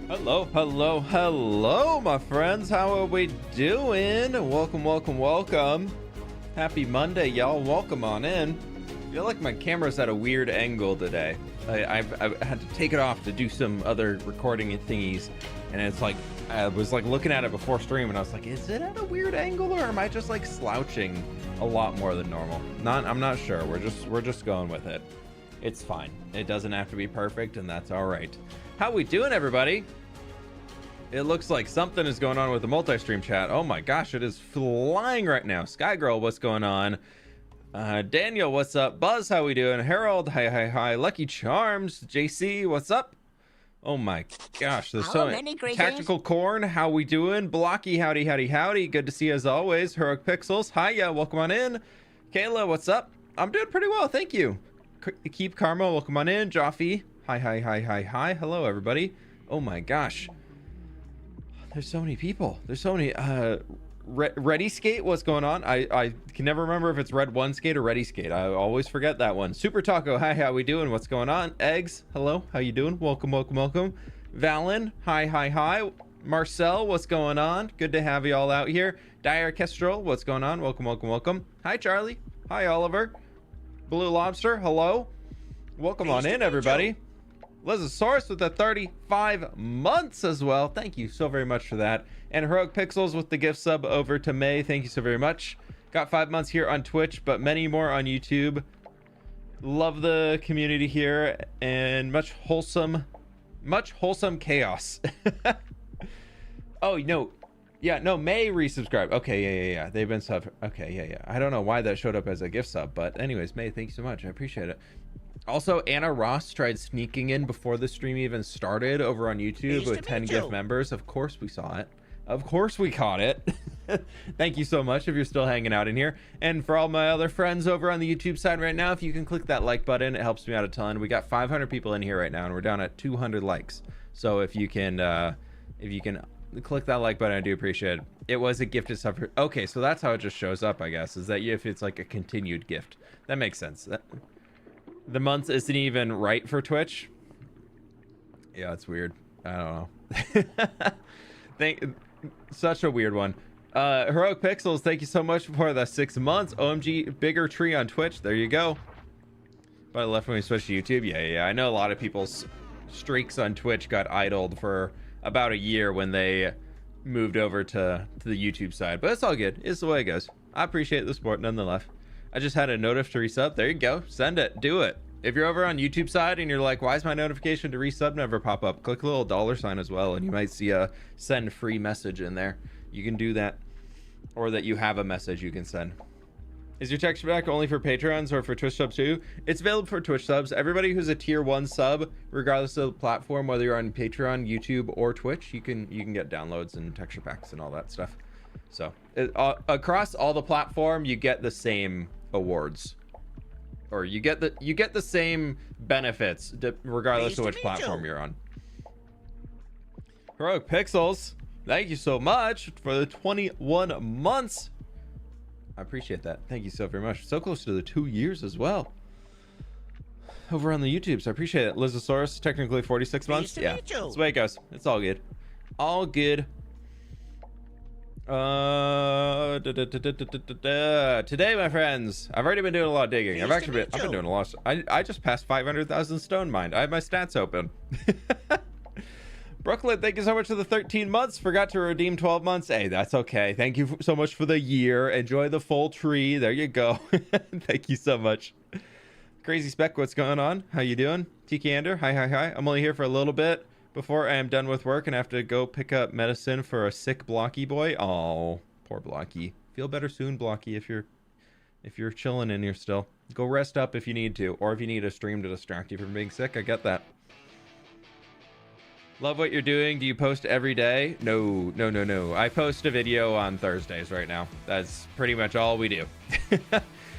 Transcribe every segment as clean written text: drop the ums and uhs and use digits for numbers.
Hello, hello, hello, my friends. How are we doing? Welcome, welcome, welcome. Happy Monday, y'all. Welcome on in. I feel like my camera's at a weird angle today. I've had to take it off to do some other recording thingies, and it's like I was like looking at it before stream, and I was like, is it at a weird angle, or am I just like slouching a lot more than normal? I'm not sure. We're just going with it. It's fine. It doesn't have to be perfect, and that's all right. How we doing, everybody? It looks like something is going on with the multi-stream chat. Oh my gosh, it is flying right now. Skygirl, what's going on? Daniel, what's up? Buzz, how we doing? Harold, hi. Lucky Charms, JC, what's up? Oh my gosh, there's so many. Tactical Corn, how we doing? Blocky, howdy. Good to see you as always. Heroic Pixels, hiya, welcome on in. Kayla, what's up? I'm doing pretty well, thank you. Keep Karma, welcome on in. Joffy, hi. Hello, everybody. Oh my gosh. There's so many people. There's so many. Ready Skate, what's going on? I can never remember if it's Red One Skate or Ready Skate. I always forget that one. Super Taco, hi, how we doing? What's going on? Eggs, hello, how you doing? Welcome. Valen, hi. Marcel, what's going on? Good to have you all out here. Dire Kestrel, what's going on? Welcome. Hi, Charlie. Hi, Oliver. Blue Lobster, hello. Welcome on in, everybody. Lizosaurus with the 35 months as well. Thank you so very much for that. And Heroic Pixels with the gift sub over to May. Thank you so very much. Got 5 months here on Twitch, but many more on YouTube. Love the community here and much wholesome chaos. Oh, no. Yeah, no, May resubscribed. Okay, yeah. They've been sub. Okay, yeah. I don't know why that showed up as a gift sub, but anyways, May, thank you so much. I appreciate it. Also, Anna Ross tried sneaking in before the stream even started over on YouTube with 10 gift members. Of course we saw it. Of course we caught it. Thank you so much if you're still hanging out in here. And for all my other friends over on the YouTube side right now, if you can click that like button, it helps me out a ton. We got 500 people in here right now, and we're down at 200 likes. So if you can click that like button, I do appreciate it. It was a gifted sub. Okay, so that's how it just shows up, I guess, is that if it's like a continued gift. That makes sense. The month isn't even right for Twitch. Yeah, it's weird. I don't know. Such a weird one. Heroic Pixels, thank you so much for the 6 months. OMG, bigger tree on Twitch. There you go. But I left when we switched to YouTube. Yeah. I know a lot of people's streaks on Twitch got idled for about a year when they moved over to the YouTube side. But it's all good. It's the way it goes. I appreciate the support nonetheless. I just had a notif to resub. There you go. Send it. Do it. If you're over on YouTube side and you're like, why is my notification to resub never pop up? Click a little $ as well, and you might see a send free message in there. You can do that. Or that you have a message you can send. Is your texture pack only for Patrons or for Twitch subs too? It's available for Twitch subs. Everybody who's a tier 1 sub, regardless of the platform, whether you're on Patreon, YouTube, or Twitch, you can get downloads and texture packs and all that stuff. So across all the platform, you get the same awards, or you get the same benefits regardless of which platform you're on. Heroic Pixels, thank you so much for the 21 months. I appreciate that. Thank you so very much. So close to the 2 years as well over on the YouTube, so I appreciate it. Lizosaurus, technically 46 months. Yeah, that's the way it goes. It's all good. Today, my friends, I've already been doing a lot of digging. I've been doing a lot. I just passed 500,000 stone mined. I have my stats open. Brooklyn, thank you so much for the 13 months. Forgot to redeem 12 months. Hey, that's okay. Thank you so much for the year. Enjoy the full tree. There you go. Thank you so much. Crazy Spec, what's going on? How you doing? Tiki Ander, hi. I'm only here for a little bit before I am done with work and have to go pick up medicine for a sick Blocky boy. Oh, poor Blocky. Feel better soon, Blocky, if you're chilling in here still. Go rest up if you need to, or if you need a stream to distract you from being sick. I get that. Love what you're doing. Do you post every day? No. I post a video on Thursdays right now. That's pretty much all we do.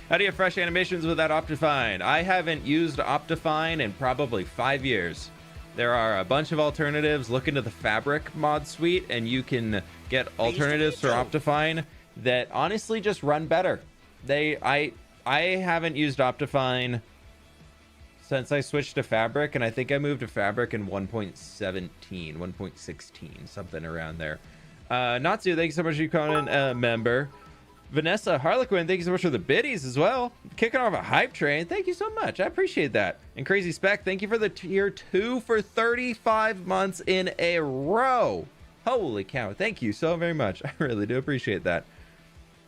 How do you have fresh animations without Optifine? I haven't used Optifine in probably 5 years. There are a bunch of alternatives. Look into the Fabric mod suite, and you can get alternatives for Optifine that honestly just run better. I haven't used Optifine since I switched to Fabric, and I think I moved to Fabric in 1.17, 1.16, something around there. Natsu, thank you so much for becoming a member. Vanessa Harlequin, thank you so much for the biddies as well. Kicking off a hype train, thank you so much. I appreciate that. And Crazy Spec, thank you for the tier 2 for 35 months in a row. Holy cow, thank you so very much. I really do appreciate that.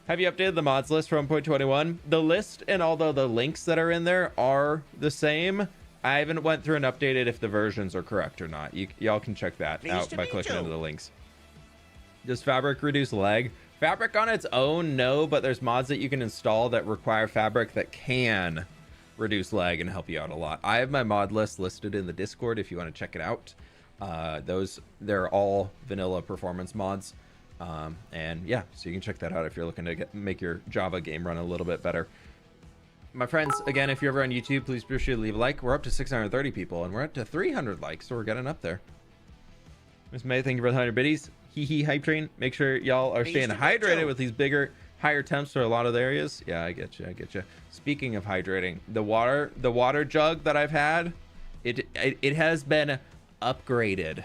Have you updated the mods list for 1.21? The list, and although the links that are in there are the same, I haven't went through and updated if the versions are correct or not. Y'all can check that out by clicking into the links. Does Fabric reduce lag? Fabric on its own, no, but there's mods that you can install that require Fabric that can reduce lag and help you out a lot. I have my mod list listed in the Discord if you want to check it out. They're all vanilla performance mods. And yeah, so you can check that out if you're looking to make your Java game run a little bit better. My friends, again, if you're ever on YouTube, please be sure to leave a like. We're up to 630 people, and we're up to 300 likes, so we're getting up there. Miss May, thank you for the 100 biddies. Hee hee hype train. Make sure y'all are staying hydrated with these bigger, higher temps for a lot of the areas. Yeah, I get you. Speaking of hydrating, the water jug that I've had, it has been upgraded.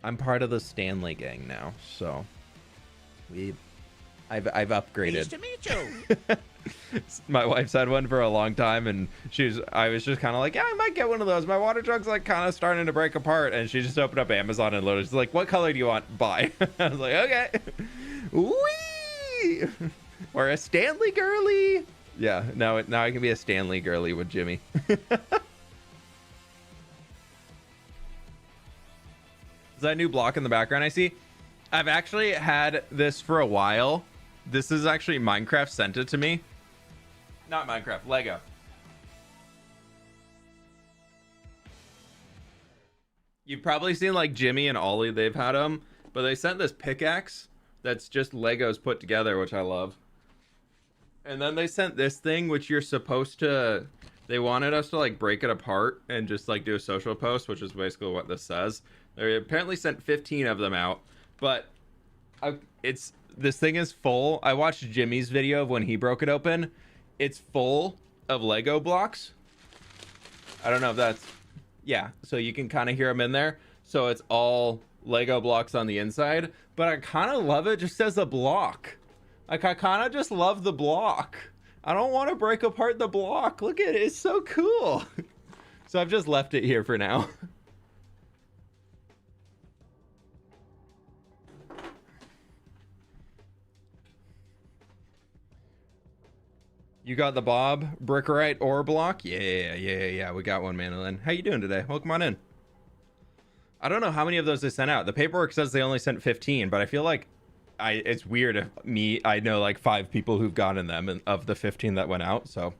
I'm part of the Stanley gang now, so I've upgraded. Nice to meet you. My wife's had one for a long time, and I was just kind of like, yeah, I might get one of those. My water jug's like kind of starting to break apart, and she just opened up Amazon and loaded. She's like, what color do you want? Buy. I was like, okay. Wee! Or a Stanley girly. Yeah, now I can be a Stanley girly with Jimmy. Is that a new block in the background I see? I've actually had this for a while. This is actually Minecraft sent it to me. Not Minecraft, Lego. You've probably seen like Jimmy and Ollie, they've had them, but they sent this pickaxe that's just Legos put together, which I love. And then they sent this thing, which you're supposed to, they wanted us to like break it apart and just like do a social post, which is basically what this says. They apparently sent 15 of them out, but this thing is full. I watched Jimmy's video of when he broke it open. It's full of Lego blocks. I don't know if that's, yeah, so you can kind of hear them in there. So it's all Lego blocks on the inside, but I kind of love it just as a block. Like, I kind of just love the block. I don't want to break apart the block. Look at it, it's so cool. So I've just left it here for now. You got the Bob Brickerite ore block? Yeah. We got one, Manolin. How you doing today? Welcome on in. I don't know how many of those they sent out. The paperwork says they only sent 15, but I feel like it's weird if I know like 5 people who've gotten them and of the 15 that went out. So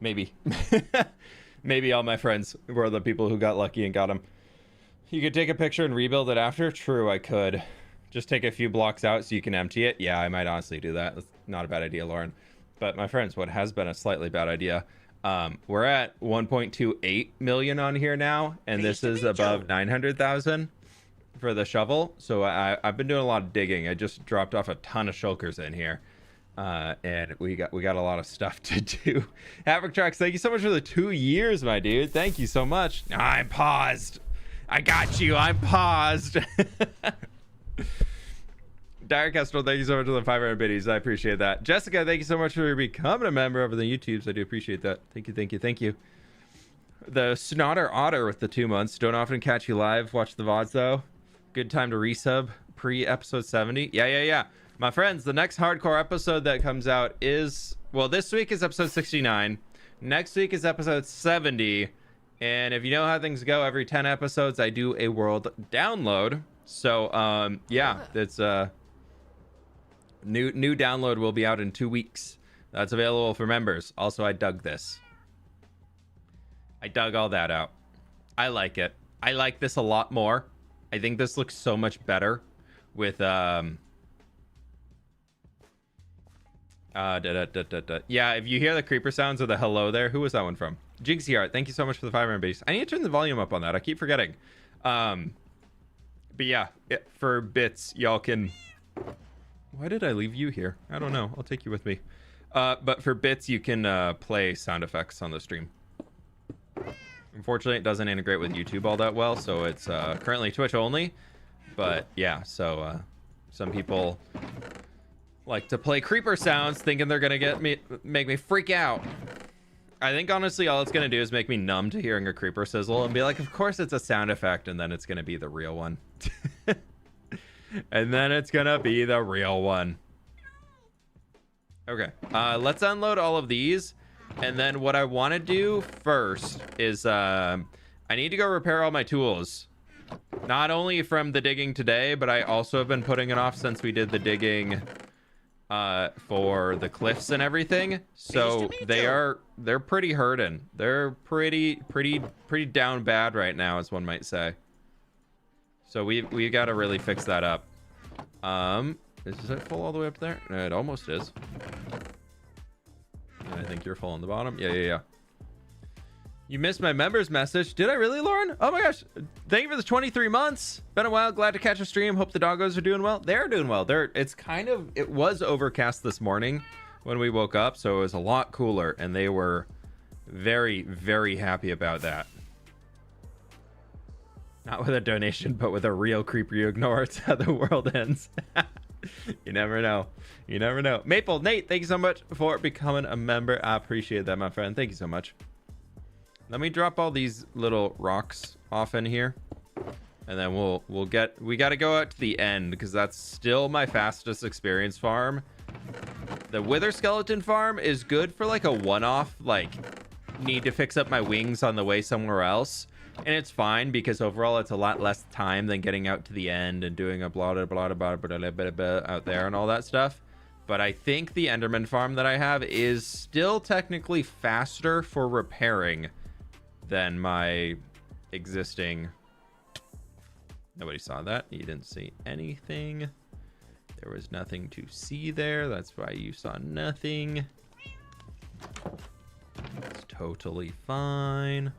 maybe, maybe all my friends were the people who got lucky and got them. You could take a picture and rebuild it after? True, I could. Just take a few blocks out so you can empty it. Yeah, I might honestly do that. That's not a bad idea, Lauren. But my friends, what has been a slightly bad idea, we're at 1.28 million on here now, and this is above 900,000 for the shovel. So I've been doing a lot of digging. I just dropped off a ton of shulkers in here, and we got a lot of stuff to do. Havoc Tracks, thank you so much for the 2 years, my dude. Thank you so much. I'm paused. I got you. I'm paused. Dire Kestrel, thank you so much for the 500 biddies. I appreciate that. Jessica, thank you so much for becoming a member over the YouTubes. I do appreciate that. Thank you. The Snotter Otter with the 2 months. Don't often catch you live. Watch the VODs though. Good time to resub pre-episode 70. Yeah. My friends, the next hardcore episode that comes out is, well, this week is episode 69. Next week is episode 70. And if you know how things go, every 10 episodes, I do a world download. So, yeah, it's New download will be out in 2 weeks. That's available for members. Also, I dug this. I dug all that out. I like it. I like this a lot more. I think this looks so much better with yeah, if you hear the creeper sounds or the hello there, who was that one from? Jigsy Art, thank you so much for the 500 base. I need to turn the volume up on that. I keep forgetting. But yeah, for bits, y'all can... Why did I leave you here? I don't know. I'll take you with me. But for bits, you can play sound effects on the stream. Unfortunately, it doesn't integrate with YouTube all that well, so it's currently Twitch only. But yeah, so some people like to play creeper sounds thinking they're gonna make me freak out. I think honestly all it's gonna do is make me numb to hearing a creeper sizzle and be like, of course it's a sound effect, and then it's gonna be the real one. And then it's gonna be the real one. Okay, let's unload all of these. And then what I want to do first is I need to go repair all my tools. Not only from the digging today, but I also have been putting it off since we did the digging for the cliffs and everything. So they're pretty hurting. They're pretty down bad right now, as one might say. So we got to really fix that up. Is it full all the way up there? It almost is. I think you're full on the bottom. Yeah. You missed my members message. Did I really, Lauren? Oh my gosh. Thank you for the 23 months. Been a while. Glad to catch a stream. Hope the doggos are doing well. They're doing well. It was overcast this morning when we woke up, so it was a lot cooler, and they were very, very happy about that. Not with a donation, but with a real creeper you ignore. It's how the world ends. You never know. You never know. Maple, Nate, thank you so much for becoming a member. I appreciate that, my friend. Thank you so much. Let me drop all these little rocks off in here. And then we got to go out to the end, because that's still my fastest experience farm. The Wither Skeleton farm is good for like a one-off, like need to fix up my wings on the way somewhere else. And it's fine because overall it's a lot less time than getting out to the end and doing a blah blah blah blah blah blah out there and all that stuff. But I think the Enderman farm that I have is still technically faster for repairing than my existing. Nobody saw that. You didn't see anything. There was nothing to see there. That's why you saw nothing. It's totally fine.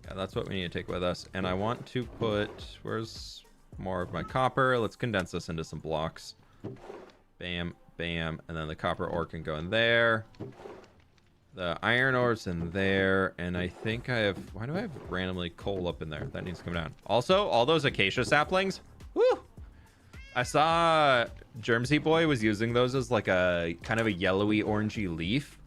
Yeah, that's what we need to take with us. And I want to put, where's more of my copper? Let's condense this into some blocks. Bam, bam. And then the copper ore can go in there. The iron ore's in there. And I think I have, why do I have randomly coal up in there? That needs to come down. Also, all those acacia saplings. Woo! I saw Germsy Boy was using those as like a kind of a yellowy orangey leaf.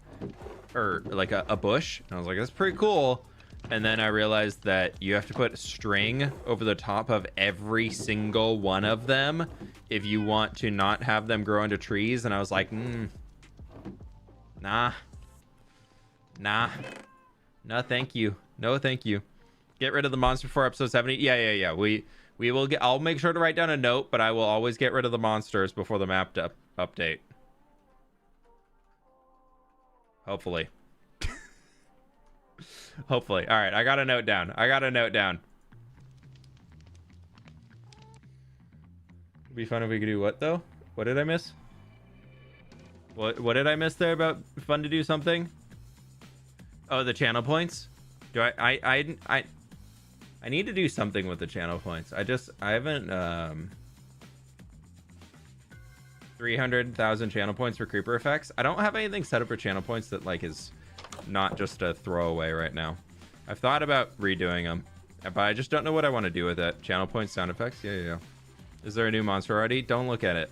Or like a bush. And I was like, that's pretty cool. And then I realized that you have to put string over the top of every single one of them if you want to not have them grow into trees. And I was like, nah, no, thank you. No, thank you. Get rid of the monster for episode 70. Yeah. We will get, I'll make sure to write down a note, but I will always get rid of the monsters before the map update. Hopefully. Hopefully. All right, I got a note down. It'd be fun if we could do what though? What did I miss? What did I miss there about fun to do something? Oh, the channel points. Do I need to do something with the channel points. I haven't 300,000 channel points for creeper effects. I don't have anything set up for channel points that like is not just a throwaway right now. I've thought about redoing them, but I just don't know what I want to do with it. Channel points, sound effects. Yeah. Is there a new monster already? Don't look at it.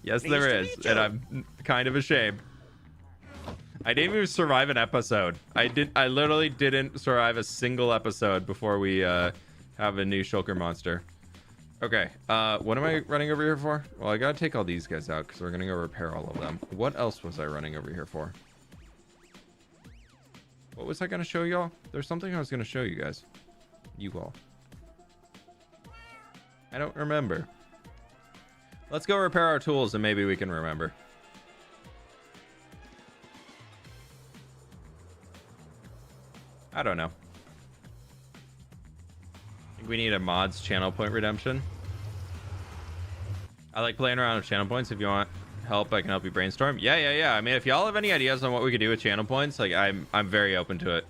Yes, there is, and I'm kind of ashamed. I didn't even survive an episode. I literally didn't survive a single episode before we have a new shulker monster. Okay, what am I running over here for? Well, I gotta take all these guys out because we're gonna go repair all of them. What else was I running over here for? What was I gonna show y'all? There's something I was gonna show you guys. You all. I don't remember. Let's go repair our tools and maybe we can remember. I don't know. We need a mods channel point redemption. I like playing around with channel points. If you want help, I can help you brainstorm. Yeah. I mean, if y'all have any ideas on what we could do with channel points, like I'm very open to it.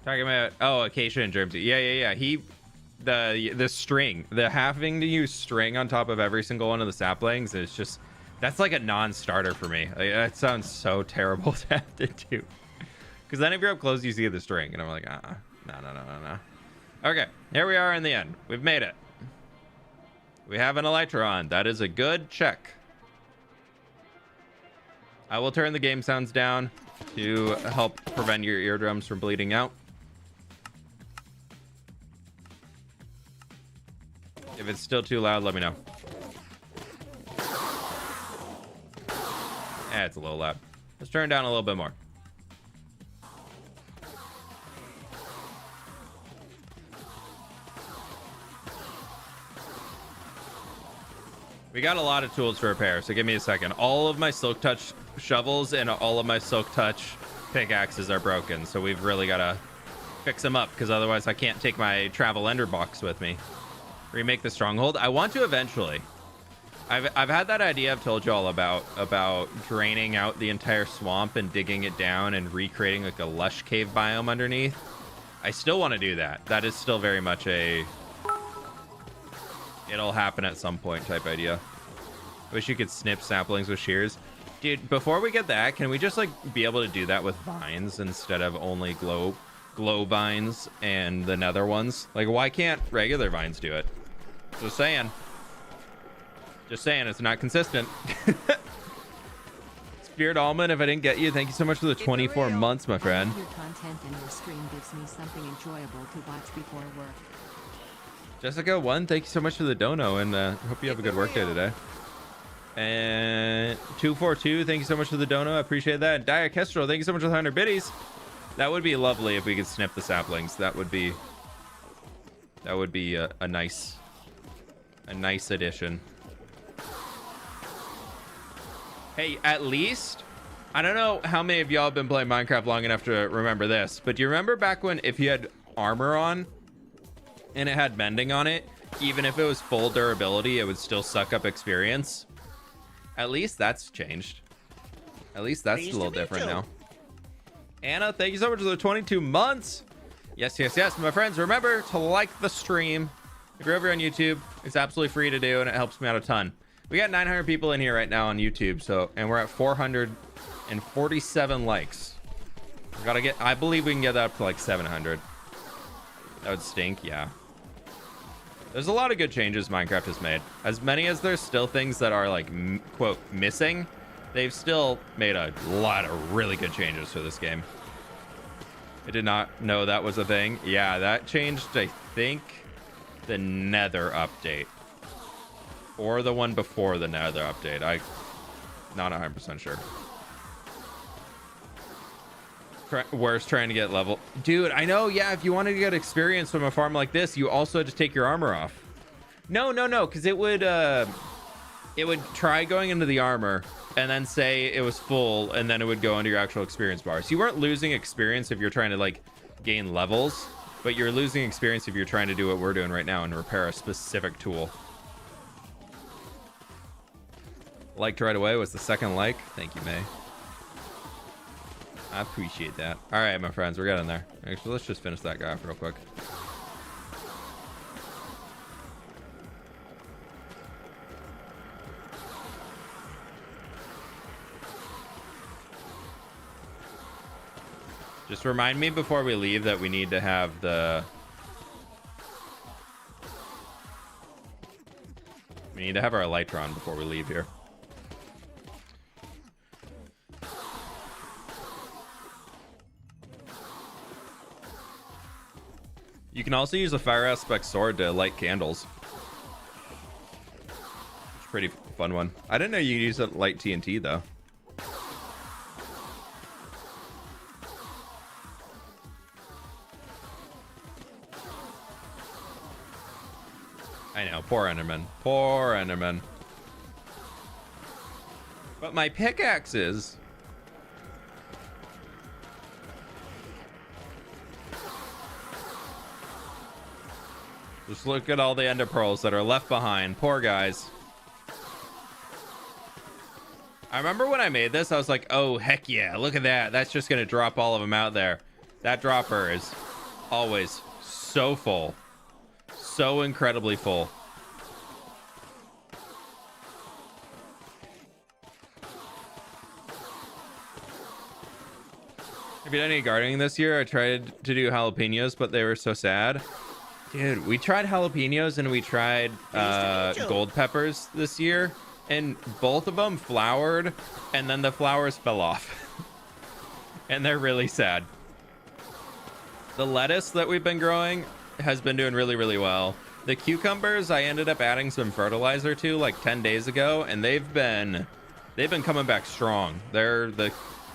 Talking about Acacia and Germsy. Yeah. The string, the having to use string on top of every single one of the saplings is just That's like a non-starter for me. Like, that sounds so terrible to have to do. Because then if you're up close, you see the string. And I'm like, no. Okay, here we are in the end. We've made it. We have an Elytron. That is a good check. I will turn the game sounds down to help prevent your eardrums from bleeding out. If it's still too loud, let me know. It's a little loud. Let's turn it down a little bit more. We got a lot of tools to repair, so give me a second. All of my Silk Touch shovels and all of my Silk Touch pickaxes are broken, so we've really got to fix them up, because otherwise I can't take my travel ender box with me. Remake the stronghold. I want to eventually. I've had that idea I've told you all about draining out the entire swamp and digging it down and recreating like a lush cave biome underneath. I still want to do that. That is still very much a it'll happen at some point type idea. I wish you could snip saplings with shears. Dude, before we get that, can we just like be able to do that with vines instead of only glow vines and the nether ones? Like, why can't regular vines do it? Just saying. Just saying, it's not consistent. Spirit Almond, if I didn't get you, thank you so much for the 24 months, my friend. Your content and your stream gives me something enjoyable to watch before work. Jessica 1, thank you so much for the dono, and hope you have a good work day today. And 242, thank you so much for the dono. I appreciate that. And Dire Kestrel, thank you so much for the 100 biddies. That would be lovely if we could snip the saplings. That would be a nice addition. Hey, at least, I don't know how many of y'all have been playing Minecraft long enough to remember this, but do you remember back when if you had armor on and it had mending on it, even if it was full durability, it would still suck up experience? At least that's changed. At least that's a little different now. Anna, thank you so much for the 22 months. Yes, my friends, remember to like the stream. If you're over on YouTube, it's absolutely free to do, and it helps me out a ton. We got 900 people in here right now on YouTube, and we're at 447 likes. We gotta get, I believe we can get that up to like 700. That would stink, yeah. There's a lot of good changes Minecraft has made. As many as there's still things that are like, quote, missing, they've still made a lot of really good changes for this game. I did not know that was a thing. Yeah, that changed, I think, the Nether update. Or the one before the Nether update. I'm not 100% sure. Worst trying to get level. Dude, I know, yeah, if you wanted to get experience from a farm like this, you also had to take your armor off. No, because it would try going into the armor and then say it was full, and then it would go into your actual experience bar. So you weren't losing experience if you're trying to like gain levels, but you're losing experience if you're trying to do what we're doing right now and repair a specific tool. Liked right away was the second like. Thank you, May. I appreciate that. All right, my friends, we're getting there. Actually, let's just finish that guy off real quick. Just remind me before we leave that we need to have the... We need to have our Elytron before we leave here. You can also use a fire aspect sword to light candles. It's a pretty fun one. I didn't know you could use it to light TNT though. I know, poor Enderman. Poor Enderman. But my pickaxes... Just look at all the ender pearls that are left behind. Poor guys. I remember when I made this, I was like, oh, heck yeah, look at that. That's just going to drop all of them out there. That dropper is always so full. So incredibly full. Have you done any gardening this year? I tried to do jalapenos, but they were so sad. Dude, we tried jalapenos and we tried gold peppers this year, and both of them flowered, and then the flowers fell off. And they're really sad. The lettuce that we've been growing has been doing really, really well. The cucumbers, I ended up adding some fertilizer to like 10 days ago, and they've been coming back strong.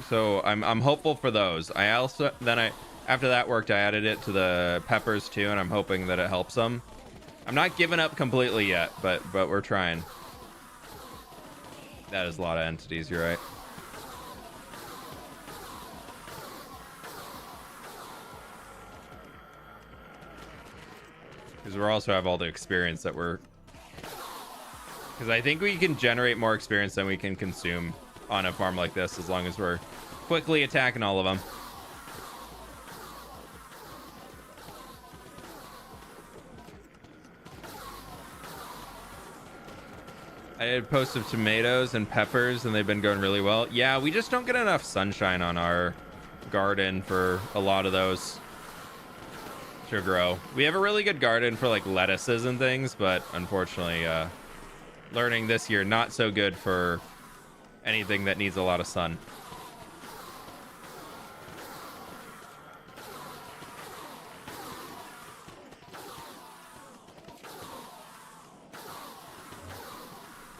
So I'm hopeful for those. After that worked, I added it to the peppers too, and I'm hoping that it helps them. I'm not giving up completely yet, but we're trying. That is a lot of entities, you're right. Because we also have all the experience that we're... Because I think we can generate more experience than we can consume on a farm like this, as long as we're quickly attacking all of them. I did posts of tomatoes and peppers, and they've been going really well. Yeah, we just don't get enough sunshine on our garden for a lot of those to grow. We have a really good garden for like lettuces and things, but unfortunately, learning this year, not so good for anything that needs a lot of sun.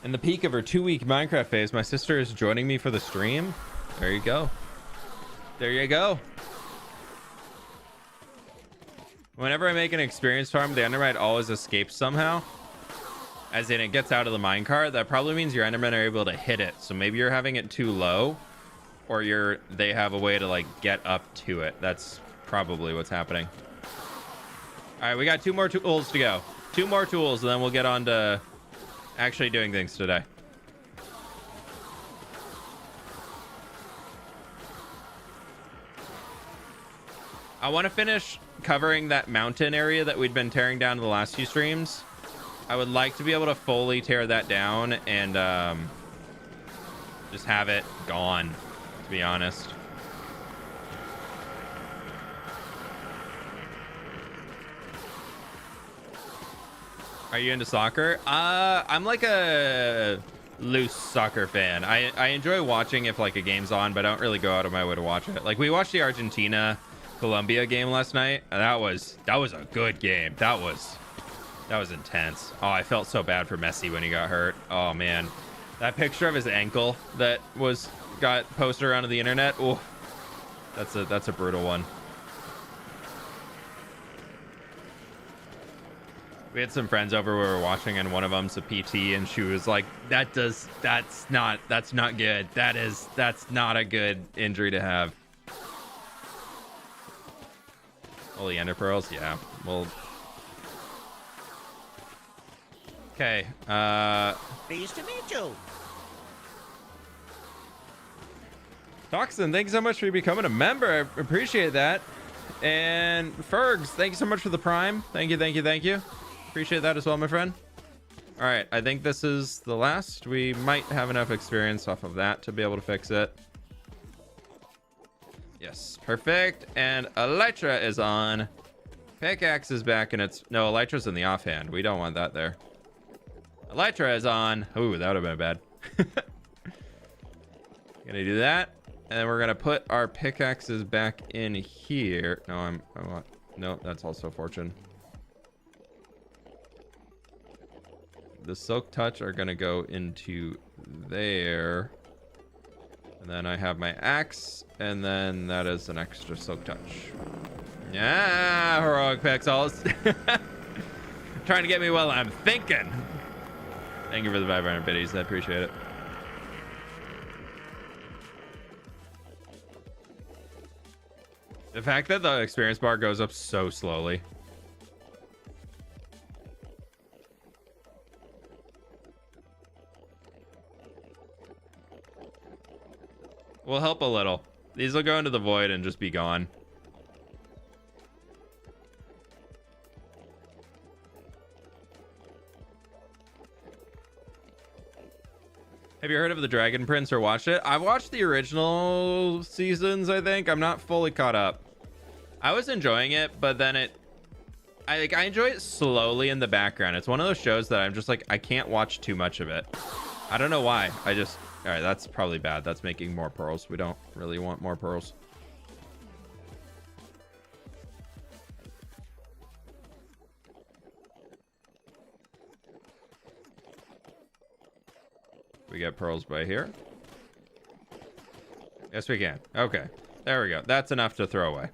In the peak of her 2-week Minecraft phase, my sister is joining me for the stream. There you go. There you go. Whenever I make an experience farm, the Enderman always escapes somehow. As in, it gets out of the minecart. That probably means your Endermen are able to hit it. So maybe you're having it too low, or they have a way to like get up to it. That's probably what's happening. All right, we got 2 more tools to go. 2 more tools, and then we'll get on to actually doing things today. I want to finish covering that mountain area that we'd been tearing down in the last few streams. I would like to be able to fully tear that down and just have it gone, to be honest. Are you into soccer? I'm like a loose soccer fan. I enjoy watching if like a game's on, but I don't really go out of my way to watch it. Like we watched the Argentina-Colombia game last night, and that was a good game. That was intense. Oh, I felt so bad for Messi when he got hurt. Oh man, that picture of his ankle that got posted around on the internet. Oh, that's a brutal one. We had some friends over we were watching, and one of them's a PT, and she was like, that's not good. That's not a good injury to have. Holy ender pearls, yeah. Well, okay. Pleased to meet you. Toxin, thanks so much for becoming a member. I appreciate that. And Fergs, thank you so much for the prime. Thank you. Appreciate that as well, my friend. All right, I think this is the last. We might have enough experience off of that to be able to fix it. Yes, perfect. And Elytra is on. Pickaxe is back, and no, Elytra's in the offhand. We don't want that there. Elytra is on. Ooh, that would have been bad. Gonna do that, and then we're gonna put our pickaxes back in here. No, no, that's also fortune. The silk touch are gonna go into there, and then I have my axe, and then that is an extra silk touch. Yeah, heroic pixels. Trying to get me while I'm thinking. Thank you for the 500 biddies. I appreciate it. The fact that the experience bar goes up so slowly. Will help a little. These will go into the void and just be gone. Have you heard of the Dragon Prince or watched it? I've watched the original seasons, I think. I'm not fully caught up. I was enjoying it, but then I enjoy it slowly in the background. It's one of those shows that I'm just like, I can't watch too much of it. I don't know why. All right, that's probably bad. That's making more pearls. We don't really want more pearls. We get pearls by here. Yes, we can. Okay. There we go. That's enough to throw away.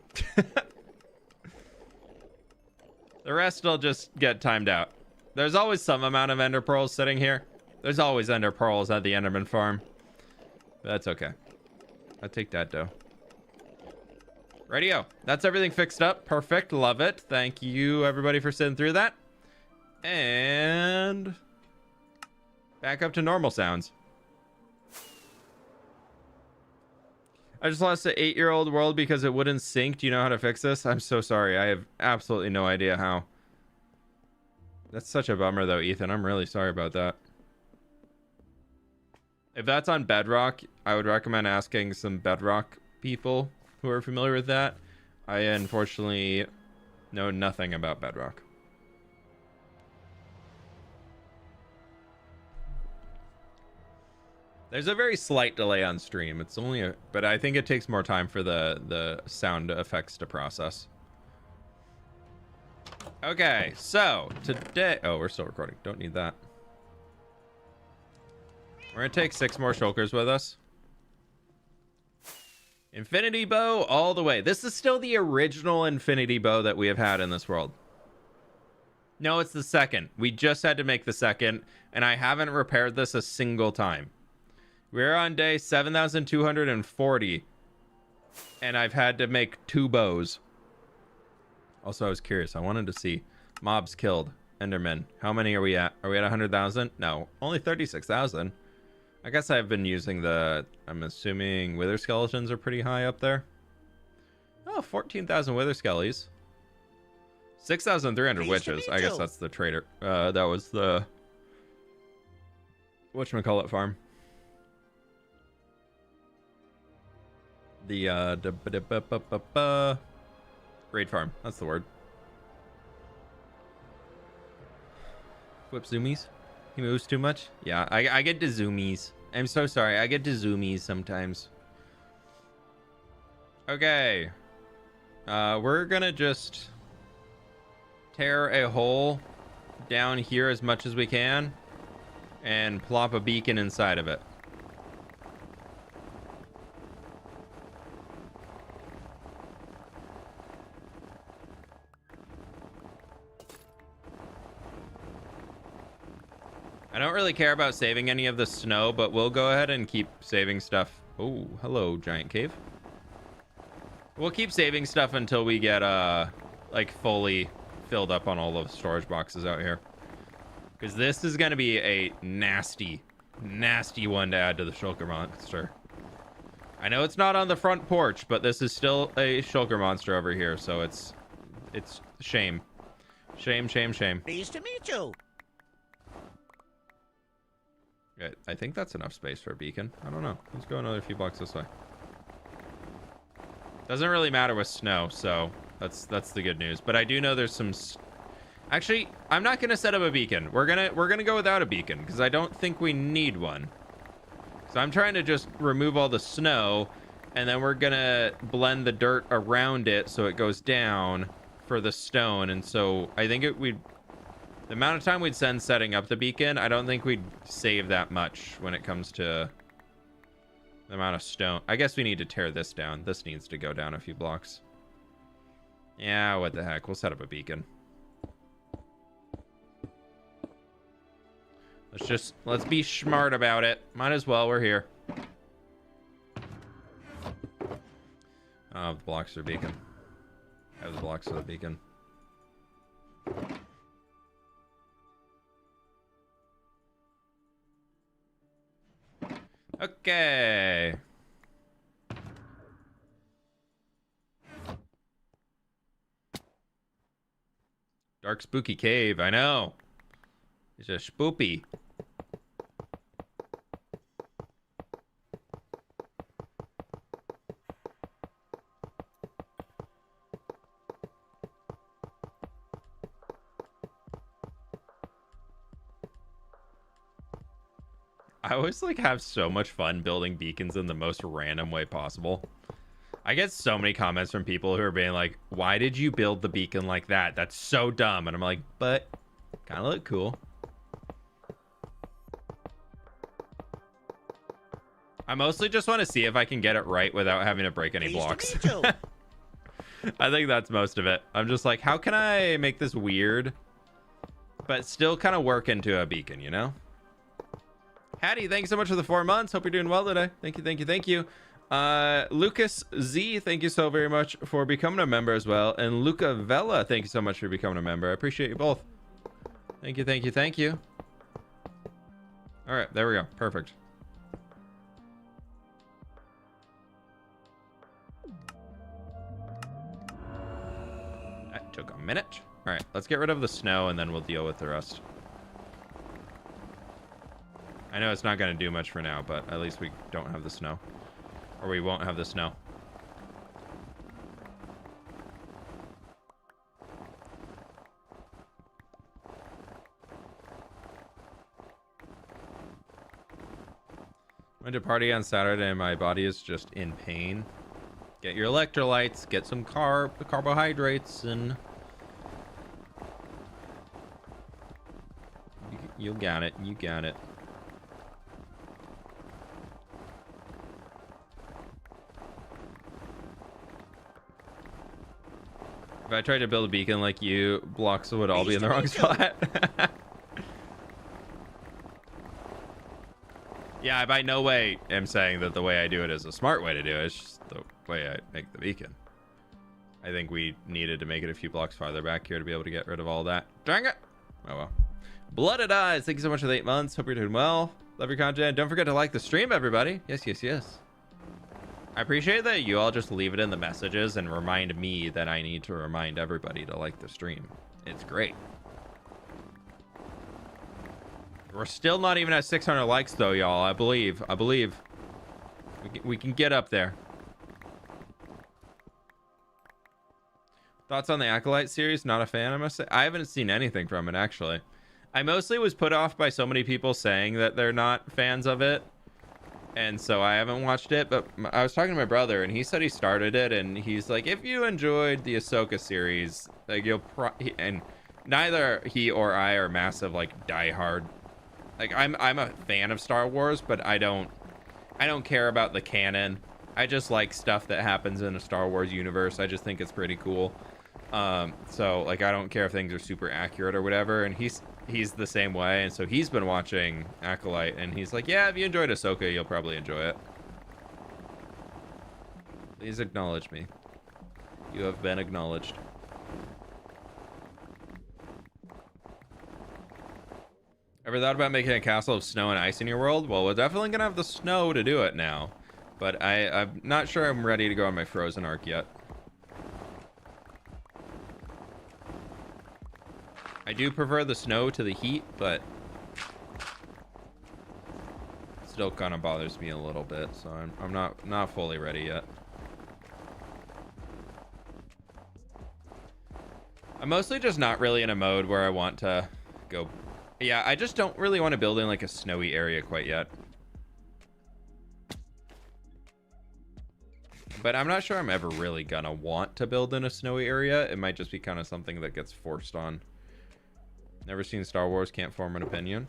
The rest will just get timed out. There's always some amount of ender pearls sitting here. There's always ender pearls at the Enderman farm. But that's okay. I'll take that dough. Radio. That's everything fixed up. Perfect. Love it. Thank you, everybody, for sitting through that. And back up to normal sounds. I just lost an 8-year-old world because it wouldn't sync. Do you know how to fix this? I'm so sorry. I have absolutely no idea how. That's such a bummer, though, Ethan. I'm really sorry about that. If that's on Bedrock, I would recommend asking some Bedrock people who are familiar with that. I unfortunately know nothing about Bedrock. There's a very slight delay on stream. It's only but I think it takes more time for the sound effects to process. Okay, so today, oh, we're still recording. Don't need that. We're gonna take 6 more shulkers with us. Infinity bow all the way. This is still the original infinity bow that we have had in this world. No, it's the second. We just had to make the second, and I haven't repaired this a single time. We're on day 7,240, and I've had to make 2 bows. Also, I was curious. I wanted to see mobs killed, Enderman. How many are we at? Are we at 100,000? No, only 36,000. I guess I've been using I'm assuming wither skeletons are pretty high up there. Oh, 14,000 wither skellies. 6,300 witches. I guess that's the trader. That was the whatchamacallit farm. The raid farm. That's the word. Whip zoomies. He moves too much. Yeah, I get to zoomies. I'm so sorry. I get to zoomies sometimes. Okay. We're gonna just tear a hole down here as much as we can and plop a beacon inside of it. I don't really care about saving any of the snow, but we'll go ahead and keep saving stuff. Oh, hello, giant cave. We'll keep saving stuff until we get like fully filled up on all those storage boxes out here, because this is going to be a nasty one to add to the shulker monster. I know it's not on the front porch, but this is still a shulker monster over here, so it's shame. Shame. Pleased to meet you. I think that's enough space for a beacon. I don't know. Let's go another few blocks this way. Doesn't really matter with snow, so that's the good news. But I do know there's some. Actually, I'm not gonna set up a beacon. We're gonna go without a beacon because I don't think we need one. So I'm trying to just remove all the snow, and then we're gonna blend the dirt around it so it goes down for the stone. And so I think the amount of time we'd spend setting up the beacon, I don't think we'd save that much when it comes to the amount of stone. I guess we need to tear this down. This needs to go down a few blocks. Yeah, what the heck. We'll set up a beacon. Let's be smart about it. Might as well. We're here. Oh, the blocks for beacon. I have the blocks for the beacon. Okay. Dark spooky cave, I know. It's a spoopy. I always like have so much fun building beacons in the most random way possible. I get so many comments from people who are being like, why did you build the beacon like that? That's so dumb. And I'm like, but kind of look cool. I mostly just want to see if I can get it right without having to break any blocks. I think that's most of it. I'm just like, how can I make this weird, but still kind of work into a beacon, you know? Hattie, thanks so much for the 4 months. Hope you're doing well today. Thank you, thank you, thank you. Lucas Z, thank you so very much for becoming a member as well. And Luca Vella, thank you so much for becoming a member. I appreciate you both. Thank you, thank you, thank you. All right, there we go. Perfect. That took a minute. All right, let's get rid of the snow and then we'll deal with the rest. I know it's not going to do much for now, but at least we don't have the snow. Or we won't have the snow. Went to party on Saturday and my body is just in pain. Get your electrolytes, get some carbohydrates, and you got it. You got it. If I tried to build a beacon like you, blocks would all be in the wrong spot. Yeah, I by no way am saying that the way I do it is a smart way to do it. It's just the way I make the beacon. I think we needed to make it a few blocks farther back here to be able to get rid of all that. Dang it! Oh well. Blooded Eyes, thank you so much for the 8 months. Hope you're doing well. Love your content. Don't forget to like the stream, everybody. Yes, yes, yes. I appreciate that you all just leave it in the messages and remind me that I need to remind everybody to like the stream. It's great. We're still not even at 600 likes though, y'all. I believe we can get up there. Thoughts on the Acolyte series? Not a fan, I must say. I haven't seen anything from it, actually. I mostly was put off by so many people saying that they're not fans of it, and so I haven't watched it. But I was talking to my brother and he said he started it, and he's like, if you enjoyed the Ahsoka series, like you'll and neither he or I are massive like diehard. Like I'm a fan of Star Wars, but I don't care about the canon. I just like stuff that happens in a Star Wars universe. I just think it's pretty cool. So like I don't care if things are super accurate or whatever, and he's the same way, and so he's been watching Acolyte and he's like, yeah, if you enjoyed Ahsoka, you'll probably enjoy it. Please acknowledge me. You have been acknowledged. Ever thought about making a castle of snow and ice in your world? Well, we're definitely gonna have the snow to do it now, but I'm not sure I'm ready to go on my frozen arc yet. I do prefer the snow to the heat, but it still kind of bothers me a little bit, so I'm not fully ready yet. I'm mostly just not really in a mode where I want to go. Yeah, I just don't really want to build in like a snowy area quite yet. But I'm not sure I'm ever really gonna want to build in a snowy area. It might just be kind of something that gets forced on. Never seen Star Wars, can't form an opinion.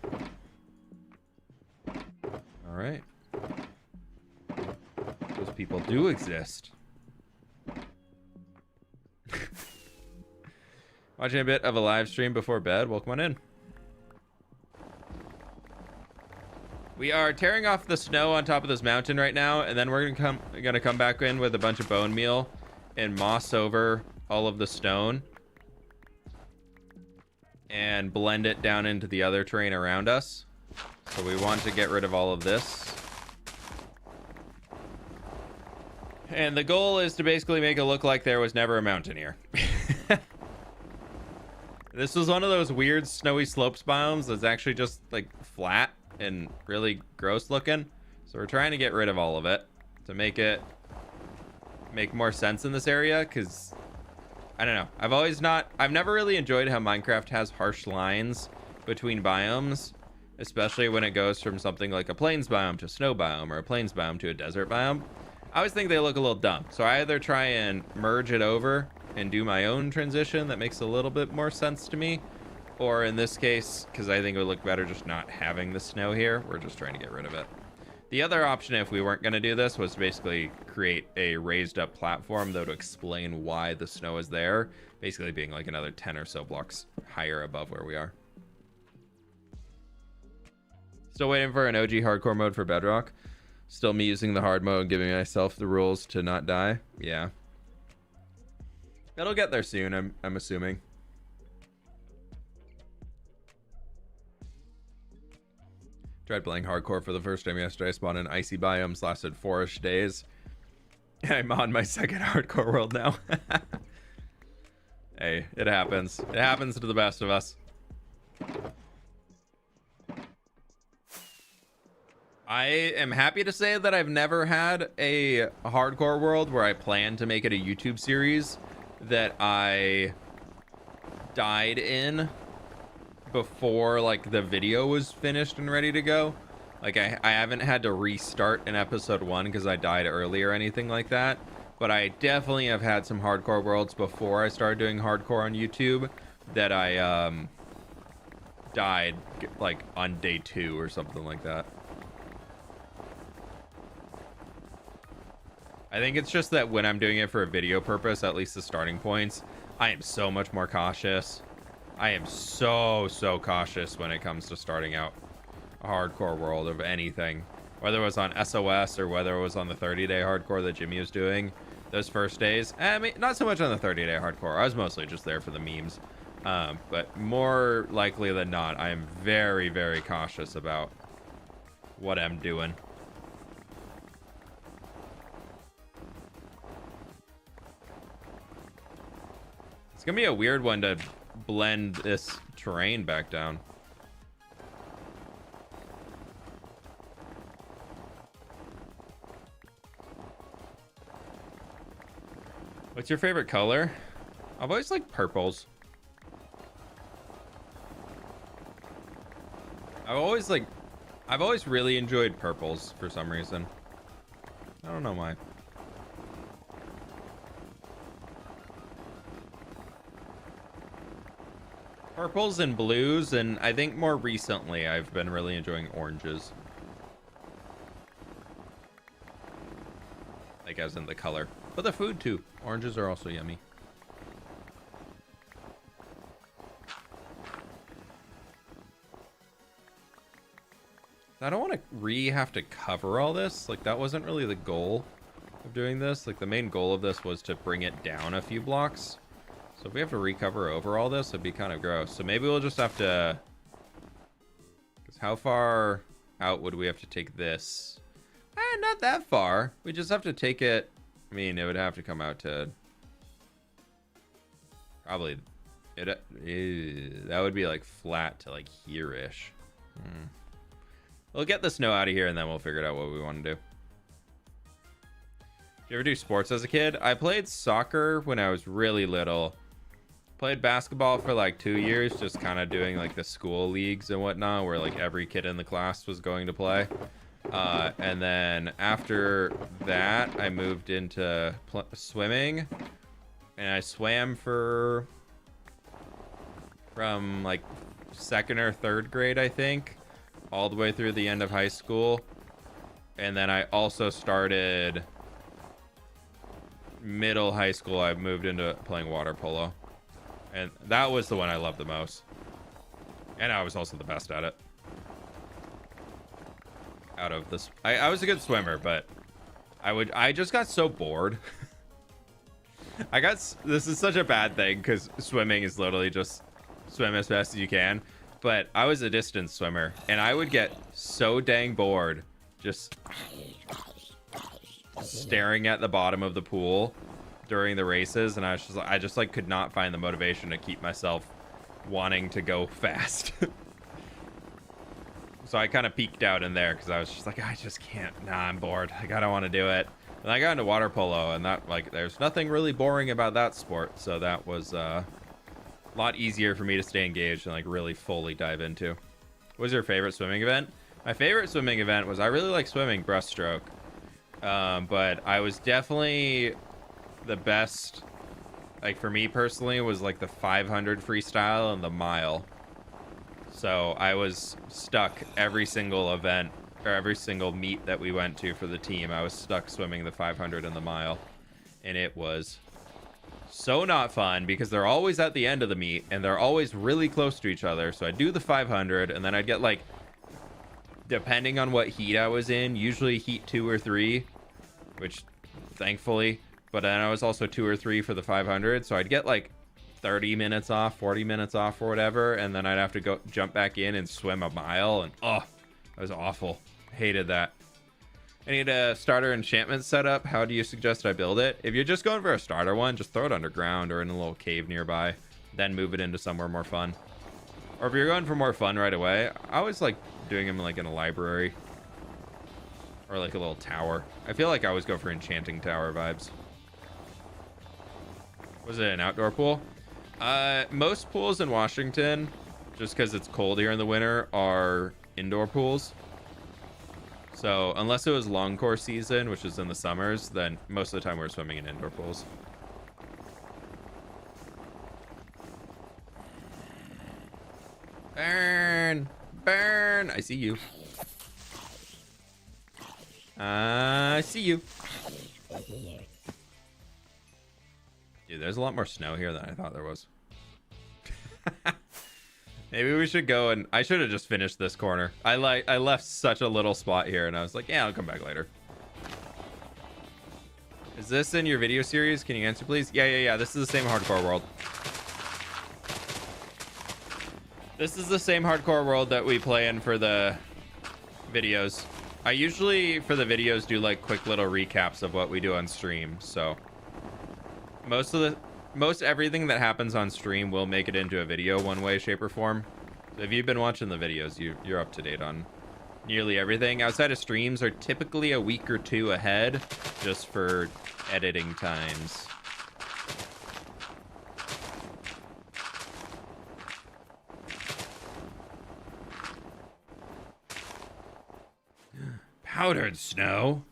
All right. Those people do exist. Watching a bit of a live stream before bed. Welcome on in. We are tearing off the snow on top of this mountain right now, and then we're gonna come back in with a bunch of bone meal and moss over all of the stone and blend it down into the other terrain around us. So we want to get rid of all of this. And the goal is to basically make it look like there was never a mountain here. This was one of those weird snowy slopes biomes that's actually just like flat and really gross looking. So we're trying to get rid of all of it to make it make more sense in this area, because I don't know, I've never really enjoyed how Minecraft has harsh lines between biomes, especially when it goes from something like a plains biome to snow biome or a plains biome to a desert biome. I always think they look a little dumb. So I either try and merge it over and do my own transition that makes a little bit more sense to me, or in this case, because I think it would look better just not having the snow here, we're just trying to get rid of it. The other option, if we weren't going to do this, was basically create a raised up platform that would explain why the snow is there, basically being like another 10 or so blocks higher above where we are. Still waiting for an OG hardcore mode for Bedrock. Still me using the hard mode, giving myself the rules to not die. Yeah. It'll get there soon, I'm assuming. Tried playing hardcore for the first time yesterday. I spawned in icy biomes, lasted 4-ish days. I'm on my second hardcore world now. Hey, it happens. It happens to the best of us. I am happy to say that I've never had a hardcore world where I plan to make it a YouTube series that I died in before like the video was finished and ready to go. Like I haven't had to restart in episode 1 because I died early or anything like that, but I definitely have had some hardcore worlds before I started doing hardcore on YouTube that I died like on day 2 or something like that. I think it's just that when I'm doing it for a video purpose, at least the starting points, I am so much more cautious. I am so cautious when it comes to starting out a hardcore world of anything. Whether it was on SOS or whether it was on the 30-day hardcore that Jimmy was doing those first days. I mean, not so much on the 30-day hardcore. I was mostly just there for the memes. But more likely than not, I am very cautious about what I'm doing. It's gonna be a weird one to blend this terrain back down. What's your favorite color? I've always liked purples. I've always really enjoyed purples for some reason. I don't know why. Purples and blues, and I think more recently I've been really enjoying oranges. Like as in the color. But the food too. Oranges are also yummy. I don't want to have to cover all this. Like that wasn't really the goal of doing this. Like the main goal of this was to bring it down a few blocks. So if we have to recover over all this, it'd be kind of gross. So maybe we'll just have to... Because how far out would we have to take this? Not that far. We just have to take it... I mean, it would have to come out to... Probably... that would be like flat to like here-ish. We'll get the snow out of here and then we'll figure out what we want to do. Did you ever do sports as a kid? I played soccer when I was really little. Played basketball for like 2 years, just kind of doing like the school leagues and whatnot, where like every kid in the class was going to play. And then after that, I moved into swimming, and I swam from like 2nd or 3rd grade, I think, all the way through the end of high school. And then I also started middle high school. I moved into playing water polo. And that was the one I loved the most. And I was also the best at it. Out of this, I was a good swimmer, but I just got so bored. This is such a bad thing because swimming is literally just swim as fast as you can. But I was a distance swimmer and I would get so dang bored just staring at the bottom of the pool during the races, and I just like could not find the motivation to keep myself wanting to go fast. So I kind of peaked out in there because I was just like, I just can't. Nah, I'm bored. Like I don't want to do it. And I got into water polo, and that like there's nothing really boring about that sport, so that was a lot easier for me to stay engaged and like really fully dive into. What was your favorite swimming event? My favorite swimming event was, I really like swimming breaststroke. But I was definitely the best, like for me personally, was like the 500 freestyle and the mile. So I was stuck every single event, or every single meet that we went to for the team. I was stuck swimming the 500 and the mile. And it was so not fun because they're always at the end of the meet and they're always really close to each other. So I'd do the 500 and then I'd get like, depending on what heat I was in, usually heat 2 or 3, which thankfully, but then I was also 2 or 3 for the 500. So I'd get like 30 minutes off, 40 minutes off or whatever. And then I'd have to go jump back in and swim a mile. And oh, that was awful. Hated that. I need a starter enchantment setup. How do you suggest I build it? If you're just going for a starter one, just throw it underground or in a little cave nearby, then move it into somewhere more fun. Or if you're going for more fun right away, I always like doing them like in a library or like a little tower. I feel like I always go for enchanting tower vibes. Was it an outdoor pool? Most pools in Washington, just because it's cold here in the winter, are indoor pools. So unless it was long course season, which is in the summers, then most of the time we're swimming in indoor pools. Burn! Burn! I see you. I see you. Dude, there's a lot more snow here than I thought there was. Maybe we should go and I should have just finished this corner. I left such a little spot here and I was like, yeah, I'll come back later. Is this in your video series? Can you answer, please? Yeah. This is the same hardcore world. This is the same hardcore world that we play in for the videos. I usually, for the videos, do like quick little recaps of what we do on stream. So most everything that happens on stream will make it into a video one way, shape, or form. So if you've been watching the videos, you're up to date on nearly everything. Outside of streams are typically a week or two ahead, just for editing times. Powdered snow.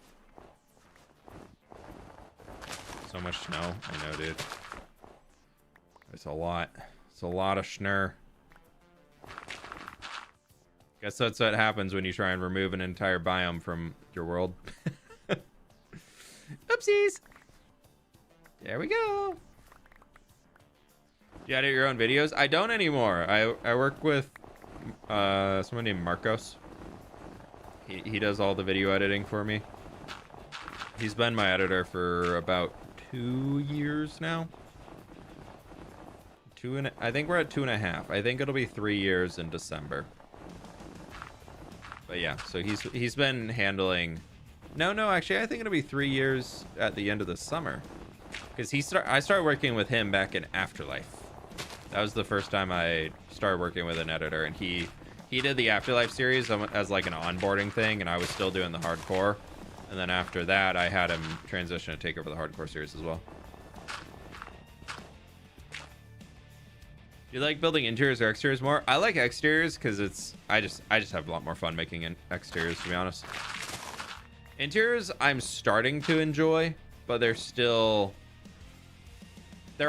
So much snow. I know, dude. It's a lot. It's a lot of schnur. Guess that's what happens when you try and remove an entire biome from your world. Oopsies. There we go. You edit your own videos? I don't anymore. I work with someone named Marcos. He does all the video editing for me. He's been my editor for about 2 years now. I think we're at 2.5. I think it'll be 3 years in December. But yeah, so he's been handling. No, actually, I think it'll be 3 years at the end of the summer, because I started working with him back in Afterlife. That was the first time I started working with an editor, and he did the Afterlife series as like an onboarding thing, and I was still doing the hardcore. And then after that, I had him transition to take over the hardcore series as well. You like building interiors or exteriors more? I like exteriors because I just have a lot more fun making exteriors, to be honest. Interiors I'm starting to enjoy, but they're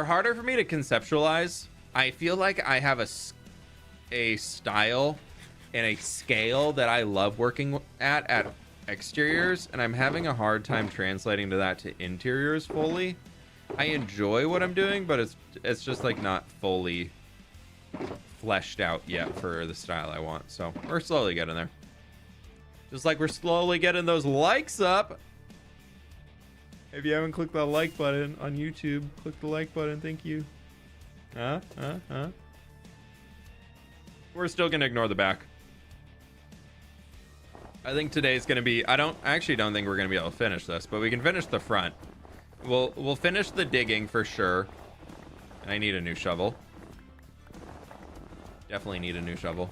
harder for me to conceptualize. I feel like I have a style and a scale that I love working at exteriors, and I'm having a hard time translating to that to interiors fully. I enjoy what I'm doing, but it's just like not fully fleshed out yet for the style I want. So we're slowly getting there. Just like we're slowly getting those likes up. If you haven't clicked the like button on YouTube, click the like button. Thank you. We're still gonna ignore the back. I think today's gonna be. I actually don't think we're gonna be able to finish this, but we can finish the front. We'll finish the digging for sure. And I need a new shovel. Definitely need a new shovel.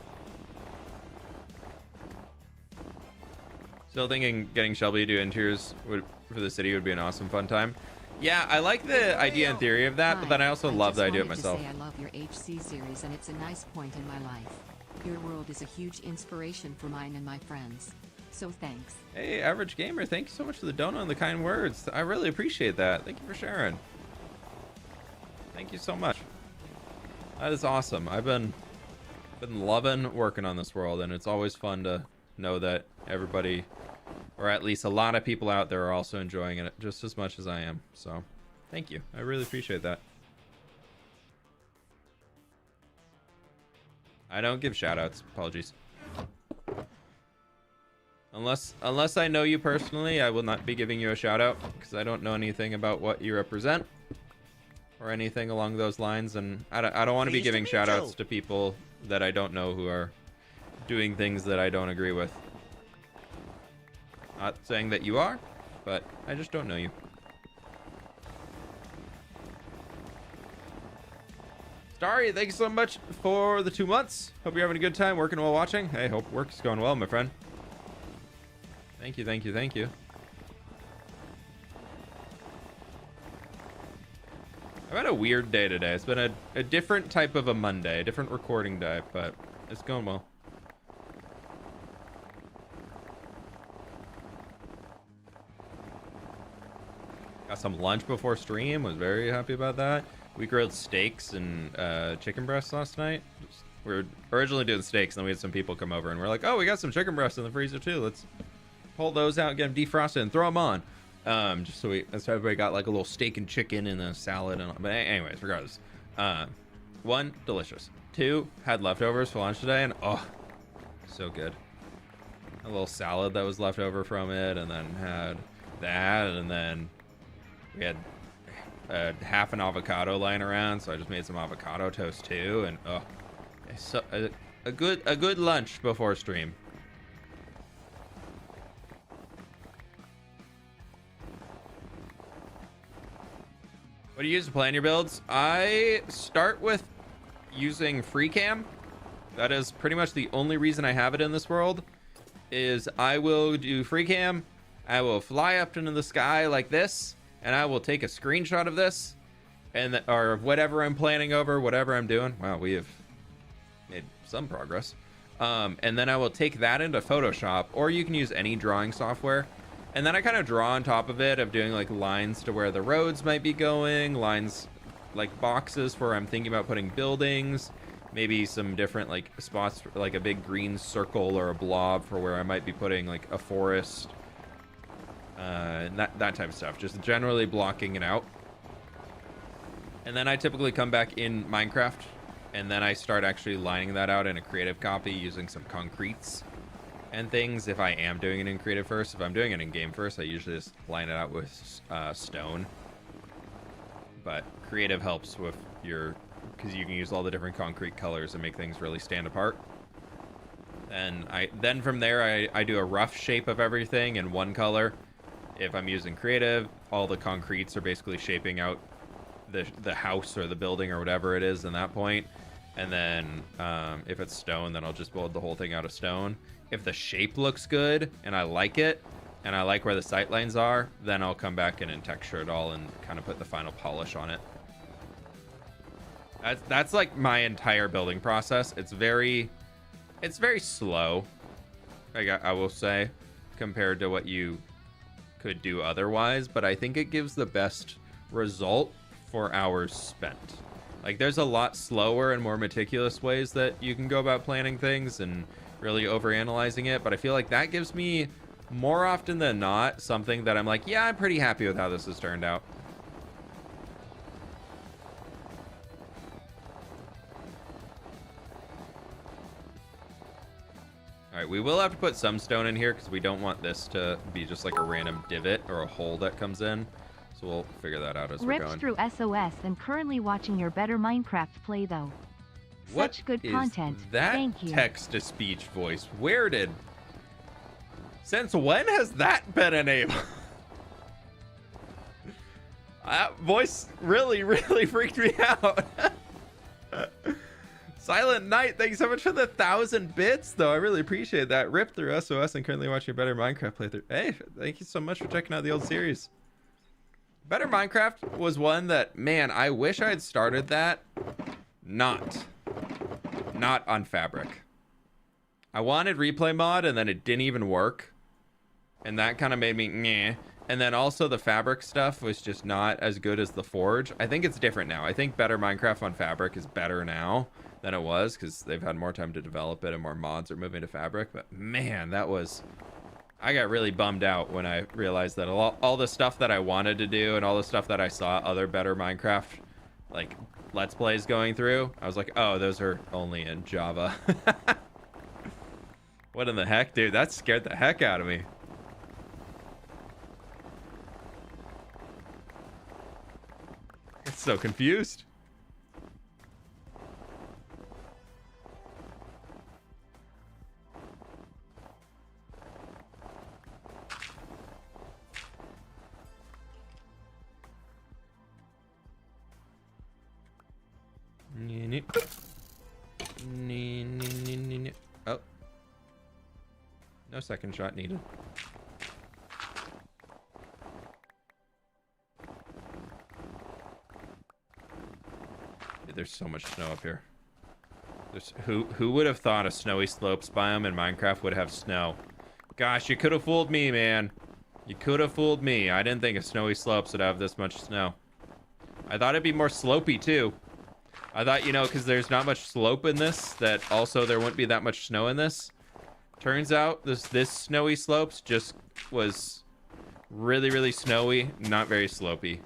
Still thinking getting Shelby to do interiors for the city would be an awesome fun time. Yeah, I like the idea and theory of that, but then I also love the idea of myself. I love your HC series, and it's a nice point in my life. Your world is a huge inspiration for mine and my friends. So thanks. Hey, Average Gamer, thank you so much for the donut and the kind words. I really appreciate that. Thank you for sharing. Thank you so much. That is awesome. I've been loving working on this world, and it's always fun to know that everybody, or at least a lot of people out there, are also enjoying it just as much as I am. So thank you. I really appreciate that. I don't give shout-outs. Apologies. Unless I know you personally, I will not be giving you a shout-out because I don't know anything about what you represent or anything along those lines, and I don't want to be giving shout-outs to people that I don't know who are doing things that I don't agree with. Not saying that you are, but I just don't know you. Starry, thanks so much for the 2 months. Hope you're having a good time working while watching. Hey, hope work's going well, my friend. Thank you, thank you, thank you. I've had a weird day today. It's been a different type of a Monday, a different recording day, but it's going well. Got some lunch before stream. Was very happy about that. We grilled steaks and chicken breasts last night. We were originally doing steaks, and then we had some people come over, and we're like, oh, we got some chicken breasts in the freezer too. Let's pull those out, get them defrosted, and throw them on. Just so everybody got like a little steak and chicken and a salad. But anyways, regardless. 1, delicious. 2, had leftovers for lunch today, and oh, so good. A little salad that was left over from it, and then had that, and then we had half an avocado lying around, so I just made some avocado toast too, and oh, so a good lunch before stream. What do you use to plan your builds? I start with using FreeCam. That is pretty much the only reason I have it in this world. Is I will do FreeCam. I will fly up into the sky like this, and I will take a screenshot of this, and or whatever I'm planning over, whatever I'm doing. Wow, we have made some progress. And then I will take that into Photoshop, or you can use any drawing software. And then I kind of draw on top of it of doing like lines to where the roads might be going, lines like boxes where I'm thinking about putting buildings, maybe some different like spots, like a big green circle or a blob for where I might be putting like a forest, that type of stuff. Just generally blocking it out. And then I typically come back in Minecraft, and then I start actually lining that out in a creative copy using some concretes and things. If I am doing it in creative first, if I'm doing it in game first, I usually just line it out with stone. But creative helps with your, because you can use all the different concrete colors and make things really stand apart. And then from there I do a rough shape of everything in one color. If I'm using creative, all the concretes are basically shaping out the house or the building or whatever it is in that point. And then if it's stone, then I'll just build the whole thing out of stone. If the shape looks good and I like it, and I like where the sight lines are, then I'll come back in and texture it all and kind of put the final polish on it. That's like my entire building process. It's very slow, I will say, compared to what you could do otherwise, but I think it gives the best result for hours spent. Like, there's a lot slower and more meticulous ways that you can go about planning things and really overanalyzing it, but I feel like that gives me more often than not something that I'm like, yeah, I'm pretty happy with how this has turned out. All right, we will have to put some stone in here because we don't want this to be just like a random divot or a hole that comes in. So we'll figure that out as we're going. Rips through SOS and currently watching your better Minecraft play though. What Such good is content. that Thank you. text-to-speech voice? Since when has that been enabled? That voice really freaked me out. Silent Night, thanks so much for the 1,000 bits, though. I really appreciate that. Rip through SOS and currently watching a better Minecraft playthrough. Hey, thank you so much for checking out the old series. Better Minecraft was one that, man, I wish I had started that not on Fabric. I wanted replay mod and then it didn't even work. And that kind of made me meh. And then also the fabric stuff was just not as good as the forge. I think it's different now. I think better Minecraft on fabric is better now than it was because they've had more time to develop it and more mods are moving to fabric. But man, that was... I got really bummed out when I realized that all the stuff that I wanted to do and all the stuff that I saw other better Minecraft like Let's Plays going through, I was like, oh, those are only in Java. What in the heck, dude? That scared the heck out of me. I'm so confused. Oh. No second shot needed. Dude, there's so much snow up here. Who would have thought a snowy slopes biome in Minecraft would have snow? Gosh, you could have fooled me, man. You could have fooled me. I didn't think a snowy slopes would have this much snow. I thought it'd be more slopey too. I thought, you know, because there's not much slope in this, that also there wouldn't be that much snow in this. Turns out this snowy slopes just was really, really snowy, not very slopey.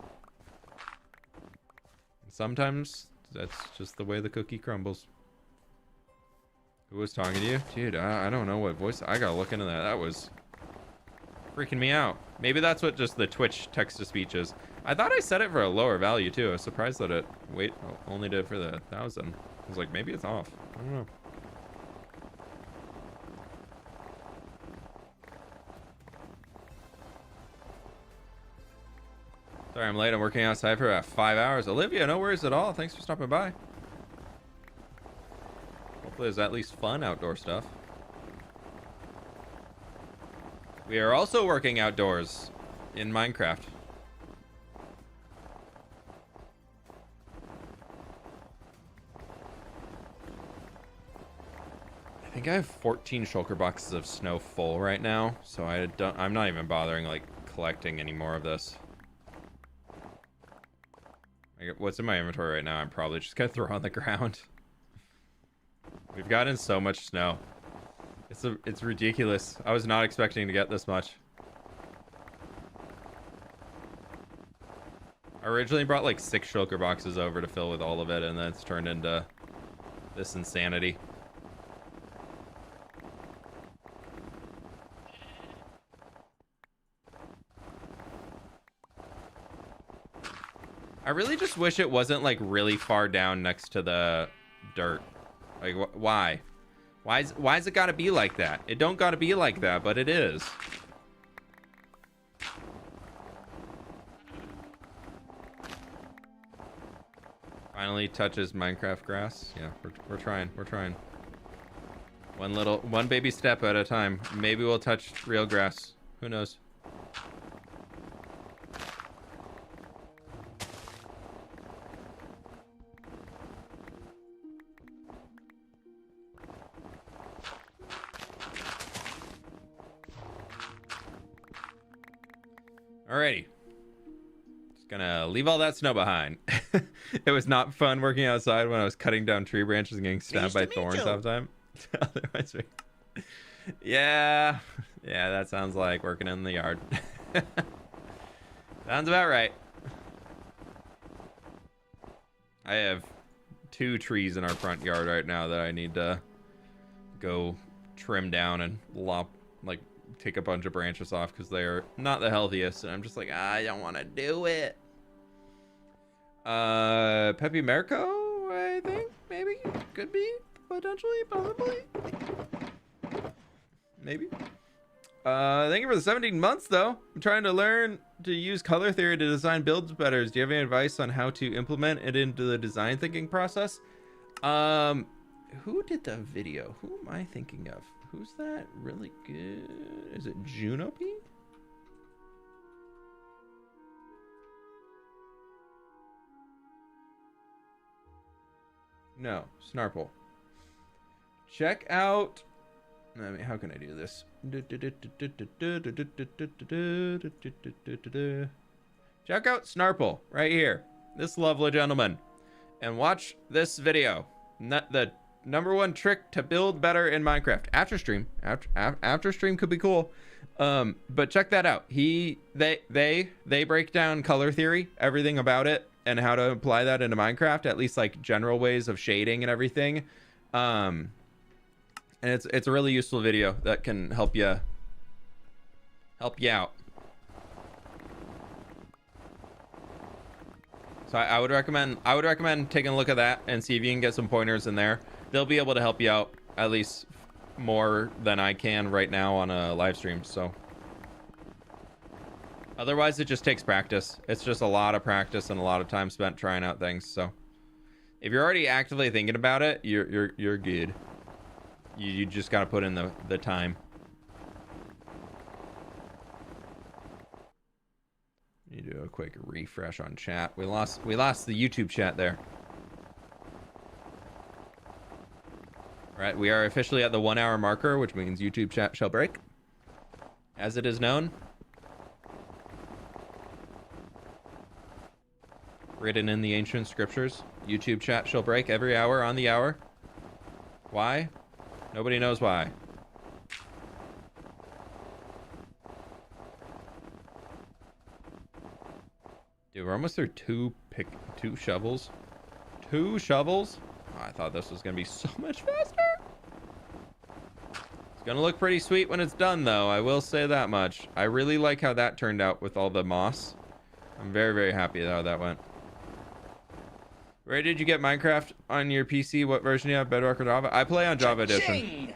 Sometimes that's just the way the cookie crumbles. Who was talking to you? Dude, I don't know what voice. I gotta look into that. That was freaking me out. Maybe that's what just the Twitch text-to-speech is. I thought I set it for a lower value too. I was surprised that it only did for the 1,000. I was like, maybe it's off. I don't know. Sorry, I'm late. I'm working outside for about 5 hours. Olivia, no worries at all. Thanks for stopping by. Hopefully there's at least fun outdoor stuff. We are also working outdoors in Minecraft. I think I have 14 shulker boxes of snow full right now, so I'm not even bothering like collecting any more of this. What's in my inventory right now? I'm probably just gonna throw on the ground. We've gotten so much snow. It's ridiculous. I was not expecting to get this much. I originally brought like 6 shulker boxes over to fill with all of it, and then it's turned into this insanity. I really just wish it wasn't like really far down next to the dirt. Like why? Why's it gotta be like that? It don't gotta be like that, but it is. Finally touches Minecraft grass. Yeah, we're trying. We're trying. One baby step at a time. Maybe we'll touch real grass. Who knows? Alrighty. Just gonna leave all that snow behind. It was not fun working outside when I was cutting down tree branches and getting stabbed by thorns all the time. Yeah, that sounds like working in the yard. Sounds about right. I have 2 trees in our front yard right now that I need to go trim down and take a bunch of branches off because they're not the healthiest, and I'm just like, I don't want to do it. Pepe Merco, I think, maybe, could be, potentially, possibly, maybe. Thank you for the 17 months, though. I'm trying to learn to use color theory to design builds better. Do you have any advice on how to implement it into the design thinking process? Who did the video? Who am I thinking of? Who's that really good? Is it Juno P? No, Snarple. Check out I mean, how can I do this? Check out Snarple right here, this lovely gentleman, and watch this video. The #1 trick to build better in Minecraft. After stream could be cool, but check that out. They break down color theory, everything about it, and how to apply that into Minecraft, at least like general ways of shading and everything. And it's a really useful video that can help you out. So I would recommend taking a look at that and see if you can get some pointers in there. They'll be able to help you out at least more than I can right now on a live stream. So otherwise, it just takes practice. It's just a lot of practice and a lot of time spent trying out things. So if you're already actively thinking about it, you're good. You just got to put in the time. You do a quick refresh on chat. We lost the YouTube chat there. All right, we are officially at the 1 hour marker, which means YouTube chat shall break, as it is known. Written in the ancient scriptures, YouTube chat shall break every hour on the hour. Why? Nobody knows why. Dude, we're almost through two shovels. 2 shovels? Oh, I thought this was gonna be so much faster. It's gonna look pretty sweet when it's done, though. I will say that much. I really like how that turned out with all the moss. I'm very, very happy how that went. Where did you get Minecraft on your PC? What version do you have, Bedrock or Java? I play on Java Edition.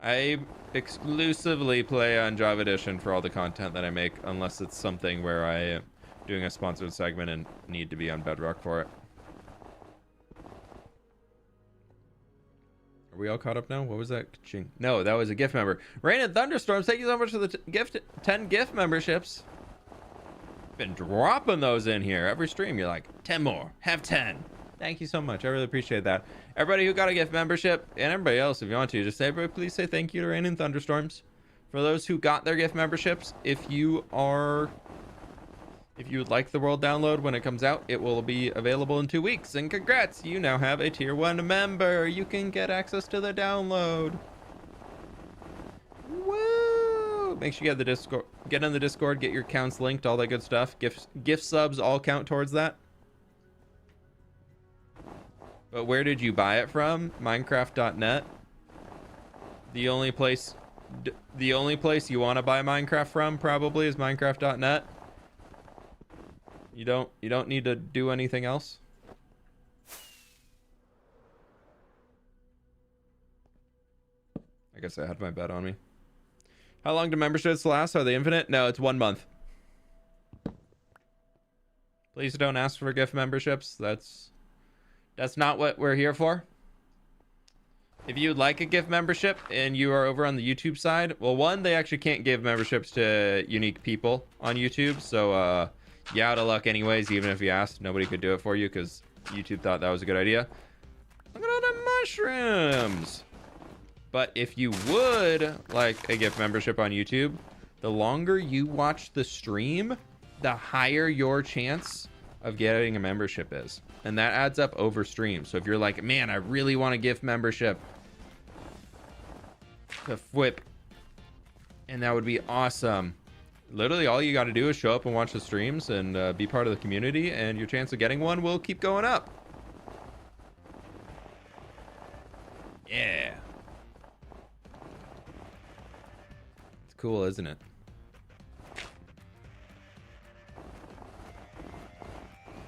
I exclusively play on Java Edition for all the content that I make, unless it's something where I am doing a sponsored segment and need to be on Bedrock for it. Are we all caught up now? What was that? Ching. No, that was a gift member. Rain and Thunderstorms, thank you so much for the 10 gift memberships. Been dropping those in here every stream. You're like, 10 more, have 10. Thank you so much. I really appreciate that. Everybody who got a gift membership, and everybody else, if you want to, just say, everybody, please say thank you to Rain and Thunderstorms. For those who got their gift memberships, if you would like the world download when it comes out, it will be available in 2 weeks. And congrats, you now have a tier 1 member. You can get access to the download. Woo! Make sure you get the Discord, get in the Discord, get your accounts linked, all that good stuff. Gift subs all count towards that. But where did you buy it from? Minecraft.net. The only place you want to buy Minecraft from probably is Minecraft.net. You don't need to do anything else. I guess I had my bet on me. How long do memberships last? Are they infinite? No, it's 1 month. Please don't ask for gift memberships. That's not what we're here for. If you'd like a gift membership and you are over on the YouTube side, well, one, they actually can't give memberships to unique people on YouTube. So, you out of luck anyways, even if you asked. Nobody could do it for you because YouTube thought that was a good idea. Look at all the mushrooms. But if you would like a gift membership on YouTube, the longer you watch the stream, the higher your chance of getting a membership is. And that adds up over stream. So if you're like, man, I really want a gift membership to fWhip, and that would be awesome. Literally all you got to do is show up and watch the streams and be part of the community, and your chance of getting one will keep going up. Yeah. It's cool, isn't it?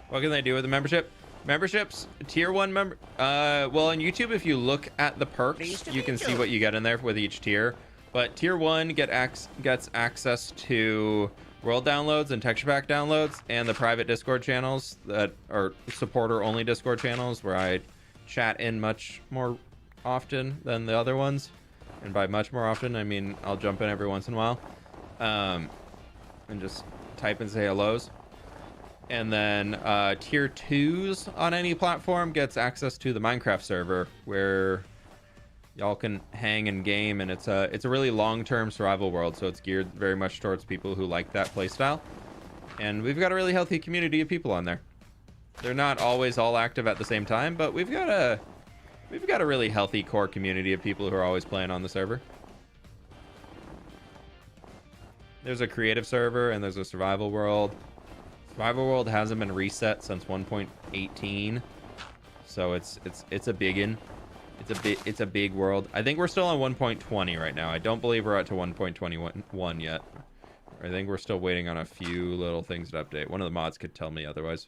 What can they do with the membership? Memberships, tier 1 member. Well, on YouTube, if you look at the perks, you can see what you get in there with each tier. But tier 1 gets access to world downloads and texture pack downloads, and the private Discord channels that are supporter only Discord channels where I chat in much more often than the other ones. And by much more often, I mean I'll jump in every once in a while and just type and say hellos. And then tier 2s on any platform gets access to the Minecraft server, where y'all can hang and game, and it's a really long-term survival world, so it's geared very much towards people who like that playstyle. And we've got a really healthy community of people on there. They're not always all active at the same time, but we've got a really healthy core community of people who are always playing on the server. There's a creative server and there's a survival world. Survival world hasn't been reset since 1.18, so it's a biggin. It's a big world. I think we're still on 1.20 right now. I don't believe we're up to 1.21 yet. I think we're still waiting on a few little things to update. One of the mods could tell me otherwise.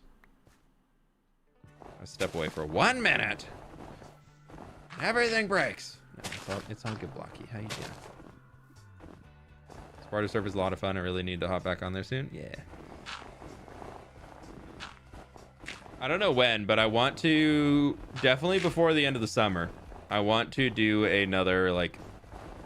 I step away for 1 minute. Everything breaks. No, it's all good, Blocky. How you doing? Sparta server's a lot of fun. I really need to hop back on there soon. Yeah. I don't know when, but I want to definitely before the end of the summer. I want to do another like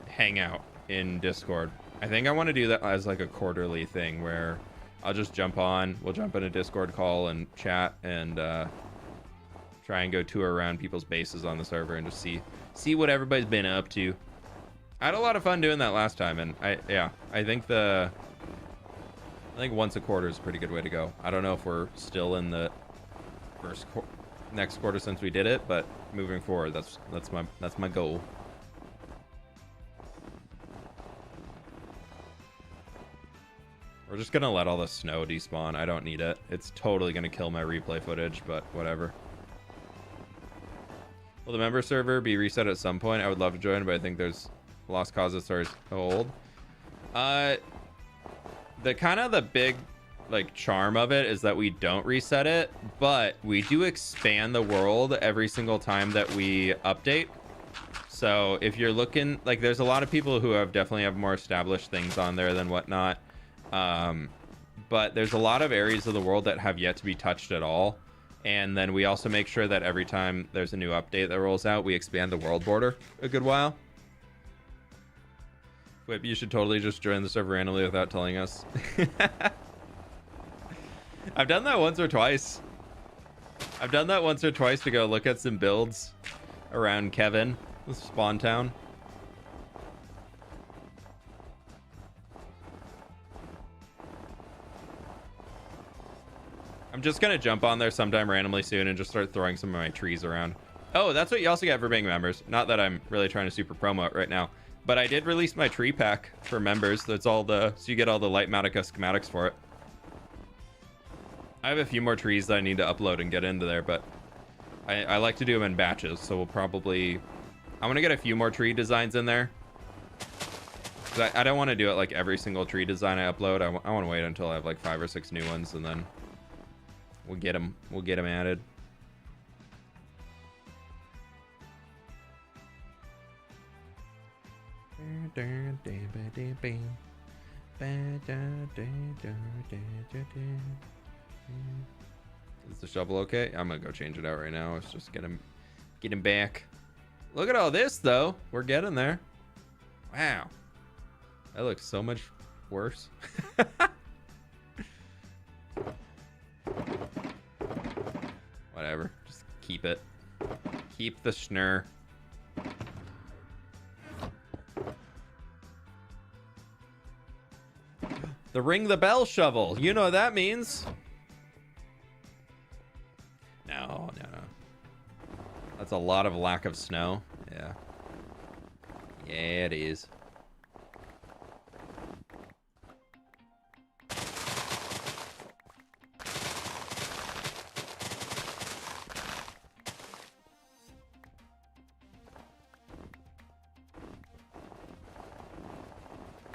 hangout in Discord. I think I want to do that as like a quarterly thing where I'll just jump on. We'll jump in a Discord call and chat and try and go tour around people's bases on the server and just see what everybody's been up to. I had a lot of fun doing that last time, and I think once a quarter is a pretty good way to go. I don't know if we're still in the next quarter since we did it, but moving forward, that's my goal. We're just gonna let all the snow despawn. I don't need it. It's totally gonna kill my replay footage, but whatever. Will the member server be reset at some point? I would love to join, but I think there's lost causes are old. The big like charm of it is that we don't reset it, but we do expand the world every single time that we update. So if you're looking, like, there's a lot of people who definitely have more established things on there than whatnot, but there's a lot of areas of the world that have yet to be touched at all. And then we also make sure that every time there's a new update that rolls out, we expand the world border a good while. fWhip, you should totally just join the server randomly without telling us. I've done that once or twice. To go look at some builds around Kevin with Spawn Town. I'm just gonna jump on there sometime randomly soon and just start throwing some of my trees around. Oh, that's what you also get for being members. Not that I'm really trying to super promo it right now, but I did release my tree pack for members. That's all so you get all the Lightmatica schematics for it. I have a few more trees that I need to upload and get into there, but I like to do them in batches, so I'm gonna get a few more tree designs in there. I don't want to do it like every single tree design I upload. I want to wait until I have like 5 or 6 new ones, and then we'll get them added. Is the shovel okay? I'm gonna go change it out right now. Let's just get him back. Look at all this though. We're getting there. Wow, that looks so much worse. Whatever, just keep it. Keep the schnur. The ring the bell shovel. You know what that means. No. That's a lot of lack of snow. Yeah. Yeah, it is.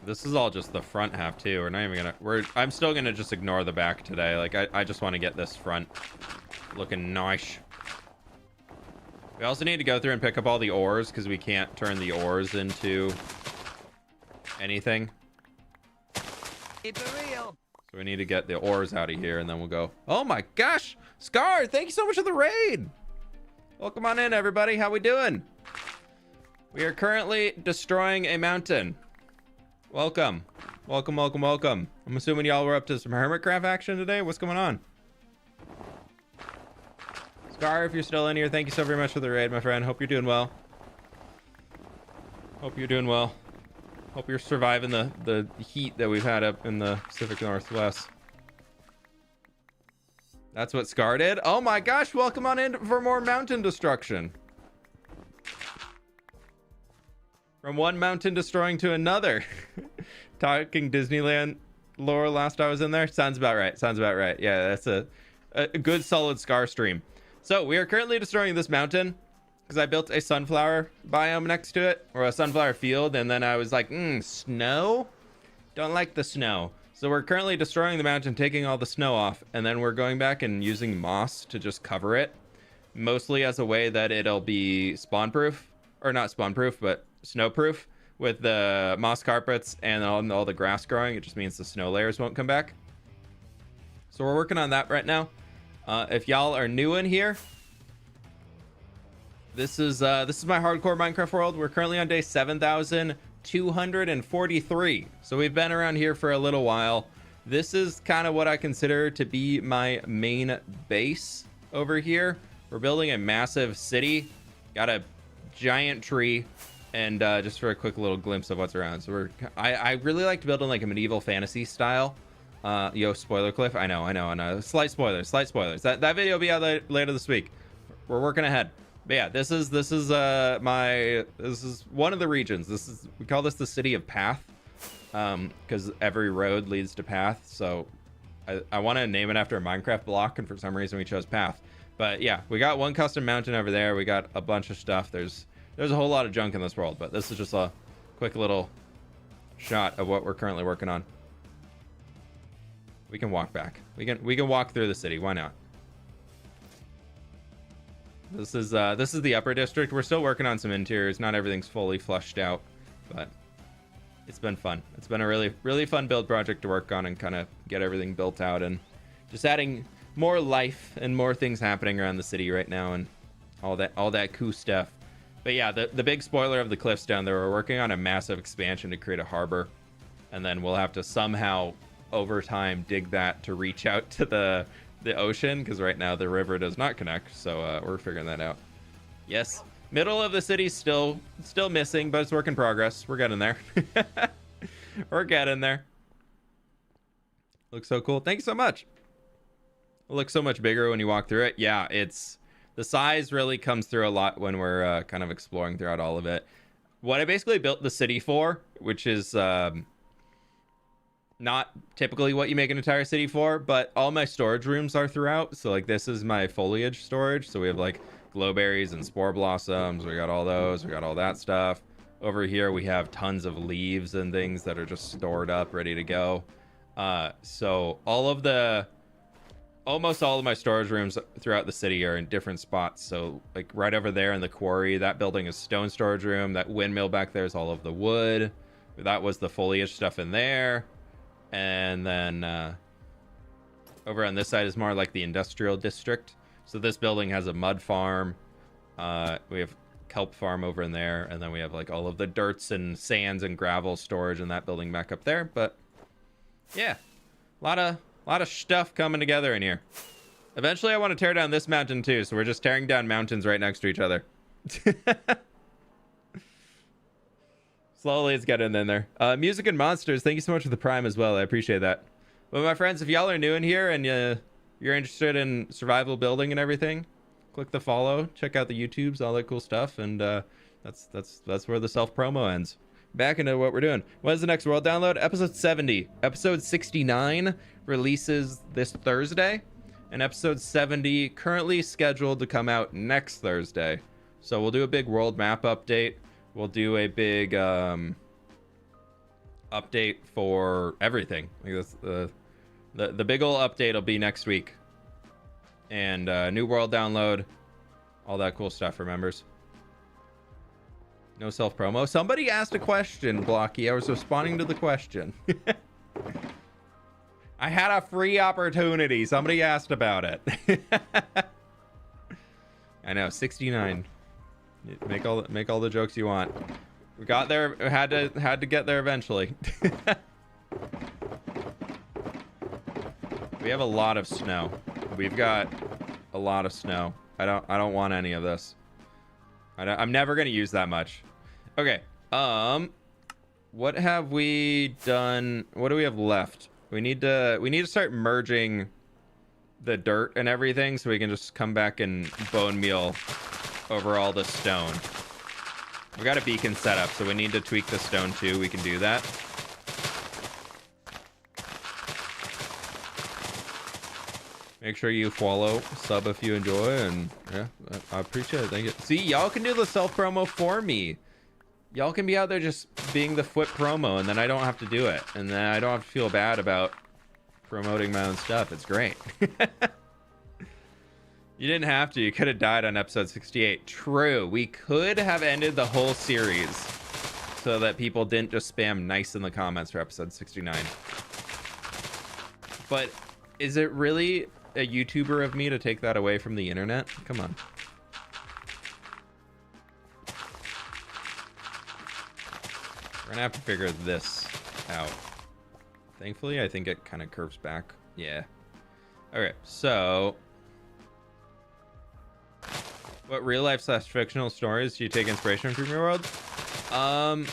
This is all just the front half too. We're not even gonna, I'm still gonna just ignore the back today. Like I just want to get this front looking nice. We also need to go through and pick up all the ores because we can't turn the ores into anything. It's real. So we need to get the ores out of here and then we'll go. Oh my gosh, Scar, thank you so much for the raid. Welcome on in, everybody. How we doing? We are currently destroying a mountain. Welcome. I'm assuming y'all were up to some Hermitcraft action today. What's going on? Scar, if you're still in here, thank you so very much for the raid, my friend. Hope you're doing well. Hope you're doing well. Hope you're surviving the heat that we've had up in the Pacific Northwest. That's what Scar did. Oh my gosh, welcome on in for more mountain destruction. From one mountain destroying to another. Talking Disneyland lore last I was in there. Sounds about right. Sounds about right. Yeah, that's a good solid Scar stream. So we are currently destroying this mountain because I built a sunflower biome next to it, or a sunflower field, and then I was like, snow? Don't like the snow. So we're currently destroying the mountain, taking all the snow off, and then we're going back and using moss to just cover it, mostly as a way that it'll be spawn proof, or not spawn proof, but snow proof. With the moss carpets and all the grass growing, it just means the snow layers won't come back. So we're working on that right now. If y'all are new in here, this is my hardcore Minecraft world. We're currently on day 7,243. So we've been around here for a little while. This is kind of what I consider to be my main base over here. We're building a massive city. Got a giant tree. And just for a quick little glimpse of what's around. So I really like building like a medieval fantasy style. Yo, spoiler Cliff. I know. Slight spoilers. That video will be out later this week. We're working ahead. But yeah, this is one of the regions. We call this the City of Path, because every road leads to Path. So I want to name it after a Minecraft block, and for some reason we chose Path. But yeah, we got one custom mountain over there. We got a bunch of stuff. There's a whole lot of junk in this world, but this is just a quick little shot of what we're currently working on. We can walk back. We can walk through the city. Why not? This is the upper district. We're still working on some interiors. Not everything's fully flushed out, but it's been fun. It's been a really fun build project to work on and kind of get everything built out, and just adding more life and more things happening around the city right now, and all that cool stuff. But yeah, the big spoiler of the cliffs down there, we're working on a massive expansion to create a harbor. And then we'll have to somehow, over time, dig that to reach out to the ocean. Because right now the river does not connect. So we're figuring that out. Yes, middle of the city's still missing, but it's work in progress. We're getting there. We're getting there. Looks so cool. Thank you so much. It looks so much bigger when you walk through it. Yeah, the size really comes through a lot when we're kind of exploring throughout all of it. What I basically built the city for, which is not typically what you make an entire city for, but all my storage rooms are throughout. So like this is my foliage storage. So we have like glowberries and spore blossoms. We got all those. We got all that stuff. Over here we have tons of leaves and things that are just stored up, ready to go. So almost all of my storage rooms throughout the city are in different spots. So like right over there in the quarry, that building is stone storage room. That windmill back there is all of the wood. That was the foliage stuff in there. And then over on this side is more like the industrial district. So this building has a mud farm. We have kelp farm over in there. And then we have like all of the dirts and sands and gravel storage in that building back up there. But yeah, a lot of stuff coming together in here. Eventually I want to tear down this mountain too, so we're just tearing down mountains right next to each other. Slowly it's getting in there. Music and Monsters, thank you so much for the Prime as well. I appreciate that. But my friends, if y'all are new in here and you're interested in survival building and everything, click the follow, check out the YouTubes, all that cool stuff, and that's where the self-promo ends. Back into what we're doing. What is the next world download? Episode 70. Episode 69 releases this Thursday, and episode 70 currently scheduled to come out next Thursday. So we'll do a big world map update. We'll do a big update for everything. Like this, the big ol' update will be next week, and new world download, all that cool stuff for members. No self-promo. Somebody asked a question, Blocky. I was responding to the question. I had a free opportunity. Somebody asked about it. I know, 69. Make all the jokes you want. We got there. Had to get there eventually. We have a lot of snow. We've got a lot of snow. I don't want any of this. I'm never gonna use that much. Okay, What have we done? What do we have left? We need to start merging the dirt and everything so we can just come back and bone meal over all the stone. We got a beacon set up, so we need to tweak the stone too. We can do that. Make sure you follow, sub if you enjoy, and yeah, I appreciate it. Thank you. See, y'all can do the self promo for me. Y'all can be out there just being the fWhip promo, and then I don't have to do it, and then I don't have to feel bad about promoting my own stuff. It's great. You didn't have to. You could have died on episode 68. True. We could have ended the whole series so that people didn't just spam nice in the comments for episode 69. But is it really a YouTuber of me to take that away from the internet? Come on. We're gonna have to figure this out. Thankfully, I think it kind of curves back. Yeah. Okay, so what real life / fictional stories do you take inspiration from your world? A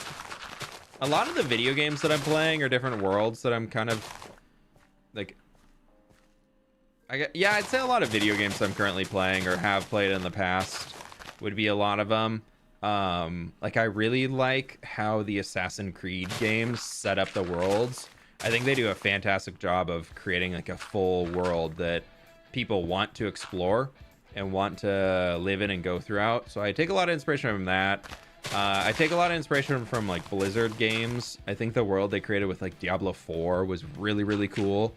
lot of the video games that I'm playing are different worlds that I'm kind of like. Yeah, I'd say a lot of video games I'm currently playing or have played in the past would be a lot of them. Like I really like how the Assassin's Creed games set up the worlds. I think they do a fantastic job of creating like a full world that people want to explore and want to live in and go throughout. So I take a lot of inspiration from that. I take a lot of inspiration from like Blizzard games. I think the world they created with like Diablo 4 was really, really cool.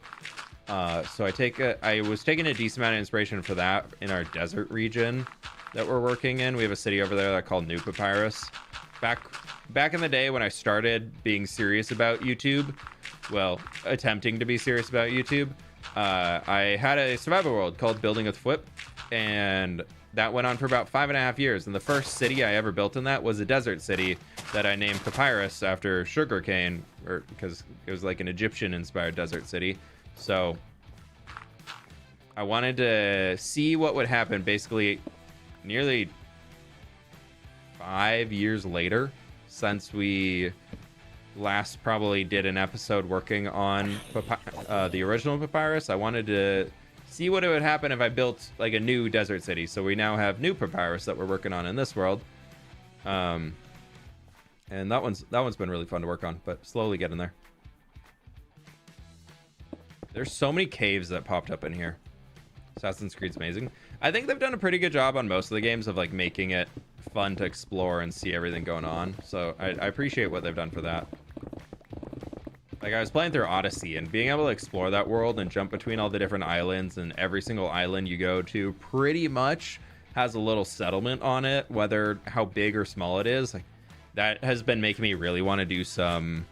So I was taking a decent amount of inspiration for that in our desert region that we're working in. We have a city over there that called New Papyrus. Back in the day when I started being serious about YouTube, well, attempting to be serious about YouTube, I had a survival world called Building with fWhip, and that went on for about 5.5 years. And the first city I ever built in that was a desert city that I named Papyrus after sugarcane, or because it was like an Egyptian-inspired desert city. So I wanted to see what would happen basically nearly 5 years later since we last probably did an episode working on the original Papyrus. I wanted to see what it would happen if I built like a new desert city. So we now have New Papyrus that we're working on in this world. And that one's been really fun to work on, but slowly getting there. There's so many caves that popped up in here. Assassin's Creed's amazing. I think they've done a pretty good job on most of the games of like making it fun to explore and see everything going on. So I appreciate what they've done for that. Like I was playing through Odyssey and being able to explore that world and jump between all the different islands, and every single island you go to pretty much has a little settlement on it, whether how big or small it is. Like that has been making me really want to do some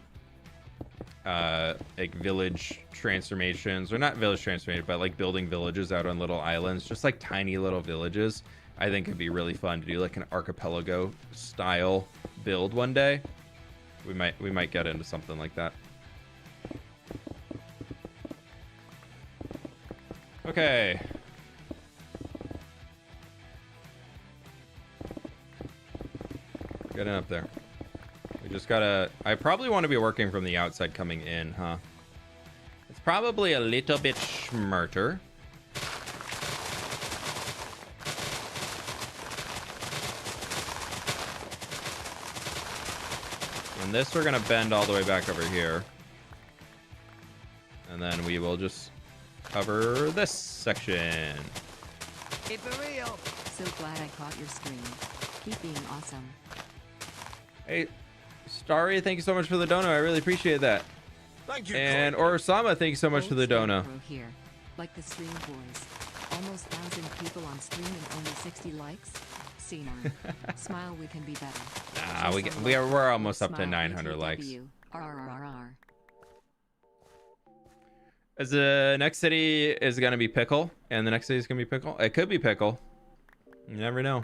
like village transformations, or not village transformation, but like building villages out on little islands, just like tiny little villages. I think it'd be really fun to do like an archipelago style build one day. We might get into something like that. Okay. Getting up there. We just gotta... I probably want to be working from the outside coming in, huh? It's probably a little bit schmurter. And this we're gonna bend all the way back over here. And then we will just cover this section. Keep it real. So glad I caught your stream. Keep being awesome. Hey, Starry, thank you so much for the dono. I really appreciate that. Thank you. And Orosama, thank you so much for the dono. Pro here, like the stream boys. Almost 1,000 people on stream and only 60 likes. Senile. Smile, we can be better. Nah, we're almost up to 900 likes. RRRR. As the next city is gonna be Pickle, and the next city is gonna be Pickle. It could be Pickle. You never know.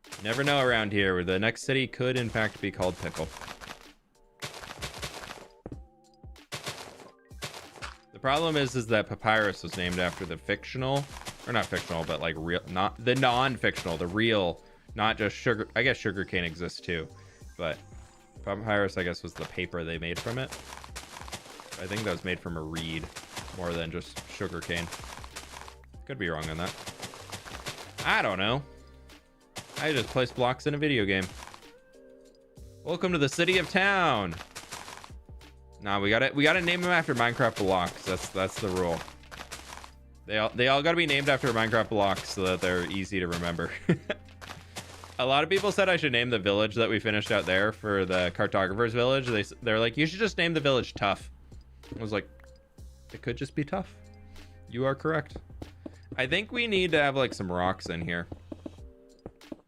You never know around here, where the next city could in fact be called Pickle. The problem is that Papyrus was named after the fictional, or not fictional, but like real, not the non-fictional, the real Not just sugar. I guess sugarcane exists too, but papyrus, I guess, was the paper they made from it. I think that was made from a reed more than just sugarcane. Could be wrong on that. I don't know. I just placed blocks in a video game. Welcome to the city of town. Nah, we gotta name them after Minecraft blocks. That's the rule. They all gotta be named after Minecraft blocks so that they're easy to remember. A lot of people said I should name the village that we finished out there for the cartographer's village. They're like, you should just name the village Tough. I was like, it could just be Tough. You are correct. I think we need to have like some rocks in here.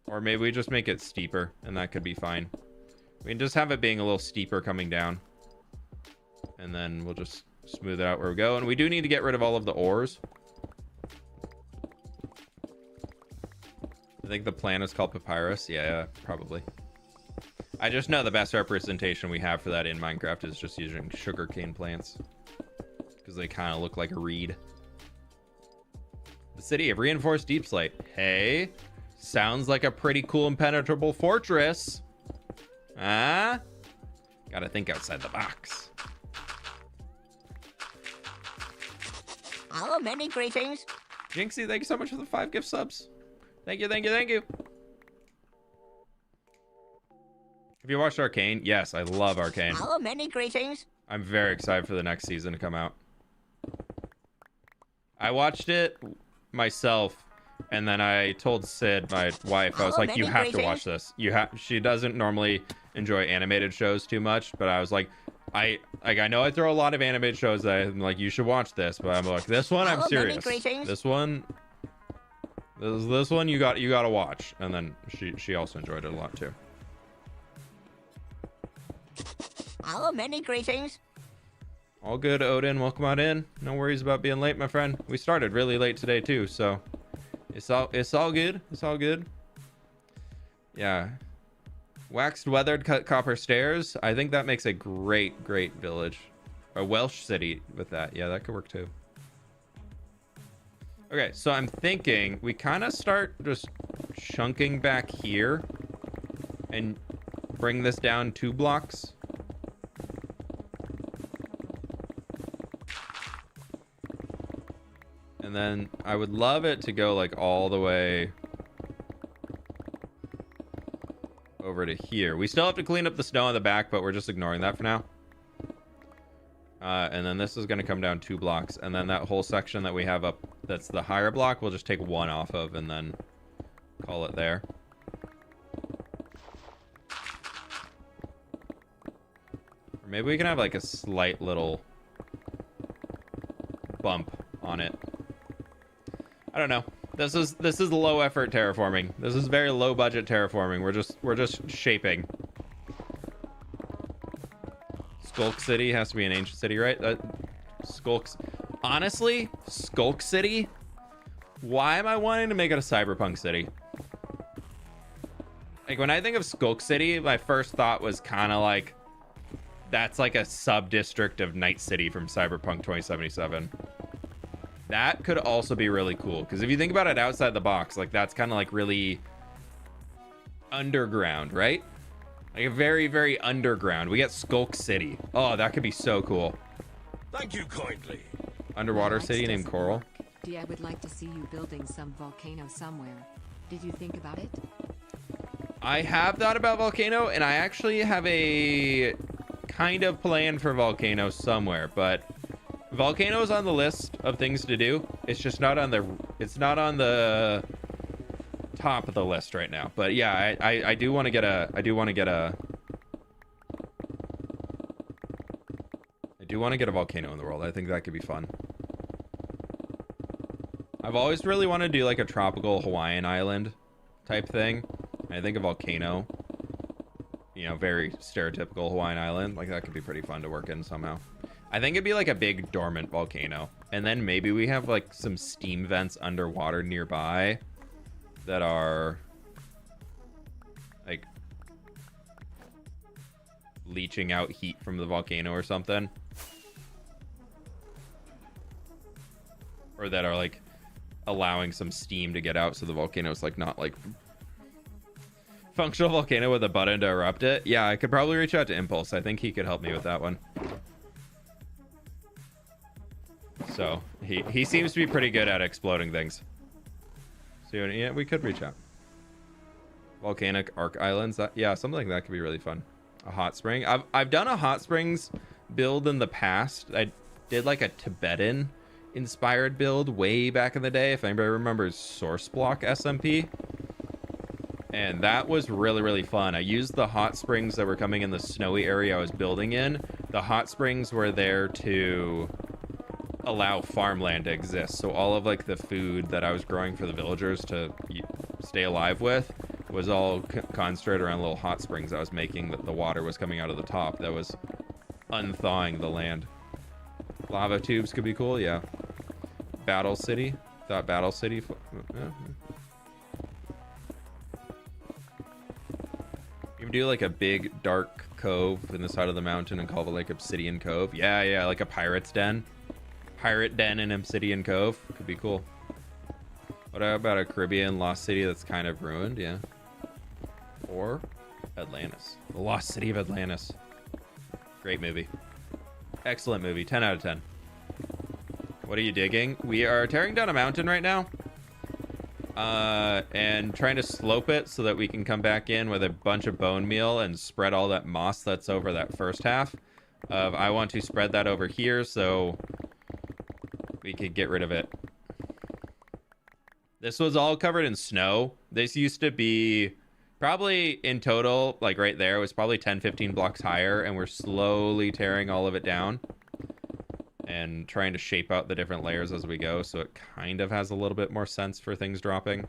Or maybe we just make it steeper and that could be fine. We can just have it being a little steeper coming down. And then we'll just smooth it out where we go. And we do need to get rid of all of the ores. I think the plant is called papyrus. Yeah, probably. I just know the best representation we have for that in Minecraft is just using sugarcane plants. Because they kind of look like a reed. The city of reinforced deep slate. Hey, sounds like a pretty cool impenetrable fortress. Ah, gotta think outside the box. Hello, many greetings. Jinxie, thank you so much for the 5 gift subs. Thank you, thank you, thank you. Have you watched Arcane? Yes, I love Arcane. Hello, many greetings. I'm very excited for the next season to come out. I watched it myself, and then I told Sid, my wife, I was like, you have to watch this. She doesn't normally enjoy animated shows too much, but I was like, I know I throw a lot of animated shows that I'm like, you should watch this, but I'm like, this one, I'm serious. This one you gotta watch. And then she also enjoyed it a lot too. Hello, many greetings. All good, Odin. Welcome on in. No worries about being late, my friend. We started really late today too, so it's all good. It's all good. Yeah. Waxed weathered cut copper stairs. I think that makes a great village. A Welsh city with that. Yeah, that could work too. Okay, so I'm thinking we kind of start just chunking back here and bring this down 2 blocks. And then I would love it to go like all the way over to here. We still have to clean up the snow on the back, but we're just ignoring that for now. And then this is going to come down 2 blocks. And then that whole section that we have up, that's the higher block, we'll just take 1 off of and then call it there. Or maybe we can have like a slight little bump on it. I don't know. This is low effort terraforming. This is very low budget terraforming. We're just shaping. Skulk City has to be an ancient city, right? Honestly, Skulk City. Why am I wanting to make it a cyberpunk city? Like when I think of Skulk City, my first thought was kind of like that's like a sub-district of Night City from Cyberpunk 2077. That could also be really cool because if you think about it outside the box, like that's kind of like really underground, right? Like a very underground. We get Skulk City. Oh, that could be so cool. Thank you kindly. Underwater city named Coral. Dee, I would like to see you building some volcano somewhere. Did you think about it? I have thought about volcano, and I actually have a kind of plan for volcano somewhere, but volcano's on the list of things to do. It's just not on the top of the list right now. But yeah, I do want to get a volcano in the world. I think that could be fun. I've always really wanted to do like a tropical Hawaiian island type thing. And I think a volcano, you know, very stereotypical Hawaiian island, like that could be pretty fun to work in somehow. I think it'd be like a big dormant volcano. And then maybe we have like some steam vents underwater nearby that are like leaching out heat from the volcano or something. Or that are like allowing some steam to get out so the volcano is like not like Functional volcano with a button to erupt it. Yeah, I could probably reach out to Impulse. I think he could help me with that one. So he seems to be pretty good at exploding things. So yeah, we could reach out. Volcanic arc islands. Yeah, something like that could be really fun. A hot spring. I've done a hot springs build in the past. I did like a Tibetan inspired build way back in the day, if anybody remembers Source Block SMP. And that was really, really fun. I used the hot springs that were coming in the snowy area I was building in. The hot springs were there to allow farmland to exist. So all of like the food that I was growing for the villagers to stay alive with was all concentrated around little hot springs I was making, that the water was coming out of the top that was unthawing the land. Lava tubes could be cool, yeah. Battle City. Thought Battle City. Yeah. You can do like a big dark cove in the side of the mountain and call it like Obsidian Cove. Yeah, like a pirate's den. Pirate den in Obsidian Cove. Could be cool. What about a Caribbean lost city that's kind of ruined? Yeah. Or Atlantis. The Lost City of Atlantis. Great movie. Excellent movie. 10 out of 10. What are you digging? We are tearing down a mountain right now. And trying to slope it so that we can come back in with a bunch of bone meal and spread all that moss that's over that first half. I want to spread that over here so we could get rid of it. This was all covered in snow. This used to be probably in total, like right there, was probably 10-15 blocks higher, and we're slowly tearing all of it down and trying to shape out the different layers as we go, so it kind of has a little bit more sense for things dropping.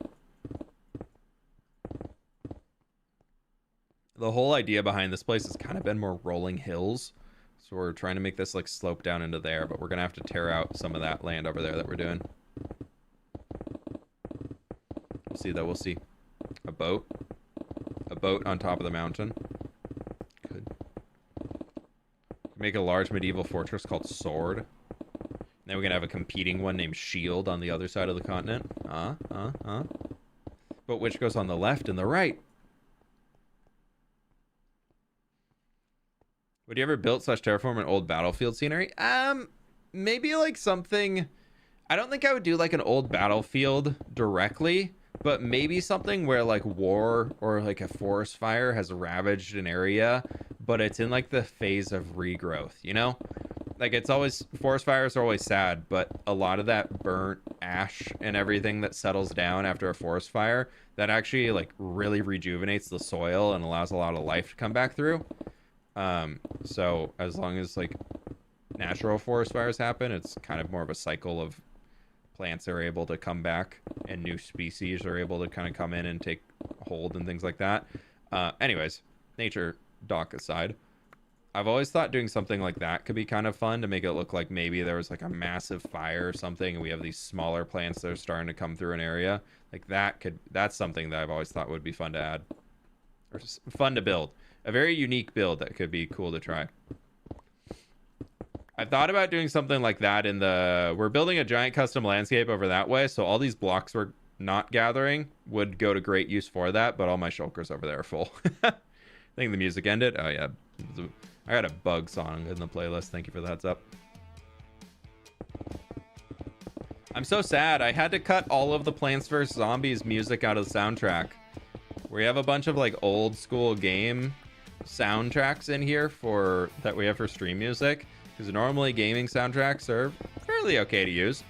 The whole idea behind this place has kind of been more rolling hills, so we're trying to make this like slope down into there, but we're gonna have to tear out some of that land over there that we're doing. We'll see though, we'll see. A boat on top of the mountain. Good. Make a large medieval fortress called Sword. Then we're gonna have a competing one named Shield on the other side of the continent. But which goes on the left and the right? Would you ever build / terraform an old battlefield scenery? Maybe like something. I don't think I would do like an old battlefield directly, but maybe something where like war or like a forest fire has ravaged an area, but it's in like the phase of regrowth, you know? Like it's always, forest fires are always sad, but a lot of that burnt ash and everything that settles down after a forest fire, that actually like really rejuvenates the soil and allows a lot of life to come back through. So as long as like natural forest fires happen, it's kind of more of a cycle of plants are able to come back and new species are able to kind of come in and take hold and things like that. Anyways, nature doc aside, I've always thought doing something like that could be kind of fun to make it look like maybe there was like a massive fire or something and we have these smaller plants that are starting to come through an area. Like that's something that I've always thought would be fun to add or fun to build. A very unique build that could be cool to try. I thought about doing something like that in the... We're building a giant custom landscape over that way, so all these blocks we're not gathering would go to great use for that, but all my shulkers over there are full. I think the music ended. Oh, yeah. I got a bug song in the playlist. Thank you for the heads up. I'm so sad. I had to cut all of the Plants vs. Zombies music out of the soundtrack. We have a bunch of, like, old school game soundtracks in here that we have for stream music, because normally gaming soundtracks are fairly okay to use,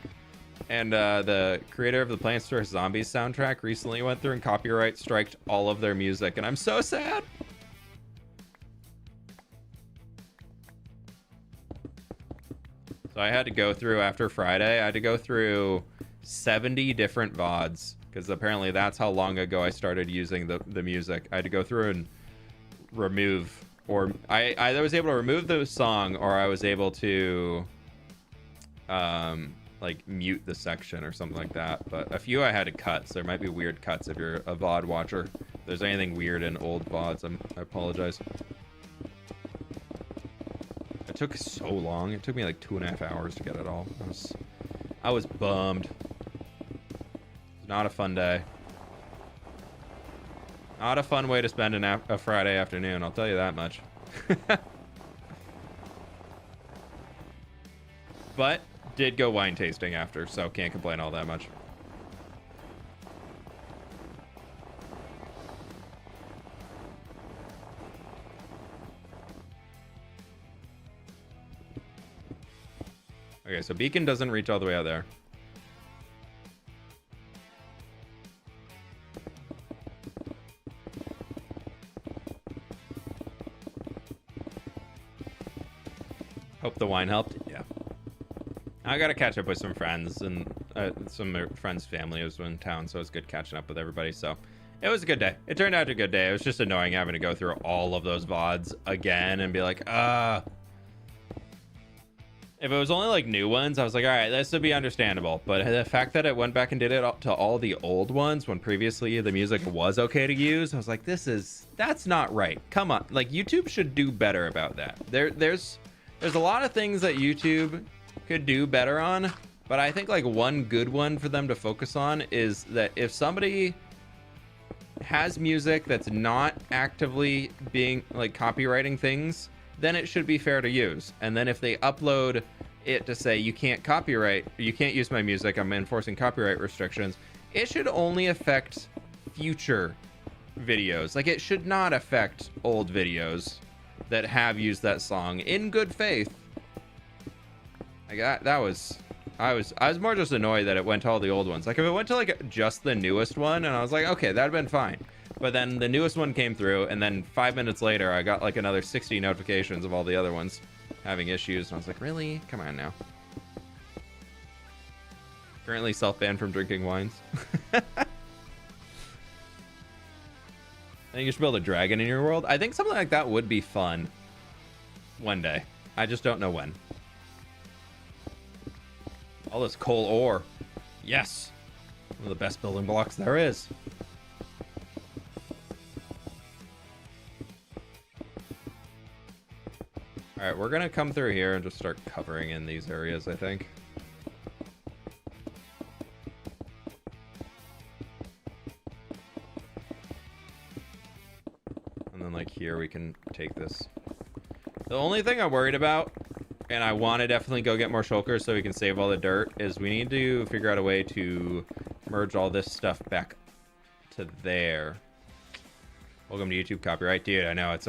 and the creator of the Plants vs. Zombies soundtrack recently went through and copyright striked all of their music, and I'm so sad. So I had to go through, after Friday, I had to go through 70 different VODs, because apparently that's how long ago I started using the music. I had to go through and remove, or I was able to remove the song, or I was able to like mute the section or something like that. But a few I had to cut, so there might be weird cuts if you're a VOD watcher. If there's anything weird in old VODs, I apologize. It took so long. It took me like 2.5 hours to get it all. I was bummed. It was not a fun day. Not a fun way to spend a Friday afternoon, I'll tell you that much. But did go wine tasting after, so can't complain all that much. Okay, so beacon doesn't reach all the way out there. Hope the wine helped. Yeah. I gotta catch up with some friends, and some friends' family was in town, so it was good catching up with everybody. So it was a good day. It turned out a good day. It was just annoying having to go through all of those VODs again and be like, If it was only like new ones, I was like, all right, this would be understandable. But the fact that it went back and did it to all the old ones when previously the music was okay to use, I was like, that's not right. Come on, like YouTube should do better about that. There's a lot of things that YouTube could do better on, but I think like one good one for them to focus on is that if somebody has music that's not actively being like copywriting things, then it should be fair to use. And then if they upload it to say you can't copyright, you can't use my music, I'm enforcing copyright restrictions, it should only affect future videos. Like it should not affect old videos that have used that song in good faith. Like I was more just annoyed that it went to all the old ones. Like if it went to like just the newest one and I was like, okay, that'd been fine. But then the newest one came through, and then 5 minutes later, I got like another 60 notifications of all the other ones having issues. And I was like, really? Come on now. Currently self-banned from drinking wines. I think you should build a dragon in your world. I think something like that would be fun one day. I just don't know when. All this coal ore. Yes. One of the best building blocks there is. All right, we're gonna come through here and just start covering in these areas, I think. And then like here we can take this. The only thing I'm worried about, and I want to definitely go get more shulkers so we can save all the dirt, is we need to figure out a way to merge all this stuff back to there. Welcome to YouTube copyright. Dude, I know, it's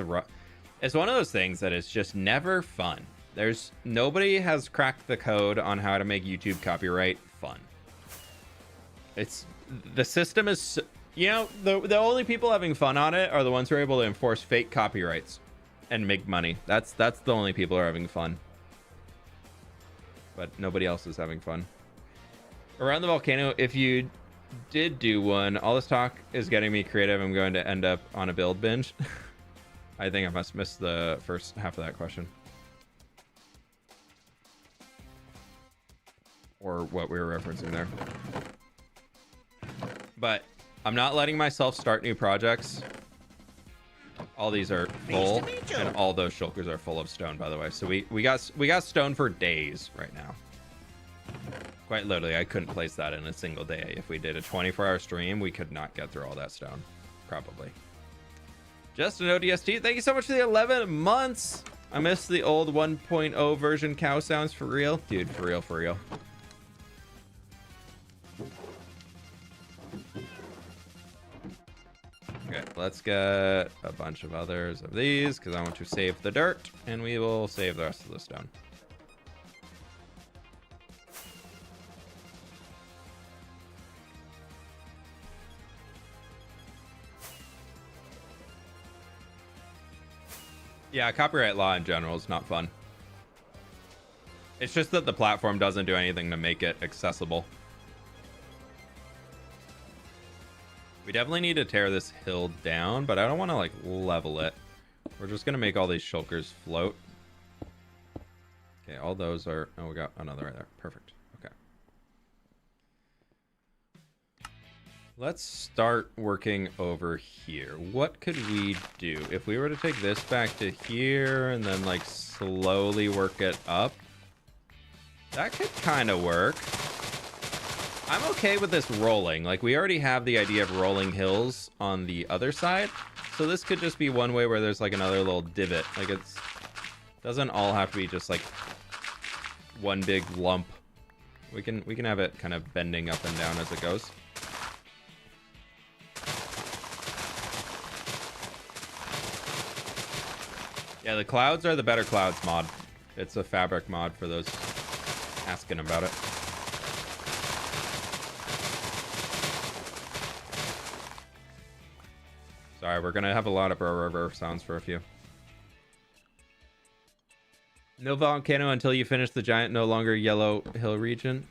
one of those things that is just never fun. Nobody has cracked the code on how to make YouTube copyright fun. The system is, you know, the only people having fun on it are the ones who are able to enforce fake copyrights and make money. That's the only people who are having fun. But nobody else is having fun. Around the volcano, if you did do one, all this talk is getting me creative. I'm going to end up on a build binge. I think I must miss the first half of that question. Or what we were referencing there. But I'm not letting myself start new projects. All these are full, and all those shulkers are full of stone, by the way. So we got stone for days right now. Quite literally, I couldn't place that in a single day. If we did a 24-hour stream, we could not get through all that stone. Probably. Justin ODST, thank you so much for the 11 months. I missed the old 1.0 version cow sounds for real. Dude, for real, for real. Okay, let's get a bunch of others of these because I want to save the dirt, and we will save the rest of the stone. Yeah, copyright law in general is not fun. It's just that the platform doesn't do anything to make it accessible. We definitely need to tear this hill down, but I don't want to like level it. We're just gonna make all these shulkers float. Okay, all those are, oh, we got another right there. Perfect. Okay. Let's start working over here. What could we do if we were to take this back to here and then like slowly work it up? That could kind of work. I'm okay with this rolling. Like, we already have the idea of rolling hills on the other side. So this could just be one way where there's like another little divot. Like, it's doesn't all have to be just like one big lump. We can have it kind of bending up and down as it goes. Yeah, the clouds are the better clouds mod. It's a fabric mod for those asking about it. Sorry, we're gonna have a lot of river sounds for a few. No volcano until you finish the giant, no longer yellow hill region.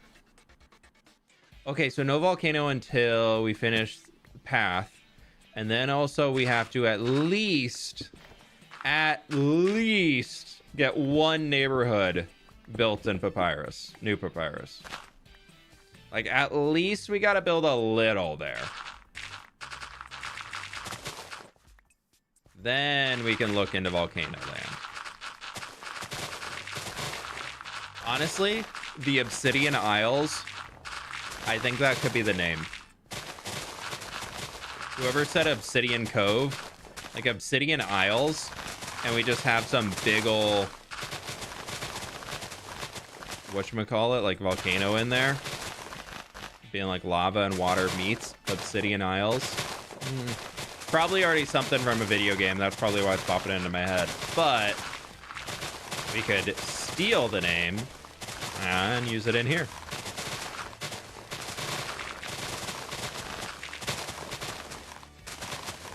Okay, so no volcano until we finish path. And then also we have to at least get one neighborhood built in Papyrus, new Papyrus. Like, at least we gotta build a little there. Then we can look into Volcano Land. Honestly, the Obsidian Isles, I think that could be the name. Whoever said Obsidian Cove, like Obsidian Isles, and we just have some big ol' whatchamacallit, like volcano in there. Being like lava and water meets Obsidian Isles. Probably already something from a video game. That's probably why it's popping into my head. But we could steal the name and use it in here.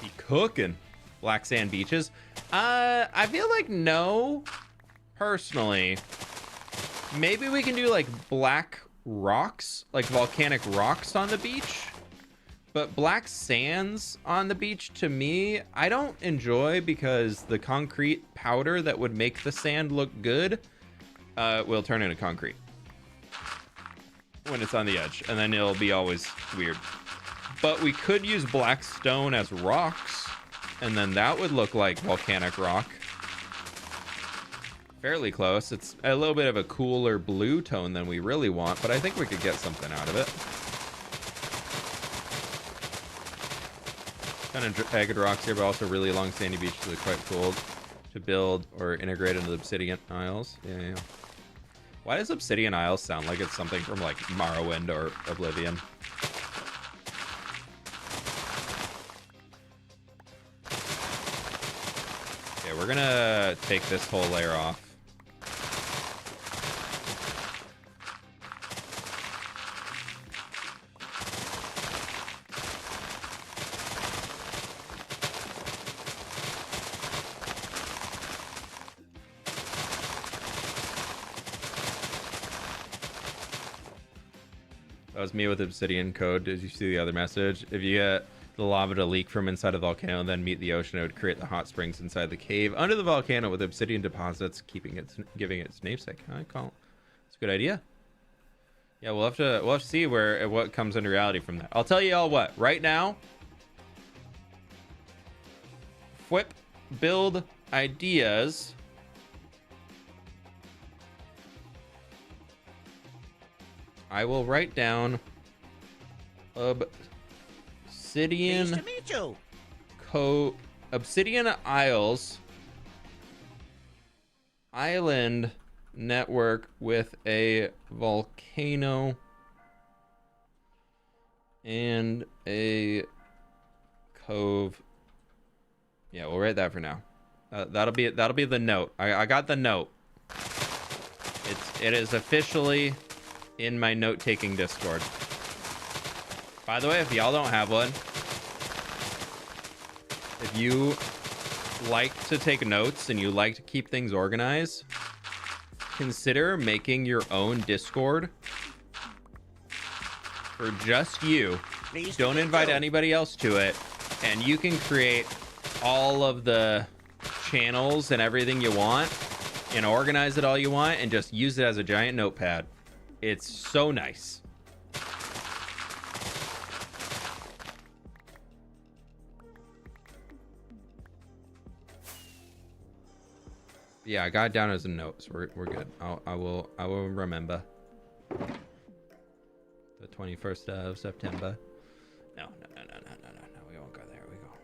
Be cooking. Black sand beaches. I feel like no. Personally. Maybe we can do like black rocks, like volcanic rocks on the beach. But black sands on the beach, to me, I don't enjoy, because the concrete powder that would make the sand look good will turn into concrete when it's on the edge, and then it'll be always weird. But we could use black stone as rocks, and then that would look like volcanic rock. Fairly close. It's a little bit of a cooler blue tone than we really want, but I think we could get something out of it. Kind of jagged rocks here, but also really long sandy beaches that are quite cool to build or integrate into the Obsidian Isles. Yeah. Why does Obsidian Isles sound like it's something from like Morrowind or Oblivion? Okay, we're gonna take this whole layer off. That was me with Obsidian code. Did you see the other message? If you get the lava to leak from inside a volcano and then meet the ocean, it would create the hot springs inside the cave under the volcano with obsidian deposits, giving its namesake. I call it. It's a good idea. Yeah, we'll have to see what comes into reality from that. I'll tell you all what. Right now, fWhip build ideas. I will write down Obsidian Nice to meet you. Obsidian Isles island network with a volcano and a cove. Yeah, we'll write that for now. That'll be the note. I got the note. It is officially in my note-taking Discord. By the way, if y'all don't have one, if you like to take notes and you like to keep things organized, consider making your own Discord for just you. Don't invite anybody else to it, and you can create all of the channels and everything you want and organize it all you want and just use it as a giant notepad. It's so nice. Yeah, I got it down as a note, so we're good. I will remember. The 21st of September. No. We won't go there.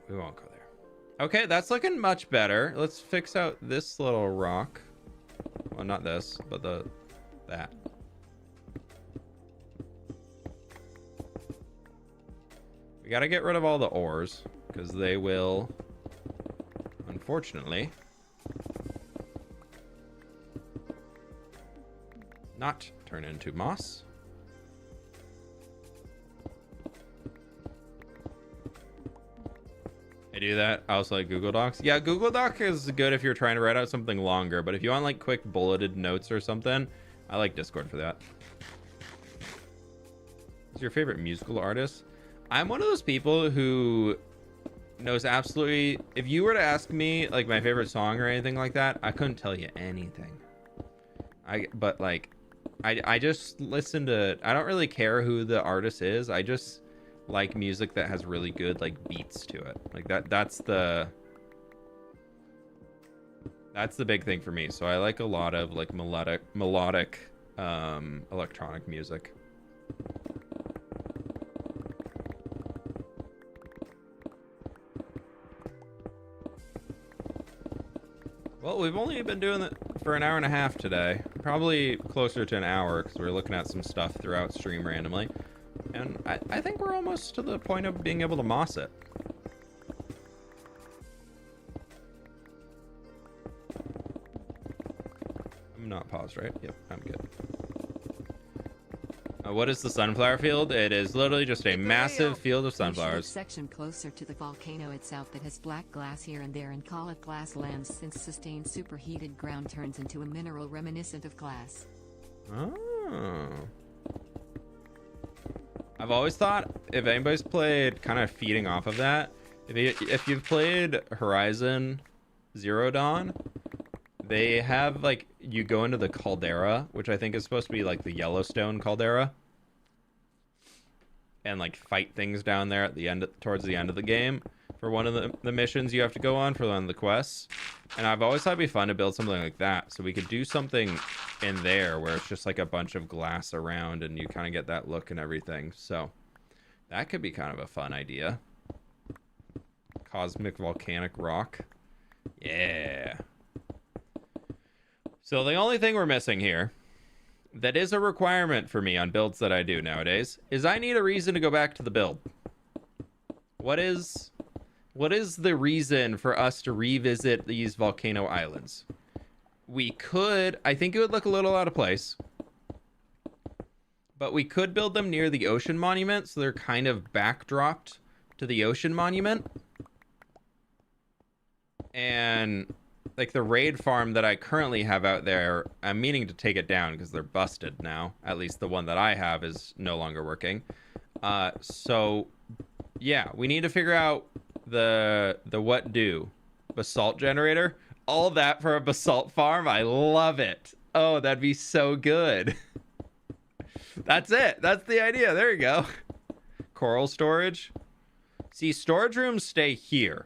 We won't go there. Okay, that's looking much better. Let's fix out this little rock. Well, not this, but that. We gotta get rid of all the ores, because they will, unfortunately, not turn into moss. I do that. I also like Google Docs. Yeah, Google Doc is good if you're trying to write out something longer, but if you want like quick bulleted notes or something, I like Discord for that. Who's your favorite musical artist? I'm one of those people who knows absolutely, if you were to ask me like my favorite song or anything like that, I couldn't tell you anything. But like I just listen to, I don't really care who the artist is. I just like music that has really good like beats to it. Like that's the big thing for me. So I like a lot of like melodic electronic music. Well, we've only been doing it for an hour and a half today. Probably closer to an hour because we're looking at some stuff throughout stream randomly. And I think we're almost to the point of being able to moss it. I'm not paused, right? Yep, I'm good. What is the sunflower field? It is literally just a massive field of sunflowers. Section closer to the volcano itself that has black glass here and there and call it glass lands since sustained superheated ground turns into a mineral reminiscent of glass. Oh. I've always thought if anybody's played kind of feeding off of that, if you've played Horizon Zero Dawn, they have like, you go into the caldera, which I think is supposed to be like the Yellowstone caldera, and like fight things down there at the end, towards the end of the game for one of the missions you have to go on for one of the quests. And I've always thought it'd be fun to build something like that, so we could do something in there where it's just like a bunch of glass around and you kind of get that look and everything. So that could be kind of a fun idea. Cosmic volcanic rock. Yeah. So the only thing we're missing here that is a requirement for me on builds that I do nowadays is I need a reason to go back to the build. What is the reason for us to revisit these volcano islands? We could, I think it would look a little out of place, but we could build them near the ocean monument, so they're kind of backdropped to the ocean monument. And like the raid farm that I currently have out there, I'm meaning to take it down because they're busted now. At least the one that I have is no longer working. So yeah, we need to figure out the what do basalt generator. All that for a basalt farm. I love it. Oh, that'd be so good. That's it. That's the idea. There you go. Coral storage. See, storage rooms stay here.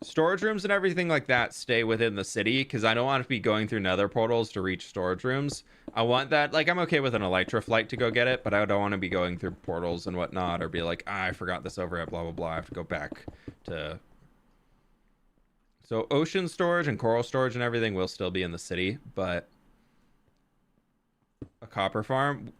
Storage rooms and everything like that stay within the city because I don't want to be going through nether portals to reach storage rooms. I want that, like, I'm okay with an elytra flight to go get it, but I don't want to be going through portals and whatnot or be like, I forgot this over at blah, blah, blah. I have to go back to... So ocean storage and coral storage and everything will still be in the city, but a copper farm...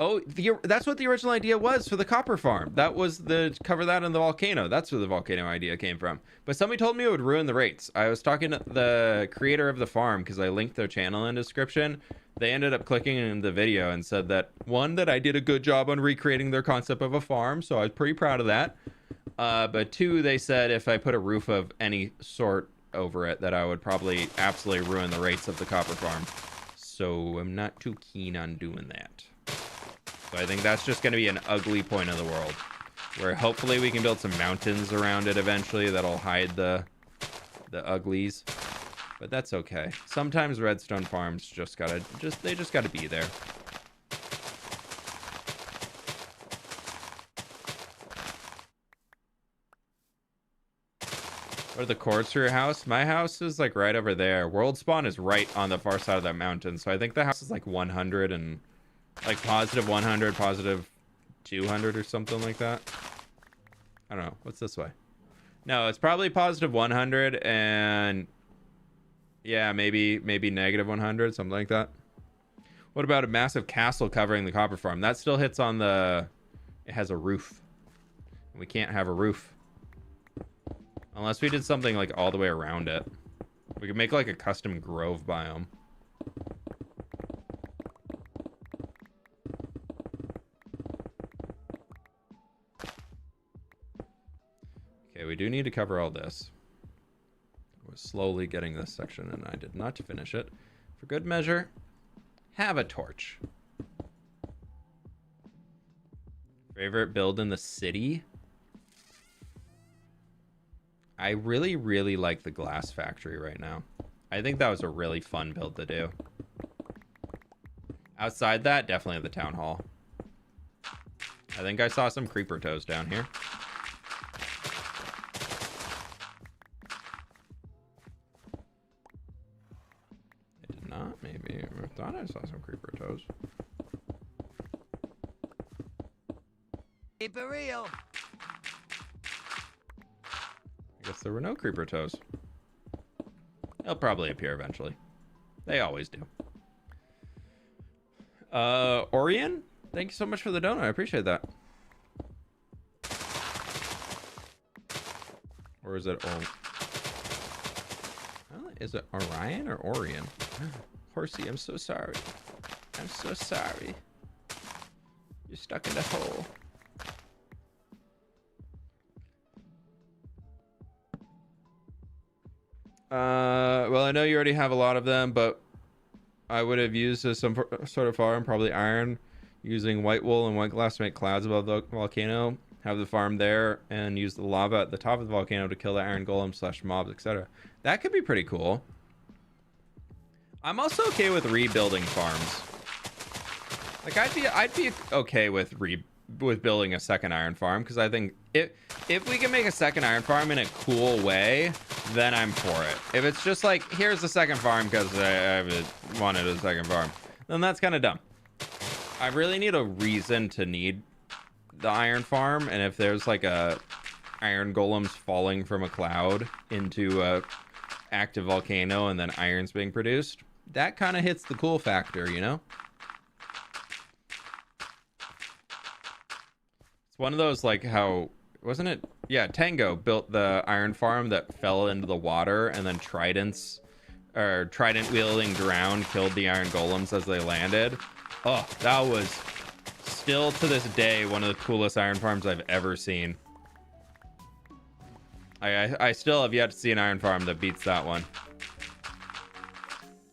Oh, that's what the original idea was for the copper farm. That was the cover that in the volcano. That's where the volcano idea came from. But somebody told me it would ruin the rates. I was talking to the creator of the farm because I linked their channel in description. They ended up clicking in the video and said that, one, that I did a good job on recreating their concept of a farm, so I was pretty proud of that. But two, they said if I put a roof of any sort over it, that I would probably absolutely ruin the rates of the copper farm. So I'm not too keen on doing that. So I think that's just going to be an ugly point of the world, where hopefully we can build some mountains around it eventually that'll hide the uglies. But that's okay. Sometimes redstone farms just gotta be there. What are the cords for your house? My house is like right over there. World spawn is right on the far side of that mountain, so I think the house is like 100 and Like positive 100, positive 200 or something like that. I don't know. What's this way? No, it's probably positive 100 and yeah, maybe negative 100, something like that. What about a massive castle covering the copper farm? That still hits on the... It has a roof. We can't have a roof. Unless we did something like all the way around it. We could make like a custom grove biome. Okay, we do need to cover all this. We're slowly getting this section and I did not finish it. For good measure, have a torch. Favorite build in the city? I really, really like the glass factory right now. I think that was a really fun build to do. Outside that, definitely the town hall. I think I saw some creeper toes down here. I did not, maybe. I thought I saw some creeper toes. Keep it real. I guess there were no creeper toes. They'll probably appear eventually. They always do. Orion? Thank you so much for the donut. I appreciate that. Or is it is it Orion or Orion? Horsey, I'm so sorry. I'm so sorry. You're stuck in the hole. Well, I know you already have a lot of them, but I would have used some sort of farm, probably iron, using white wool and white glass to make clouds above the volcano. Have the farm there and use the lava at the top of the volcano to kill the iron golem / mobs, etc. That could be pretty cool. I'm also okay with rebuilding farms. Like I'd be okay with building a second iron farm, because I think if we can make a second iron farm in a cool way, then I'm for it. If it's just like, here's the second farm because I wanted a second farm, then that's kind of dumb. I really need a reason to need the iron farm, and if there's like a iron golems falling from a cloud into a active volcano and then iron's being produced, that kind of hits the cool factor, you know? It's one of those, like, how wasn't it? Yeah, Tango built the iron farm that fell into the water, and then trident wielding drowned killed the iron golems as they landed. Oh, that was still to this day one of the coolest iron farms I've ever seen. I still have yet to see an iron farm that beats that one,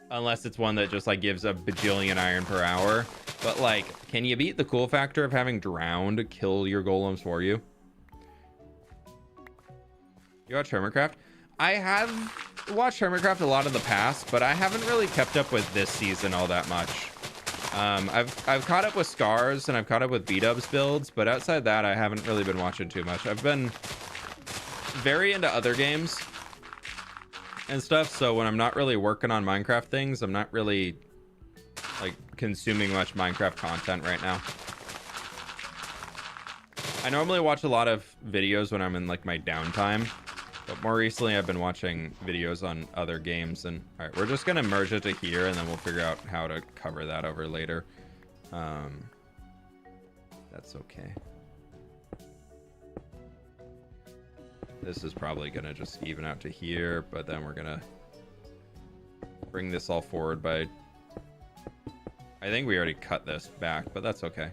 unless it's one that just like gives a bajillion iron per hour. But like, can you beat the cool factor of having drowned kill your golems for you? You watch Hermitcraft? I have watched Hermitcraft a lot in the past, but I haven't really kept up with this season all that much. I've caught up with Scars and I've caught up with B-Dub's builds, but outside that, I haven't really been watching too much. I've been very into other games and stuff, so when I'm not really working on Minecraft things, I'm not really like consuming much Minecraft content right now. I normally watch a lot of videos when I'm in like my downtime, but more recently I've been watching videos on other games. And all right, we're just gonna merge it to here and then we'll figure out how to cover that over later. That's okay. This is probably gonna just even out to here, but then we're gonna bring this all forward by, I think we already cut this back, but that's okay.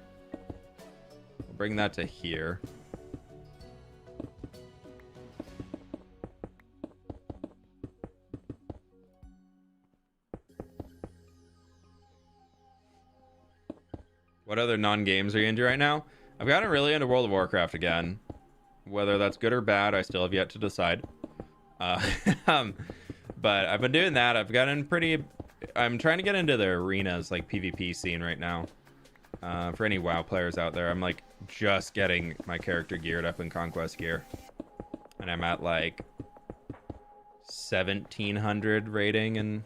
We'll bring that to here. What other non-games are you into right now? I've gotten really into World of Warcraft again. Whether that's good or bad, I still have yet to decide. But I've been doing that. I've gotten pretty... I'm trying to get into the arenas, like PvP scene right now. For any WoW players out there, I'm like just getting my character geared up in Conquest gear. And I'm at like 1700 rating and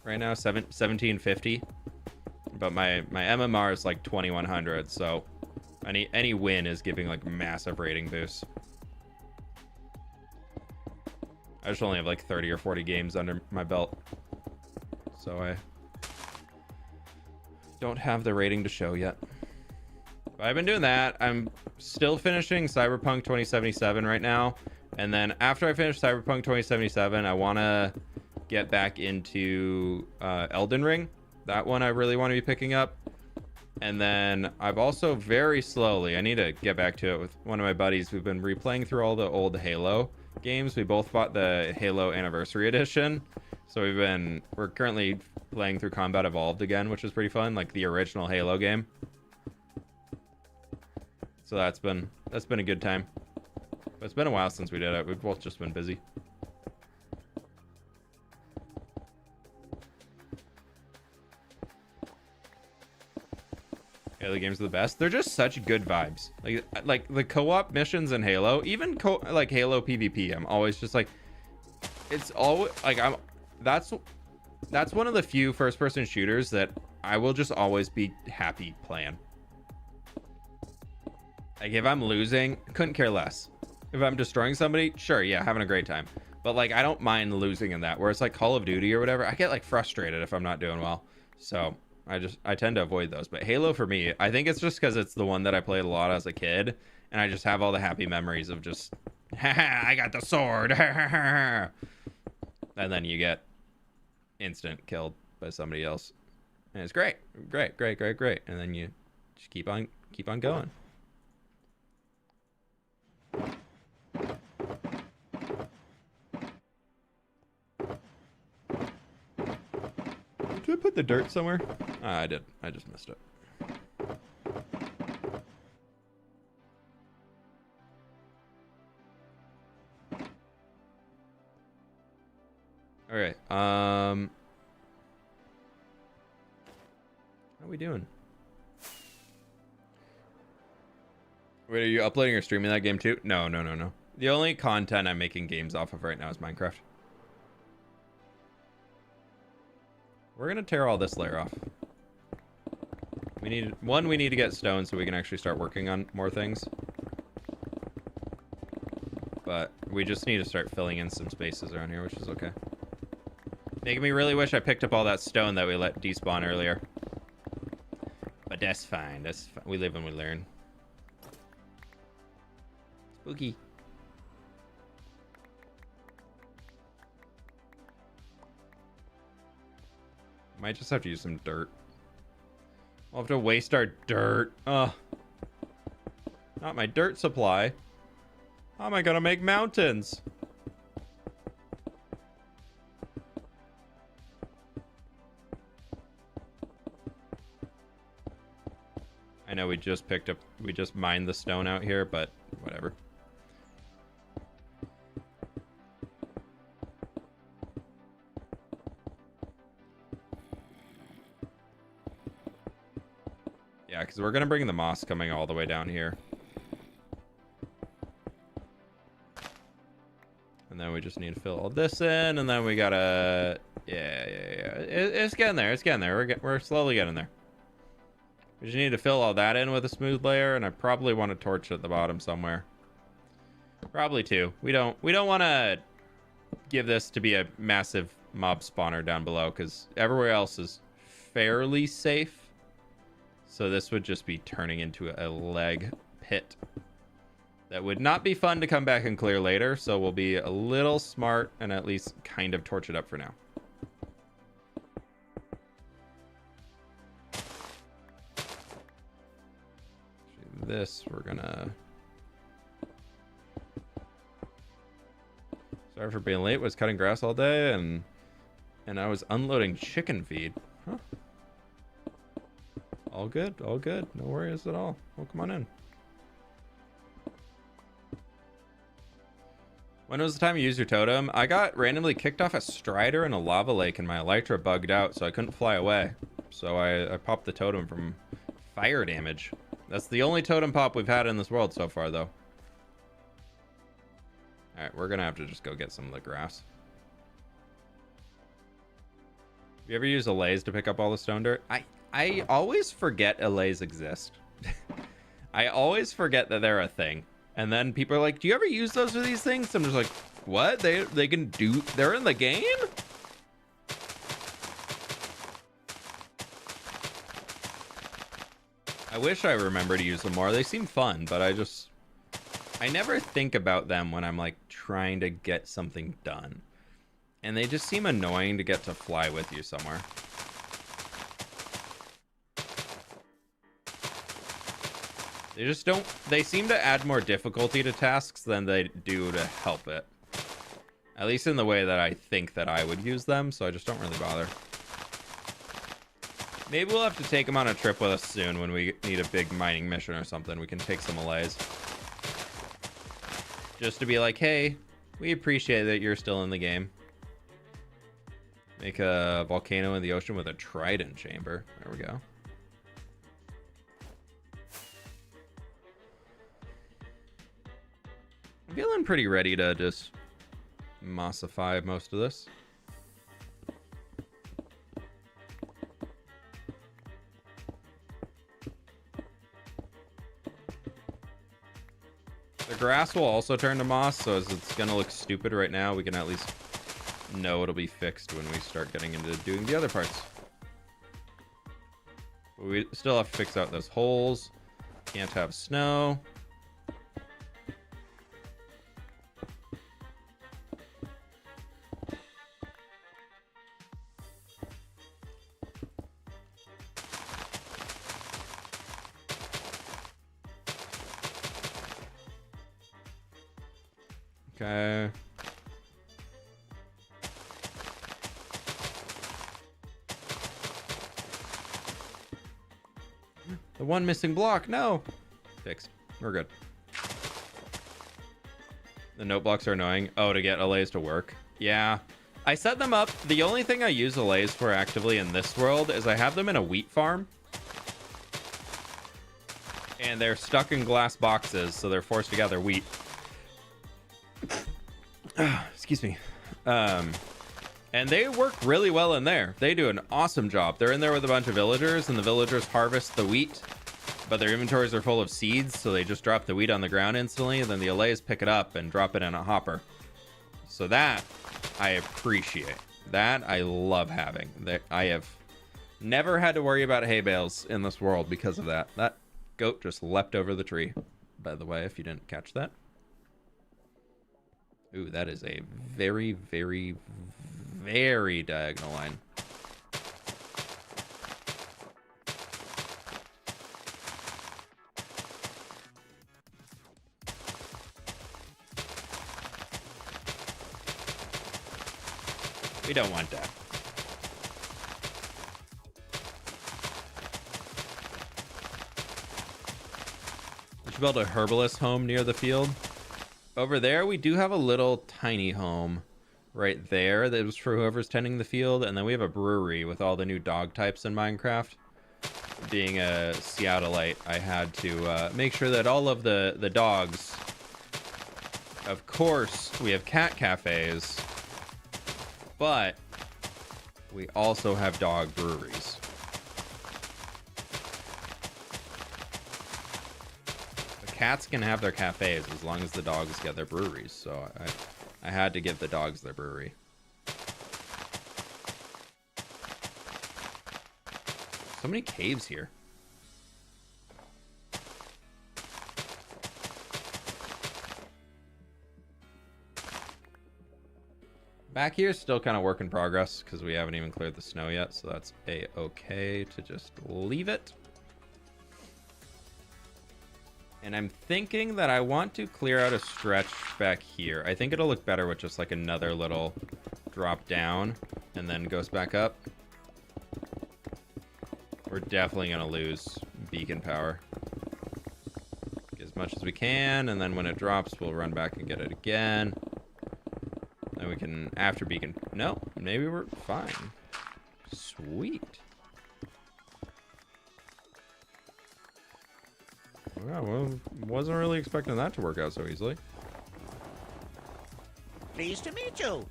right now, 1750. but my MMR is like 2100, so any win is giving like massive rating boosts. I just only have like 30 or 40 games under my belt, so I don't have the rating to show yet. But I've been doing that. I'm still finishing Cyberpunk 2077 right now, and then after I finish Cyberpunk 2077, I want to get back into Elden Ring. That one I really want to be picking up. And then I've also very slowly, I need to get back to it with one of my buddies. We've been replaying through all the old Halo games. We both bought the Halo Anniversary Edition. So we're currently playing through Combat Evolved again, which is pretty fun, like the original Halo game. So that's been a good time. But it's been a while since we did it. We've both just been busy. Halo games are the best. They're just such good vibes. Like the co-op missions in Halo, even like Halo PvP. I'm always just like, it's always like that's one of the few first-person shooters that I will just always be happy playing. Like if I'm losing, couldn't care less. If I'm destroying somebody, sure, yeah, having a great time. But like I don't mind losing in that. Where it's like Call of Duty or whatever, I get like frustrated if I'm not doing well. So I tend to avoid those. But Halo for me, I think it's just because it's the one that I played a lot as a kid, and I just have all the happy memories of just, haha, I got the sword, and then you get instant killed by somebody else, and it's great, and then you just keep on going. Did I put the dirt somewhere? I did. I just missed it. All right. How are we doing? Wait, are you uploading or streaming that game too? No. The only content I'm making games off of right now is Minecraft. We're gonna tear all this layer off. We need to get stone so we can actually start working on more things. But we just need to start filling in some spaces around here, which is okay. Making me really wish I picked up all that stone that we let despawn earlier. But that's fine. We live and we learn. Spooky. Might just have to use some dirt. We'll have to waste our dirt. Ugh. Not my dirt supply. How am I gonna make mountains? I know we just mined the stone out here, but whatever. Yeah, because we're gonna bring the moss coming all the way down here. And then we just need to fill all this in, and then we gotta... Yeah. It's getting there. It's getting there. We're slowly getting there. We just need to fill all that in with a smooth layer, and I probably want a torch at the bottom somewhere. Probably two. We don't want to give this to be a massive mob spawner down below, because everywhere else is fairly safe. So this would just be turning into a leg pit. That would not be fun to come back and clear later, so we'll be a little smart and at least kind of torch it up for now. This we're gonna... Sorry for being late. Was cutting grass all day and I was unloading chicken feed. Huh. All good, all good. No worries at all. Well, come on in. When was the time you used your totem? I got randomly kicked off a strider in a lava lake and my elytra bugged out, so I couldn't fly away. So I popped the totem from fire damage. That's the only totem pop we've had in this world so far, though. Alright, we're gonna have to just go get some of the grass. Have you ever used a laze to pick up all the stone dirt? I always forget allays exist. I always forget that they're a thing. And then people are like, do you ever use those for these things? I'm just like, what? They can do, they're in the game? I wish I remember to use them more. They seem fun, but I never think about them when I'm like trying to get something done. And they just seem annoying to get to fly with you somewhere. They just don't, they seem to add more difficulty to tasks than they do to help it. At least in the way that I think that I would use them, so I just don't really bother. Maybe we'll have to take them on a trip with us soon when we need a big mining mission or something. We can take some allays. Just to be like, hey, we appreciate that you're still in the game. Make a volcano in the ocean with a trident chamber. There we go. I'm feeling pretty ready to just mossify most of this. The grass will also turn to moss, so as it's gonna look stupid right now, we can at least know it'll be fixed when we start getting into doing the other parts. But we still have to fix out those holes. Can't have snow. Okay. The one missing block, no. Fixed. We're good. The note blocks are annoying. Oh, to get allays to work. Yeah. I set them up. The only thing I use allays for actively in this world is I have them in a wheat farm. And they're stuck in glass boxes, so they're forced to gather wheat. Excuse me. And they work really well in there. They do an awesome job. They're in there with a bunch of villagers, and the villagers harvest the wheat, but their inventories are full of seeds, so they just drop the wheat on the ground instantly, and then the allays pick it up and drop it in a hopper. So that I appreciate. That I love having. That I have never had to worry about hay bales in this world because of that. That goat just leapt over the tree, by the way, if you didn't catch that. Ooh, that is a very, very, very diagonal line. We don't want that. We should build a herbalist home near the field. Over there, we do have a little tiny home right there that was for whoever's tending the field. And then we have a brewery with all the new dog types in Minecraft. Being a Seattleite, I had to make sure that all of the dogs... Of course, we have cat cafes. But we also have dog breweries. Cats can have their cafes as long as the dogs get their breweries. So I had to give the dogs their brewery. So many caves here. Back here is still kind of work in progress because we haven't even cleared the snow yet. So that's a-okay to just leave it. And I'm thinking that I want to clear out a stretch back here. I think it'll look better with just like another little drop down and then goes back up. We're definitely going to lose beacon power. Get as much as we can, and then when it drops, we'll run back and get it again. Then we can, after beacon... No, maybe we're fine. Sweet. Yeah, well, wasn't really expecting that to work out so easily. Pleased to meet you.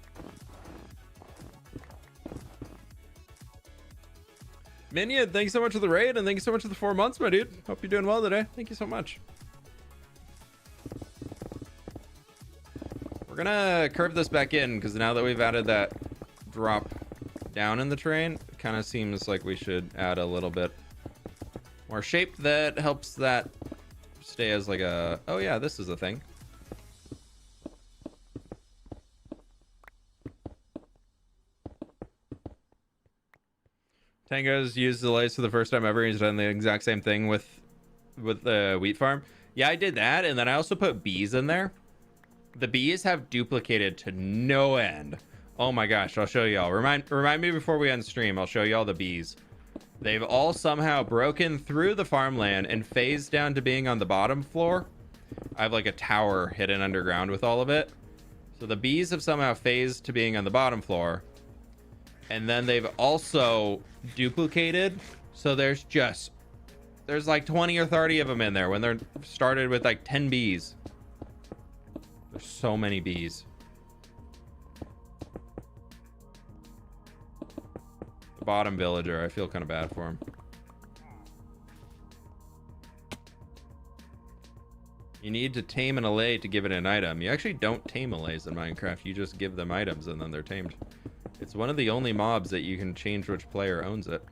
Minion, thanks so much for the raid, and thank you so much for the 4 months, my dude. Hope you're doing well today. Thank you so much. We're gonna curve this back in, because now that we've added that drop down in the terrain, it kind of seems like we should add a little bit more shape that helps that stay as like a... Oh yeah, this is a thing. Tango's used the lights for the first time ever. He's done the exact same thing with the wheat farm. Yeah, I did that, and then I also put bees in there. The bees have duplicated to no end. Oh my gosh, I'll show y'all. Remind me before we end stream. I'll show y'all the bees. They've all somehow broken through the farmland and phased down to being on the bottom floor. I have like a tower hidden underground with all of it. So the bees have somehow phased to being on the bottom floor. And then they've also duplicated. So there's like 20 or 30 of them in there when they're started with like 10 bees. There's so many bees. The bottom villager, I feel kind of bad for him. You need to tame an allay to give it an item. You actually don't tame allays in Minecraft. You just give them items and then they're tamed. It's one of the only mobs that you can change which player owns it.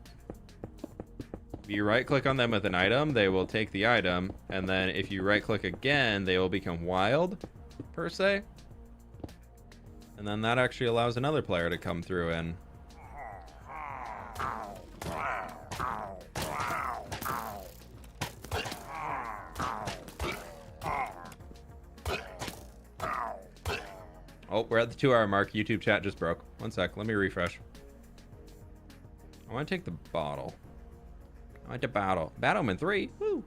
If you right click on them with an item, they will take the item, and then if you right click again, they will become wild, per se. And then that actually allows another player to come through and... Oh, we're at the 2-hour mark. YouTube chat just broke. One sec, let me refresh. I want to take the bottle. I want the bottle. Battleman 3. Woo!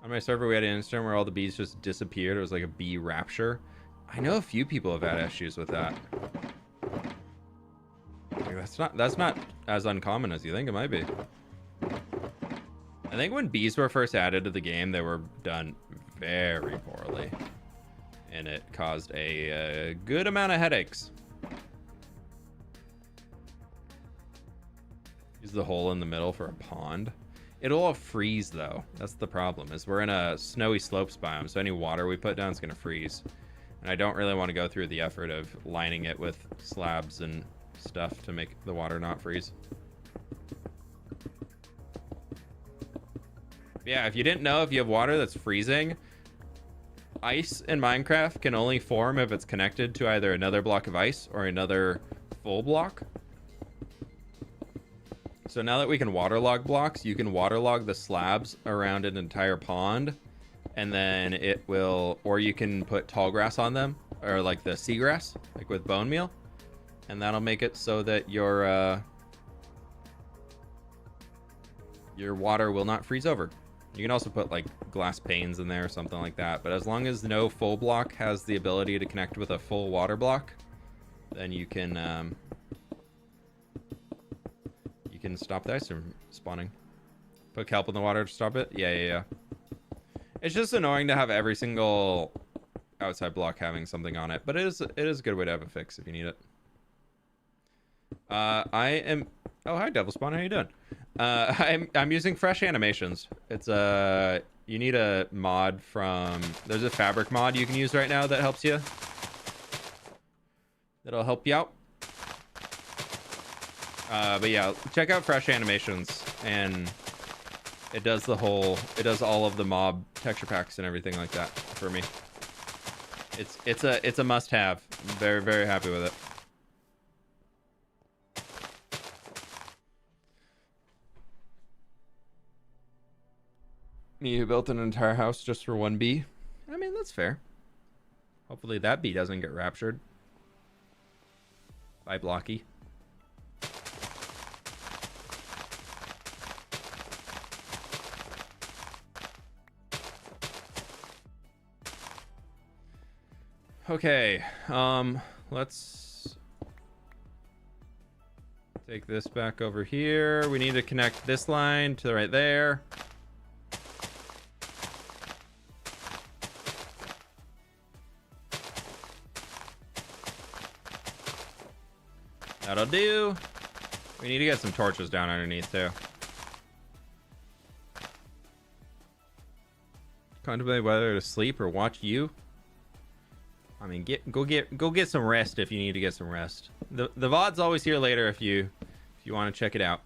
On my server, we had an instant where all the bees just disappeared. It was like a bee rapture. I know a few people have had issues with that. Like, that's not as uncommon as you think it might be. I think when bees were first added to the game, they were done very poorly. And it caused a good amount of headaches. Use the hole in the middle for a pond. It'll all freeze though. That's the problem, is we're in a snowy slopes biome, so any water we put down is gonna freeze. And I don't really want to go through the effort of lining it with slabs and stuff to make the water not freeze. Yeah, if you didn't know, if you have water that's freezing, ice in Minecraft can only form if it's connected to either another block of ice or another full block. So now that we can waterlog blocks, you can waterlog the slabs around an entire pond, and then it will, or you can put tall grass on them, or like the seagrass, like with bone meal, and that'll make it so that your water will not freeze over. You can also put like glass panes in there or something like that, but as long as no full block has the ability to connect with a full water block, then you can stop the ice from spawning. Put kelp in the water to stop it. Yeah. It's just annoying to have every single outside block having something on it, but it is a good way to have a fix if you need it. Oh, hi Devil Spawn, how you doing? I'm using fresh animations. It's you need a mod from, there's a fabric mod you can use right now that helps you. That'll help you out. But yeah, check out fresh animations, and it does all of the mob texture packs and everything like that for me. It's a must-have. I'm very, very happy with it. Me who built an entire house just for one bee. I mean, that's fair. Hopefully that bee doesn't get raptured by Blocky. Okay, let's take this back over here. We need to connect this line to right there. That'll do. We need to get some torches down underneath too. Contemplate whether to sleep or watch you. I mean, go get some rest if you need to get some rest. The VOD's always here later if you want to check it out.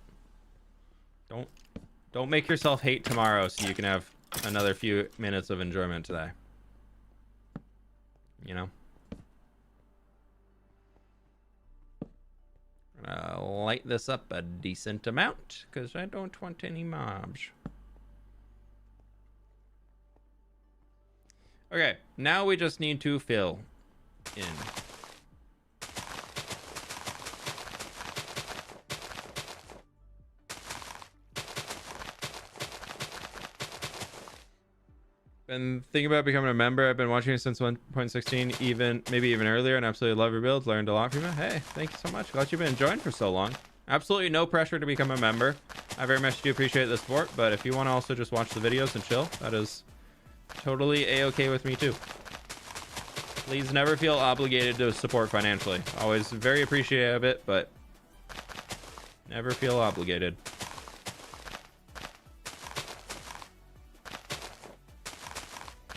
Don't make yourself hate tomorrow so you can have another few minutes of enjoyment today. You know? Light this up a decent amount because I don't want any mobs. Okay, now we just need to fill in. Been thinking about becoming a member. I've been watching it since 1.16, maybe even earlier, and absolutely love your builds. Learned a lot from you. Hey, thank you so much. Glad you've been enjoying for so long. Absolutely no pressure to become a member. I very much do appreciate the support, but if you want to also just watch the videos and chill, that is totally a-okay with me too. Please never feel obligated to support financially. Always very appreciative of it, but never feel obligated.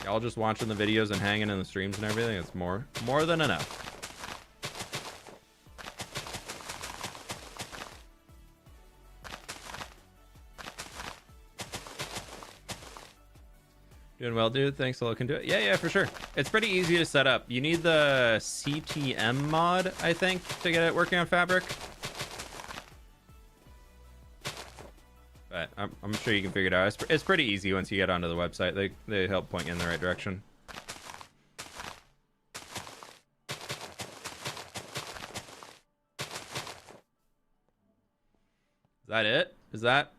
Y'all just watching the videos and hanging in the streams and everything, it's more than enough. Doing well, dude. Thanks for looking to it. Yeah, for sure. It's pretty easy to set up. You need the CTM mod, I think, to get it working on Fabric. But I'm sure you can figure it out. It's pretty easy once you get onto the website. They help point you in the right direction. Is that it? Is that...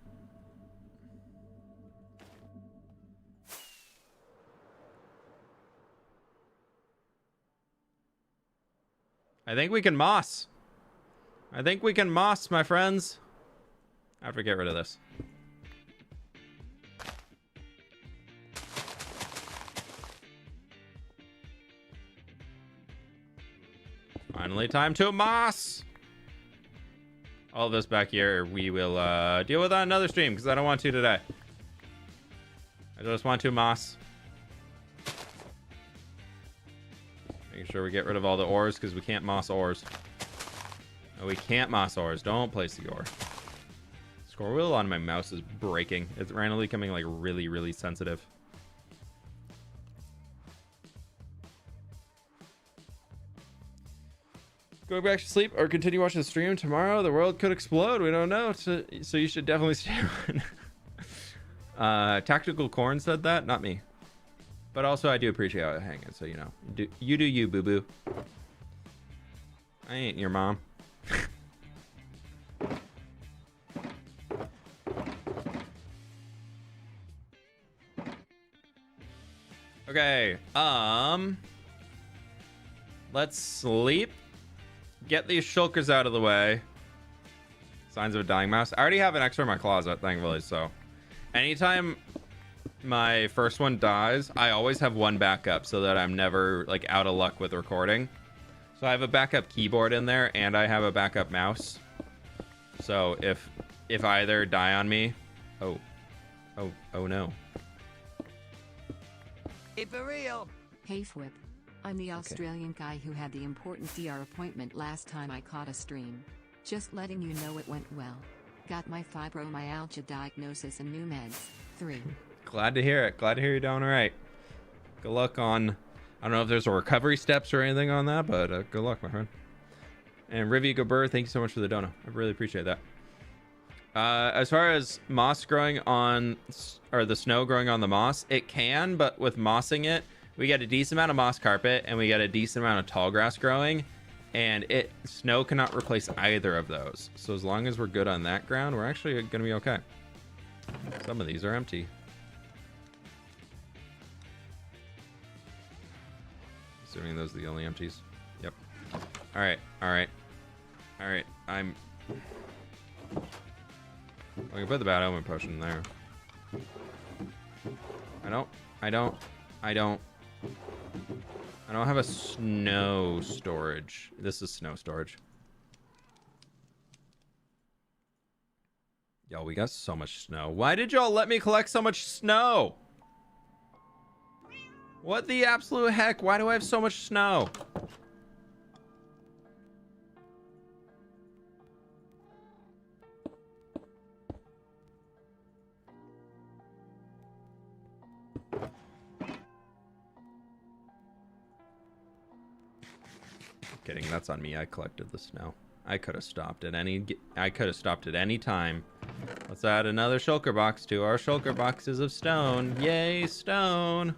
I think we can moss. I think we can moss, my friends. I have to get rid of this. Finally, time to moss. All of this back here, we will deal with on another stream because I don't want to today. I just want to moss. Making sure we get rid of all the ores because we can't moss ores. No, we can't moss ores. Don't place the ore. Scroll wheel on my mouse is breaking. It's randomly becoming like really, really sensitive. Going back to sleep or continue watching the stream tomorrow? The world could explode. We don't know. So you should definitely stay on. Tactical Corn said that, not me. But also, I do appreciate how I hang it, so you know. You do you, boo-boo. I ain't your mom. Okay, let's sleep. Get these shulkers out of the way. Signs of a dying mouse. I already have an extra in my closet, thankfully, so anytime my first one dies, I always have one backup so that I'm never like out of luck with recording. So I have a backup keyboard in there and I have a backup mouse. So if either die on me, oh no. Hey, for real. Hey fWhip. I'm the Australian guy who had the important DR appointment last time I caught a stream. Just letting you know it went well. Got my fibromyalgia diagnosis and new meds. 3. Glad to hear it. Glad to hear you're doing all right. Good luck on... I don't know if there's a recovery steps or anything on that, but good luck, my friend. And Rivy Gobert, thank you so much for the dono. I really appreciate that. As far as moss growing on... or the snow growing on the moss, it can, but with mossing it, we get a decent amount of moss carpet and we get a decent amount of tall grass growing, and snow cannot replace either of those. So as long as we're good on that ground, we're actually going to be okay. Some of these are empty. Assuming those are the only empties. Yep. All right. I can put the bad omen potion in there. I don't have a snow storage. This is snow storage. Yo, we got so much snow. Why did y'all let me collect so much snow? What the absolute heck? Why do I have so much snow? Kidding, that's on me. I collected the snow. I could have stopped at any time. Let's add another shulker box to our shulker boxes of stone. Yay, stone.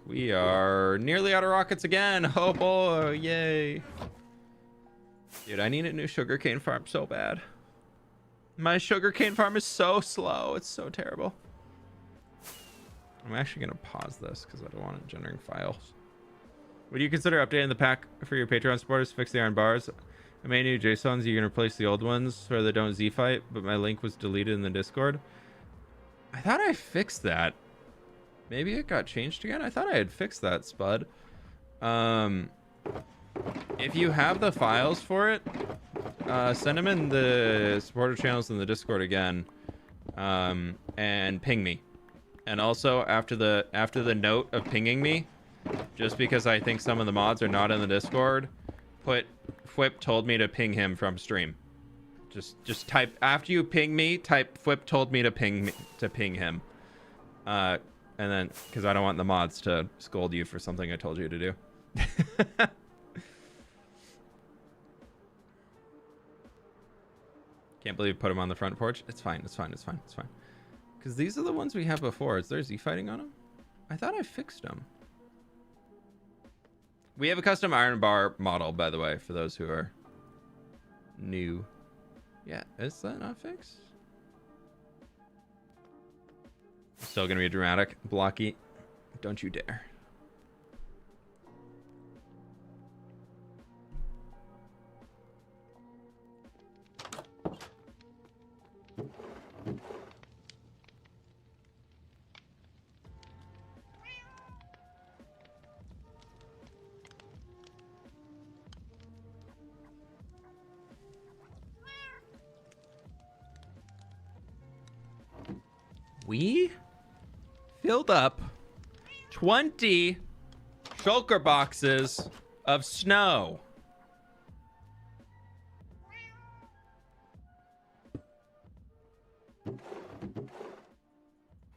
We are nearly out of rockets again. Oh boy, yay. Dude, I need a new sugarcane farm so bad. My sugarcane farm is so slow. It's so terrible. I'm actually going to pause this because I don't want it generating files. Would you consider updating the pack for your Patreon supporters to fix the iron bars? I made new JSONs. You can replace the old ones so they don't Z-fight, but my link was deleted in the Discord. I thought I fixed that. Maybe it got changed again? I thought I had fixed that, Spud. If you have the files for it, send them in the supporter channels in the Discord again, and ping me. And also, after the note of pinging me, just because I think some of the mods are not in the Discord, put fWhip told me to ping him from stream. Just type, after you ping me, type fWhip told me to ping him. And then, because I don't want the mods to scold you for something I told you to do. Can't believe I put him on the front porch. It's fine. Because these are the ones we have before. Is there Z-fighting on them? I thought I fixed them. We have a custom iron bar model, by the way, for those who are new. Yeah, is that not fixed? Still gonna be a dramatic. Blocky. Don't you dare. We filled up 20 shulker boxes of snow.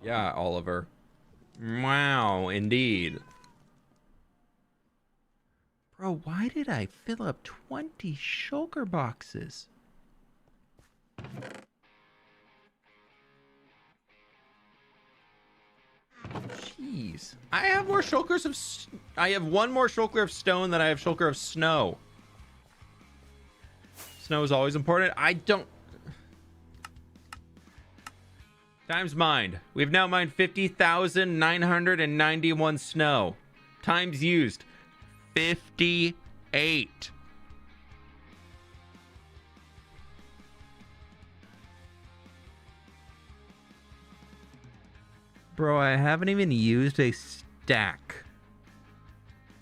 Yeah, Oliver. Wow, indeed. Bro, why did I fill up 20 shulker boxes? Jeez. I have more shulkers of... I have one more shulker of stone than I have shulker of snow. Snow is always important. I don't... Times mined. We've now mined 50,991 snow. Times used. 58. Bro, I haven't even used a stack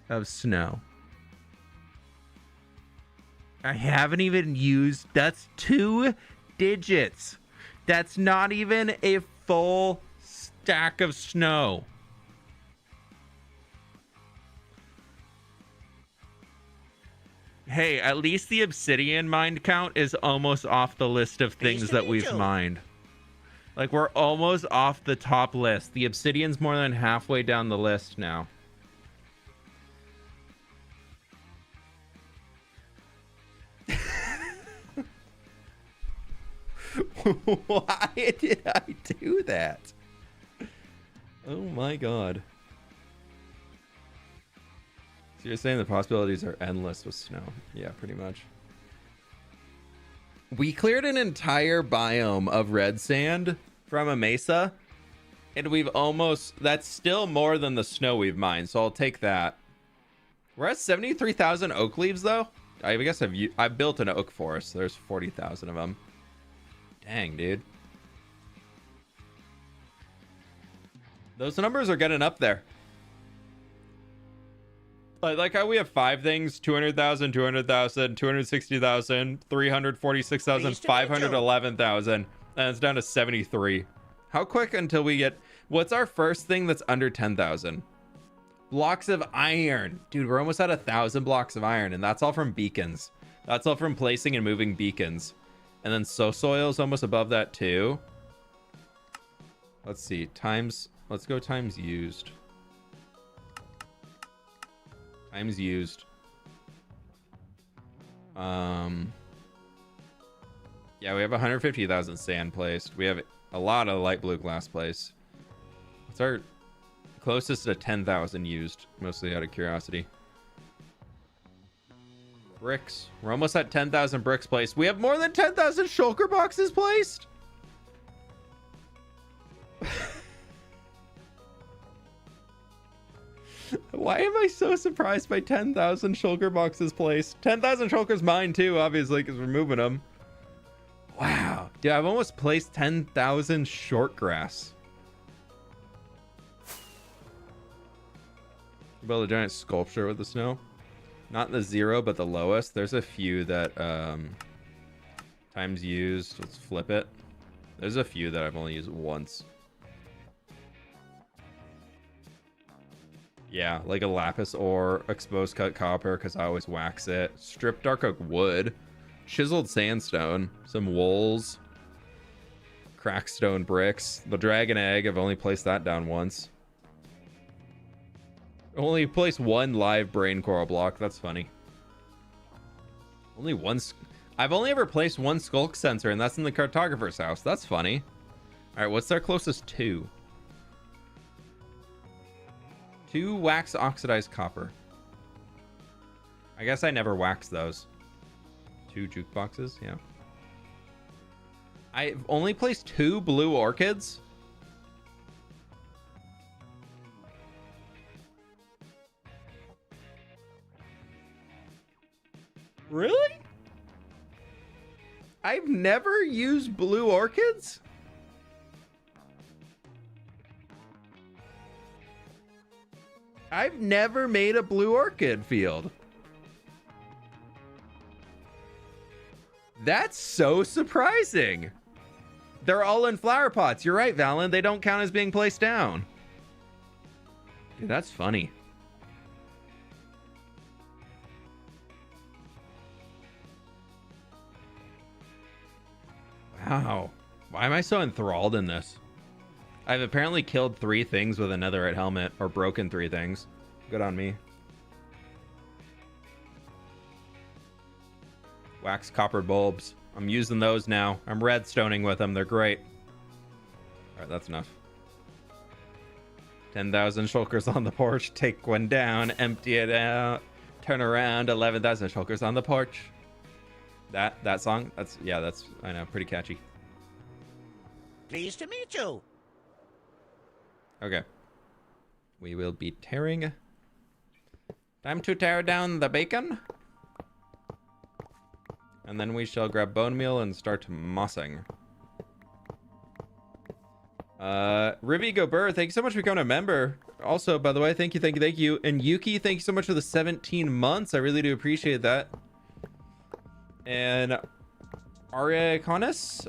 of snow. I haven't even used... That's 2 digits. That's not even a full stack of snow. Hey, at least the obsidian mined count is almost off the list of things that we've mined. Like, we're almost off the top list. The obsidian's more than halfway down the list now. Why did I do that? Oh my god. So you're saying the possibilities are endless with snow? Yeah, pretty much. We cleared an entire biome of red sand from a mesa, and we've almost... That's still more than the snow we've mined, so I'll take that. We're at 73,000 oak leaves, though. I guess I've built an oak forest. There's 40,000 of them. Dang, dude. Those numbers are getting up there. Like how we have 5 things, 200,000, 200,000, 260,000, 346,000, 511,000, and it's down to 73. How quick until we get... What's our first thing that's under 10,000? Blocks of iron. Dude, we're almost at 1,000 blocks of iron, and that's all from beacons. That's all from placing and moving beacons. And then soil is almost above that too. Let's see. Times... Let's go times used. Times used. Yeah, we have 150,000 sand placed. We have a lot of light blue glass placed. What's our closest to 10,000 used? Mostly out of curiosity. Bricks. We're almost at 10,000 bricks placed. We have more than 10,000 shulker boxes placed. Why am I so surprised by 10,000 shulker boxes placed? 10,000 shulkers mine too, obviously, because we're moving them. Wow. Dude, I've almost placed 10,000 short grass. Build a giant sculpture with the snow. Not the 0, but the lowest. There's a few that times used. Let's flip it. There's a few that I've only used once. Yeah, like a lapis ore, exposed cut copper, because I always wax it. Stripped dark oak wood, chiseled sandstone, some wools, cracked stone bricks. The dragon egg, I've only placed that down once. Only placed 1 live brain coral block. That's funny. Only one. I've only ever placed 1 skulk sensor, and that's in the cartographer's house. That's funny. All right, what's our closest 2? 2 wax oxidized copper. I guess I never waxed those. 2 jukeboxes, yeah. I've only placed 2 blue orchids. Really? I've never used blue orchids? I've never made a blue orchid field. That's so surprising. They're all in flower pots. You're right, Valen. They don't count as being placed down. Dude, that's funny. Wow. Why am I so enthralled in this? I've apparently killed 3 things with a netherite helmet, or broken 3 things. Good on me. Wax copper bulbs. I'm using those now. I'm redstoning with them. They're great. All right, that's enough. 10,000 shulkers on the porch. Take one down. Empty it out. Turn around. 11,000 shulkers on the porch. That song? That's, I know, pretty catchy. Pleased to meet you. Okay. We will be tearing. Time to tear down the bacon. And then we shall grab bone meal and start mossing. Rivi Gobert, thank you so much for becoming a member. Also, by the way, thank you. And Yuki, thank you so much for the 17 months. I really do appreciate that. And Ariaquanis,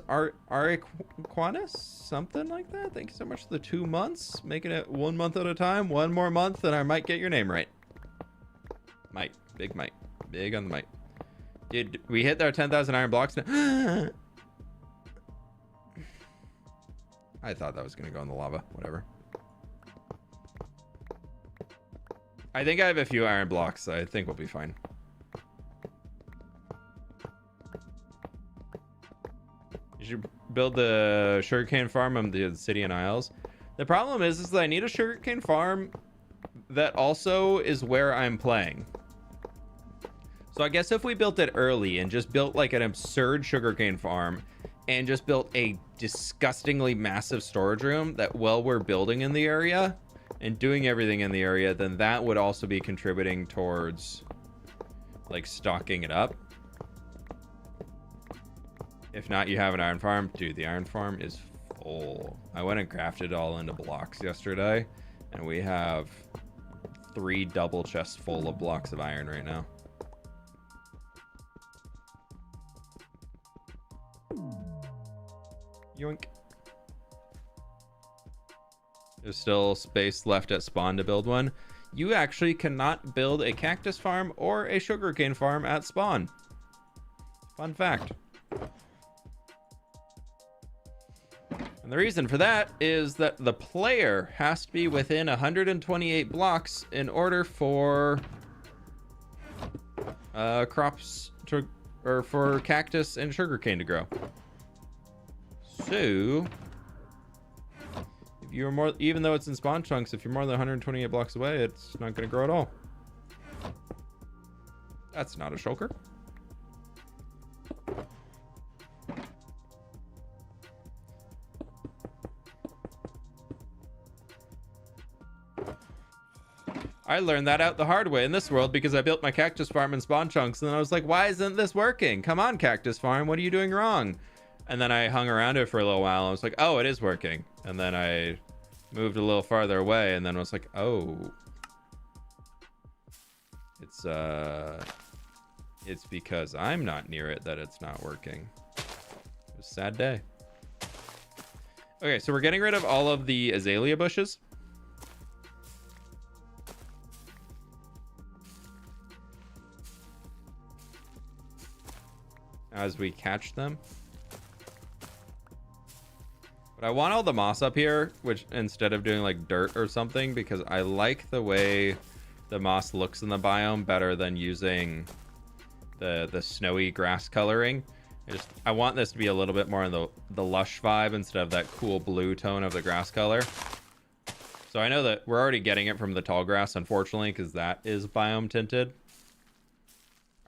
something like that. Thank you so much for the 2 months, making it 1 month at a time. 1 more month, and I might get your name right. Might, big on the might. Dude, we hit our 10,000 iron blocks now. I thought that was gonna go in the lava. Whatever. I think I have a few iron blocks. So I think we'll be fine. You should build the sugarcane farm on the city and isles. The problem is that I need a sugarcane farm that also is where I'm playing. So I guess if we built it early and just built like an absurd sugarcane farm and just built a disgustingly massive storage room that while we're building in the area and doing everything in the area, then that would also be contributing towards like stocking it up. If not, you have an iron farm. Dude, the iron farm is full. I went and crafted it all into blocks yesterday, and we have 3 double chests full of blocks of iron right now. Yoink. There's still space left at spawn to build one. You actually cannot build a cactus farm or a sugarcane farm at spawn. Fun fact. And the reason for that is that the player has to be within 128 blocks in order for crops to, or for cactus and sugarcane to grow. So if you're more, even though it's in spawn chunks, if you're more than 128 blocks away, it's not going to grow at all. That's not a shulker. I learned that out the hard way in this world because I built my cactus farm in spawn chunks, and then I was like, why isn't this working? Come on, cactus farm, what are you doing wrong? And then I hung around it for a little while, and I was like, oh, it is working. And then I moved a little farther away, and then I was like, oh, it's because I'm not near it that it's not working. It was a sad day. Okay, so we're getting rid of all of the azalea bushes. As we catch them. But I want all the moss up here, which instead of doing like dirt or something, because I like the way the moss looks in the biome better than using the snowy grass coloring. I want this to be a little bit more in the lush vibe instead of that cool blue tone of the grass color. So I know that we're already getting it from the tall grass, unfortunately, because that is biome tinted.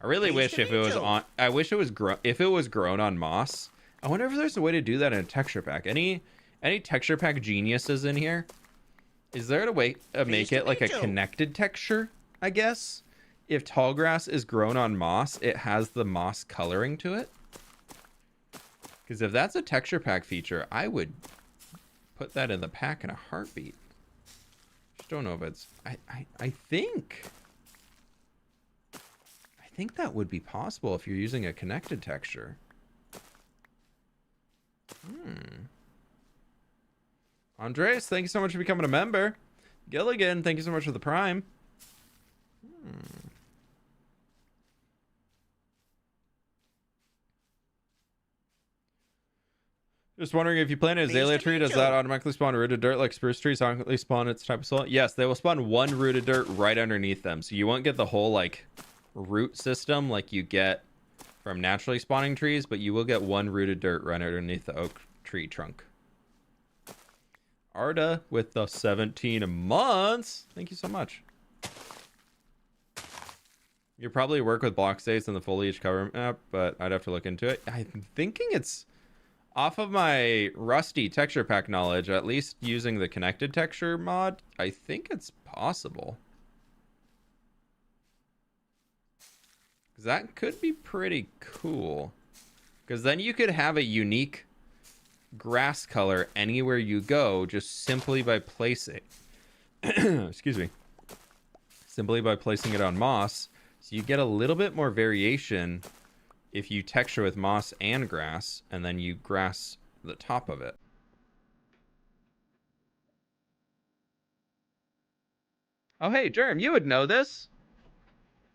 I really wish if it was on, I wish it was if it was grown on moss. I wonder if there's a way to do that in a texture pack. Any texture pack geniuses in here? Is there a way to make it like a connected texture, I guess? If tall grass is grown on moss, it has the moss coloring to it. Because if that's a texture pack feature, I would put that in the pack in a heartbeat. Just don't know if it's, I think that would be possible if you're using a connected texture. Andres, thank you so much for becoming a member. Gilligan, thank you so much for the prime. Just wondering if you plant an azalea tree, does that automatically spawn rooted dirt like spruce trees automatically spawn its type of soil? Yes, they will spawn one rooted dirt right underneath them. So you won't get the whole like root system like you get from naturally spawning trees, but you will get one rooted dirt right underneath the oak tree trunk. Arda with the 17 months. Thank you so much. You probably work with block states and the foliage cover map, but I'd have to look into it. I'm thinking it's off of my rusty texture pack knowledge, at least using the connected texture mod. I think it's possible. Because that could be pretty cool. Because then you could have a unique grass color anywhere you go just simply by placing excuse me, simply by placing it on moss. So you get a little bit more variation if you texture with moss and grass, and then you grass the top of it. Oh hey Germ, you would know this.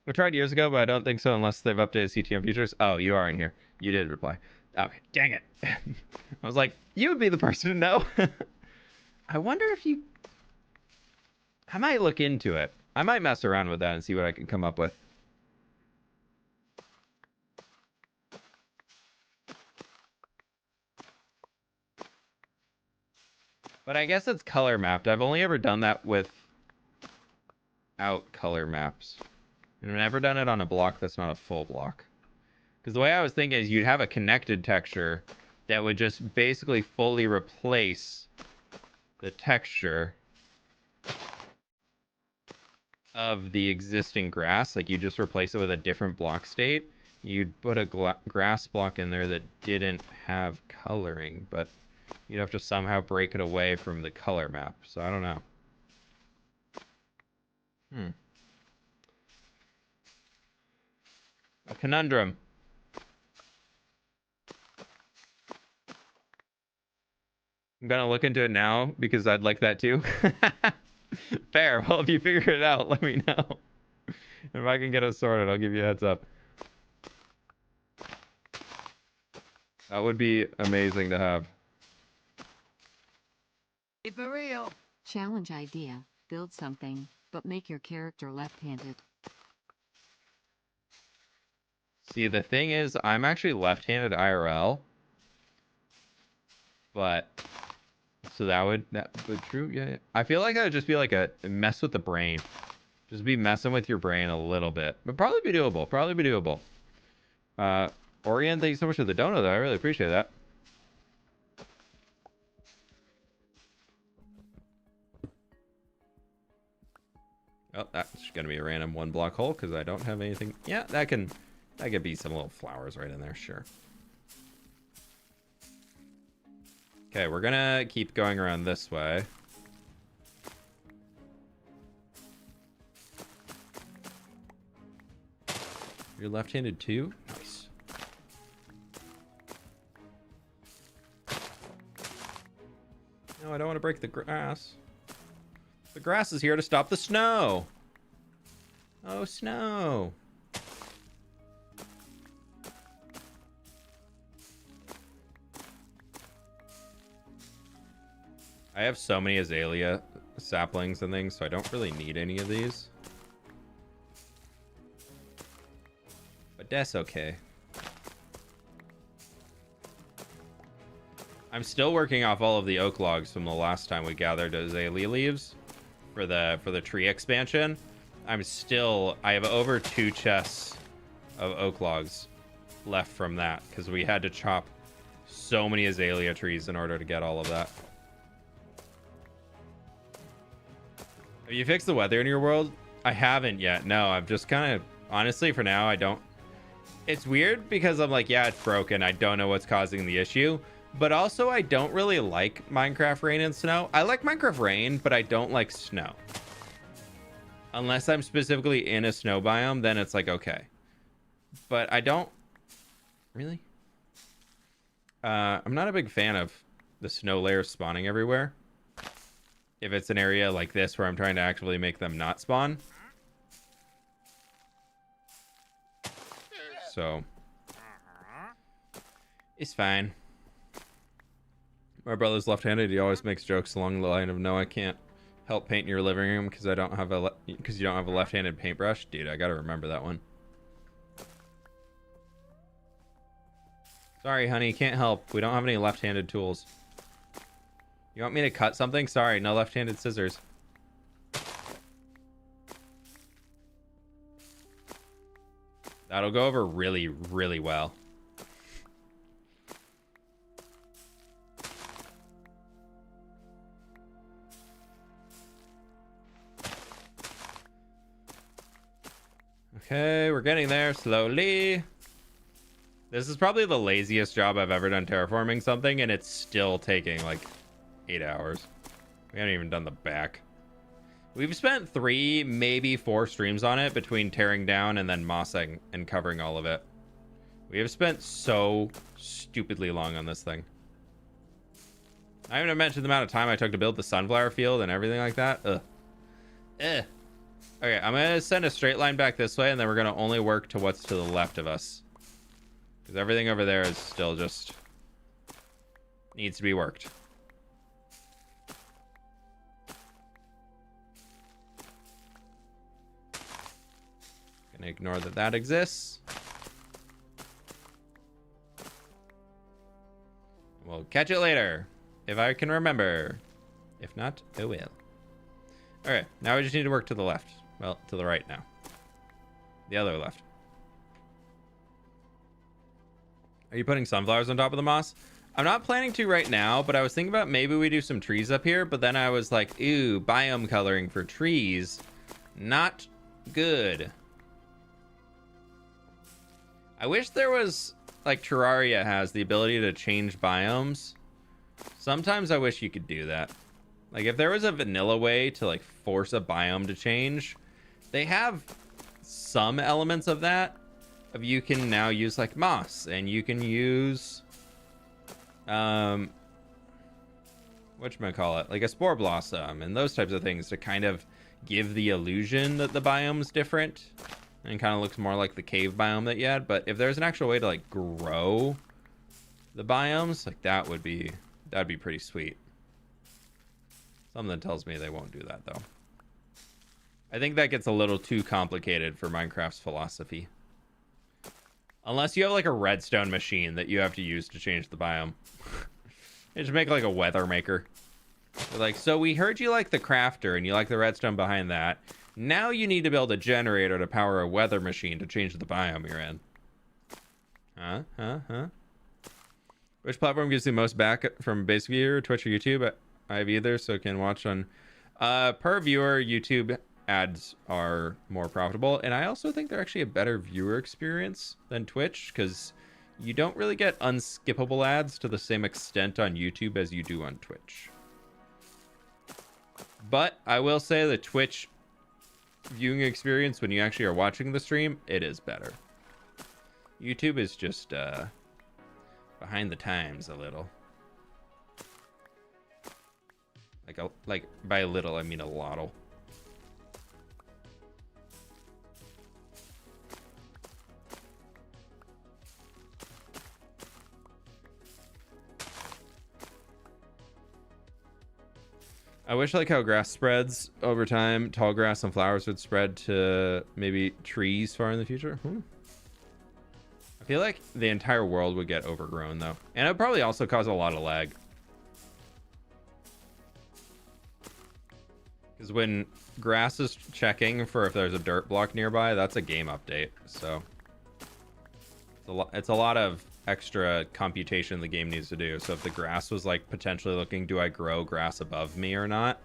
We tried years ago, but I don't think so unless they've updated CTM features. Oh, you are in here. You did reply. Okay, dang it. I was like, you would be the person to know. I wonder if you... I might look into it. I might mess around with that and see what I can come up with. But I guess it's color mapped. I've only ever done that without color maps. And I've never done it on a block that's not a full block. Because the way I was thinking is you'd have a connected texture that would just basically fully replace the texture of the existing grass. Like you just replace it with a different block state. You'd put a grass block in there that didn't have coloring, but you'd have to somehow break it away from the color map. So I don't know. Hmm. A conundrum. I'm gonna look into it now because I'd like that too. Fair. Well, if you figure it out, let me know. If I can get it sorted, I'll give you a heads up. That would be amazing to have. For real. Challenge idea: build something, but make your character left-handed. See, the thing is, I'm actually left-handed IRL, but so that would true, yeah. I feel like that would just be like a mess with the brain. Just be messing with your brain a little bit, but probably be doable. Probably be doable. Orion, thank you so much for the donut, though. I really appreciate that. Oh, that's gonna be a random one block hole because I don't have anything. Yeah, that could be some little flowers right in there, sure. Okay, we're gonna keep going around this way. You're left-handed too? Nice. No, I don't want to break the grass. The grass is here to stop the snow. Oh, snow. I have so many azalea saplings and things, so I don't really need any of these. But that's okay. I'm still working off all of the oak logs from the last time we gathered azalea leaves for the tree expansion. I have over 2 chests of oak logs left from that because we had to chop so many azalea trees in order to get all of that. Have you fixed the weather in your world? I haven't yet. No, I've just kind of, honestly, for now, I don't. It's weird because I'm like, yeah, it's broken. I don't know what's causing the issue. But also, I don't really like Minecraft rain and snow. I like Minecraft rain, but I don't like snow. Unless I'm specifically in a snow biome, then it's like, okay. But I don't... Really? I'm not a big fan of the snow layers spawning everywhere. If it's an area like this where I'm trying to actively make them not spawn. So it's fine. My brother's left-handed. He always makes jokes along the line of, "No, I can't help paint your living room because you don't have a left-handed paintbrush." Dude, I gotta remember that one. Sorry, honey, can't help. We don't have any left-handed tools. You want me to cut something? Sorry, no left-handed scissors. That'll go over really, really well. Okay, we're getting there slowly. This is probably the laziest job I've ever done terraforming something, and it's still taking like 8 hours. We haven't even done the back. We've spent 3, maybe 4 streams on it between tearing down and then mossing and covering all of it. We have spent so stupidly long on this thing. I haven't mentioned the amount of time I took to build the sunflower field and everything like that. Ugh. Okay, I'm gonna send a straight line back this way, and then we're gonna only work to what's to the left of us. Because everything over there is still just needs to be worked. Gonna ignore that exists. We'll catch it later, if I can remember. If not, I will. Alright, now we just need to work to the left. Well, to the right now. The other left. Are you putting sunflowers on top of the moss? I'm not planning to right now, but I was thinking about maybe we do some trees up here, but then I was like, ooh, biome coloring for trees. Not good. I wish there was, like Terraria has, the ability to change biomes. Sometimes I wish you could do that. Like, if there was a vanilla way to, like, force a biome to change, They have some elements of that. Of you can now use like moss, and you can use whatchamacallit, like a spore blossom and those types of things to kind of give the illusion that the biome's different and kind of looks more like the cave biome that you had. But if there's an actual way to like grow the biomes, like that'd be pretty sweet. Something tells me they won't do that though. I think that gets a little too complicated for Minecraft's philosophy. Unless you have like a redstone machine that you have to use to change the biome. You just make like a weather maker. They're like, so we heard you like the crafter and you like the redstone behind that. Now you need to build a generator to power a weather machine to change the biome you're in. Huh? Which platform gives you the most back from basic viewer, Twitch or YouTube? I have either, so can watch on per viewer. YouTube ads are more profitable, and I also think they're actually a better viewer experience than Twitch, because you don't really get unskippable ads to the same extent on YouTube as you do on Twitch. But I will say the Twitch viewing experience, when you actually are watching the stream, it is better. YouTube is just behind the times a little. Like by a little, I mean a lot. I wish like how grass spreads over time, tall grass and flowers would spread to maybe trees far in the future. I feel like the entire world would get overgrown though. And it would probably also cause a lot of lag. Because when grass is checking for if there's a dirt block nearby, that's a game update. So it's a lot of extra computation the game needs to do. So if the grass was like potentially looking, do I grow grass above me or not?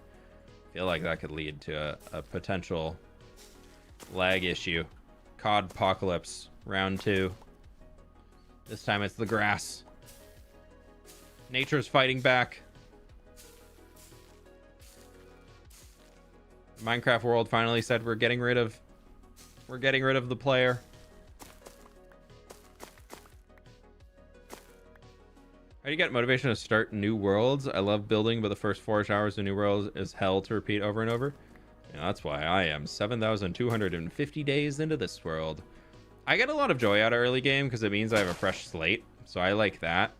I feel like that could lead to a potential lag issue. COD Apocalypse round 2. This time it's the grass. Nature's fighting back. Minecraft world finally said we're getting rid of the player. How do you get motivation to start new worlds? I love building, but the first 4 hours of new worlds is hell to repeat over and over. And that's why I am 7,250 days into this world. I get a lot of joy out of early game because it means I have a fresh slate. So I like that.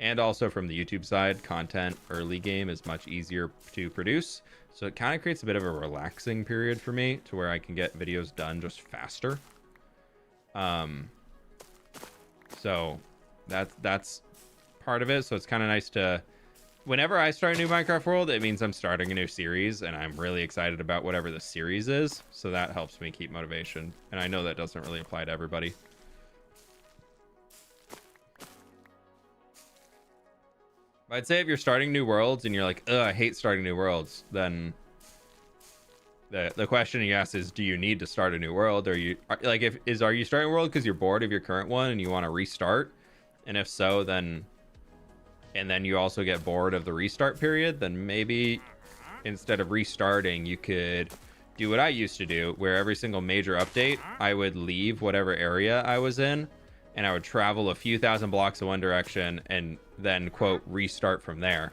And also from the YouTube side, content early game is much easier to produce. So it kind of creates a bit of a relaxing period for me to where I can get videos done just faster. So that's part of it. So it's kind of nice to, whenever I start a new Minecraft world, it means I'm starting a new series and I'm really excited about whatever the series is. So that helps me keep motivation. And I know that doesn't really apply to everybody. I'd say if you're starting new worlds and you're like, ugh, I hate starting new worlds, then the question you ask is, do you need to start a new world? Or are you starting a world because you're bored of your current one and you want to restart? And if so, then you also get bored of the restart period, then maybe instead of restarting, you could do what I used to do, where every single major update, I would leave whatever area I was in, and I would travel a few thousand blocks in one direction and then, quote, restart from there.